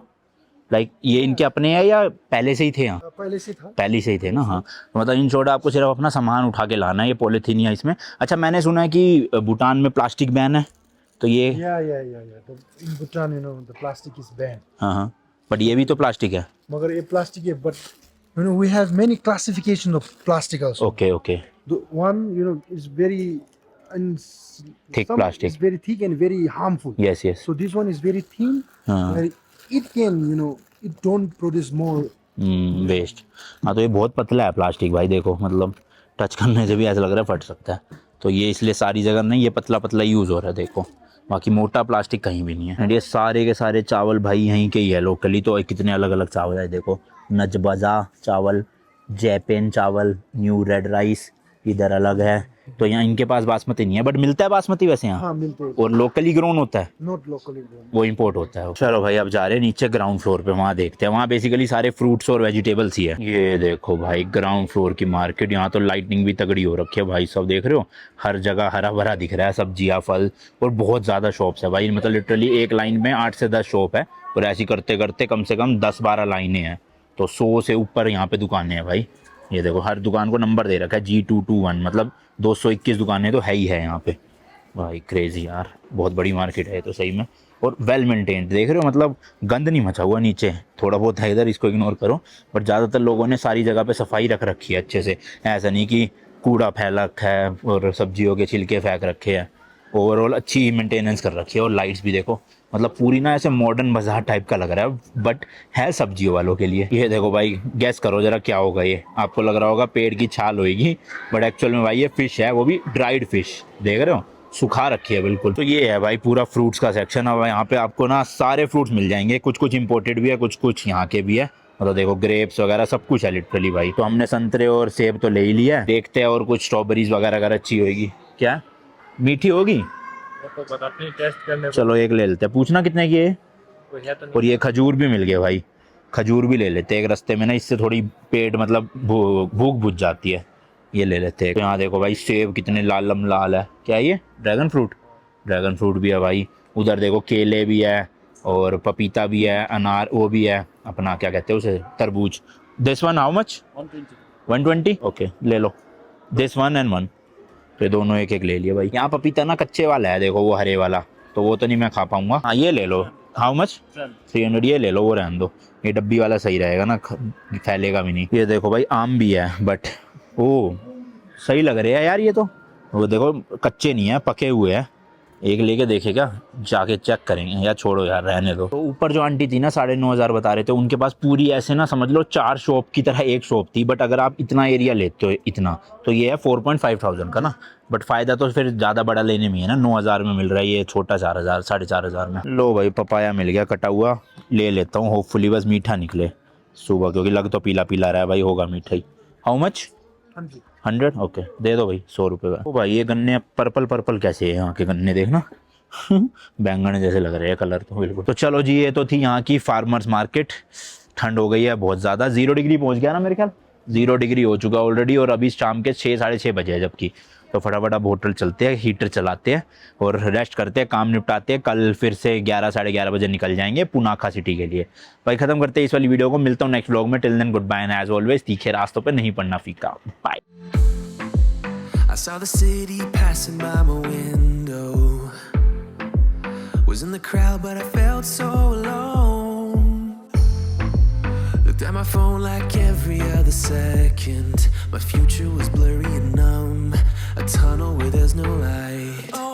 like ये इनके अपने हैं या पहले से ही थे यहाँ पहले से था. पहले से ही थे ना हाँ तो मतलब इन शॉर्ट आपको सिर्फ अपना सामान उठा के लाना है ये पॉलीथीन या इसमें अच्छा मैंने सुना है कि भूटान में प्लास्टिक बैन है तो ये Yeah. In Bhutan, the plastic is banned. हाँ हाँ बट ये भी तो प्लास्टिक है मगर ये plastic है, but we have many classification of plastic also. Okay okay The one is very Thick some plastic. is very thick and very harmful. Yes yes So this one is very thin. हाँ where it can it don't produce more. Waste हाँ तो ये बहुत पतला है plastic भाई देखो मतलब टच करने से भी ऐसा लग रहा है फट सकता है तो ये इसलिए सारी जगह नहीं ये पतला पतला यूज़ हो रहा है देखो बाकी मोटा प्लास्टिक कहीं भी नहीं है एंड ये सारे के सारे चावल भाई यहीं के ही है लोकली तो कितने अलग अलग चावल है देखो नजबजा चावल जैपेन चावल न्यू रेड राइस इधर अलग है तो यहाँ इनके पास बासमती नहीं है बट मिलता है बासमती वैसे यहाँ हाँ मिलते हैं. और लोकली ग्रोन होता है Not locally grown. वो इंपोर्ट होता है चलो भाई अब जा रहे हैं नीचे ग्राउंड फ्लोर पे वहाँ देखते हैं वहाँ बेसिकली सारे फ्रूट्स और वेजिटेबल्स ही है ये देखो भाई ग्राउंड फ्लोर की मार्केट यहाँ तो लाइटनिंग भी तगड़ी हो रखी है भाई सब देख रहे हो हर जगह हरा भरा दिख रहा है सब्जियाँ फल और बहुत ज़्यादा शॉप्स है भाई मतलब लिटरली एक लाइन में 8 से 10 शॉप है और ऐसी करते करते कम से कम 10-12 लाइनें हैं तो 100 से ऊपर यहाँ पे दुकानें हैं भाई ये देखो हर दुकान को नंबर दे रखा है G221 मतलब 221 दुकानें तो है ही है यहाँ पे भाई क्रेजी यार बहुत बड़ी मार्केट है तो सही में और वेल मेंटेन्ड, देख रहे हो, मतलब गंद नहीं मचा हुआ नीचे, थोड़ा बहुत है इधर, इसको इग्नोर करो, बट ज़्यादातर लोगों ने सारी जगह पे सफाई रख रखी है अच्छे से, ऐसा नहीं कि कूड़ा फैला रखा है और सब्जियों के छिलके फेंक रखे हैं, ओवरऑल अच्छी मेंटेनेंस कर रखी है। और लाइट्स भी देखो, मतलब पूरी ना ऐसे मॉडर्न बाजार टाइप का लग रहा है, बट है सब्जियों वालों के लिए। ये देखो भाई, गैस करो जरा क्या होगा ये, आपको लग रहा होगा पेड़ की छाल होगी, बट एक्चुअल में भाई ये फिश है, वो भी ड्राइड फिश, देख रहे हो, सुखा रखी है बिल्कुल। तो ये है भाई पूरा फ्रूट्स का सेक्शन। अब यहाँ पे आपको ना सारे फ्रूट्स मिल जाएंगे, कुछ कुछ इंपोर्टेड भी है, कुछ कुछ यहाँ के भी है, मतलब देखो ग्रेप्स वगैरह सब कुछ है लिटरली भाई। तो हमने संतरे और सेब तो ले ही लिया है, देखते हैं और कुछ स्ट्रॉबेरीज वगैरह अगर अच्छी होगी। क्या मीठी होगी तो बताते हैं, टेस्ट करने चलो एक ले लेते हैं, पूछना कितने की है। को। और ये खजूर भी मिल गया भाई, खजूर भी ले लेते हैं एक रास्ते में ना, इससे थोड़ी पेट मतलब भूख बुझ जाती है, ये ले लेते हैं। तो यहाँ देखो भाई सेब कितने लालम लाल है, क्या ये ड्रैगन फ्रूट, ड्रैगन फ्रूट भी है भाई। उधर देखो केले भी है और पपीता भी है, अनार वो भी है, अपना क्या कहते हैं उसे, तरबूज। This one how much, 120 okay ले लो, दिस वन एंड वन, तो दोनों एक एक ले लिए भाई। यहाँ पपीता ना कच्चे वाला है, देखो वो हरे वाला, तो वो तो नहीं मैं खा पाऊंगा। हाँ ये ले लो, हाउ मच 300, ये ले लो, वो रहने दो, ये डब्बी वाला सही रहेगा ना, फैलेगा भी नहीं। ये देखो भाई आम भी है, बट ओ सही लग रहे हैं यार ये तो, वो देखो कच्चे नहीं है, पके हुए हैं, एक लेके देखेगा, जाके चेक करेंगे, या छोड़ो यार रहने दो। तो ऊपर जो आंटी थी ना 9,500 बता रहे थे, उनके पास पूरी ऐसे ना समझ लो 4 शॉप की तरह एक शॉप थी, बट अगर आप इतना एरिया लेते हो इतना, तो ये है 4,500 का ना, बट फ़ायदा तो फिर ज़्यादा बड़ा लेने में है ना, 9,000 में मिल रहा है, ये छोटा 4,000 4,500 में। लो भाई पपाया मिल गया कटा हुआ, ले लेता हूँ, होपफुली बस मीठा निकले सुबह, क्योंकि लग तो पीला पीला रहा है भाई, होगा मीठा ही। हाउ मच 100 ओके दे दो भाई, 100 रुपये का। ओ भाई ये गन्ने पर्पल पर्पल कैसे है यहाँ के गन्ने, देखना बैंगन जैसे लग रहे हैं कलर तो बिल्कुल। तो चलो जी, ये तो थी यहाँ की फार्मर्स मार्केट। ठंड हो गई है बहुत ज़्यादा, 0 डिग्री पहुँच गया ना मेरे ख्याल, 0 डिग्री हो चुका ऑलरेडी, और अभी शाम के 6 साढ़े 6 बजे है जबकि। तो फटाफट अब होटल चलते हैं, हीटर चलाते हैं और रेस्ट करते हैं, काम निपटाते हैं, कल फिर से 11 साढ़े 11 बजे निकल जाएंगे पुनाखा सिटी के लिए। भाई खत्म करते हैं इस वाली वीडियो को, मिलता हूँ नेक्स्ट व्लॉग में, till then goodbye and as always तीखे रास्तों पे नहीं पड़ना फीका, bye. I saw the city passing by my window, was in the crowd but I felt so alone, looked at my phone like every other second, my future was blurry and numb, a tunnel where there's no light.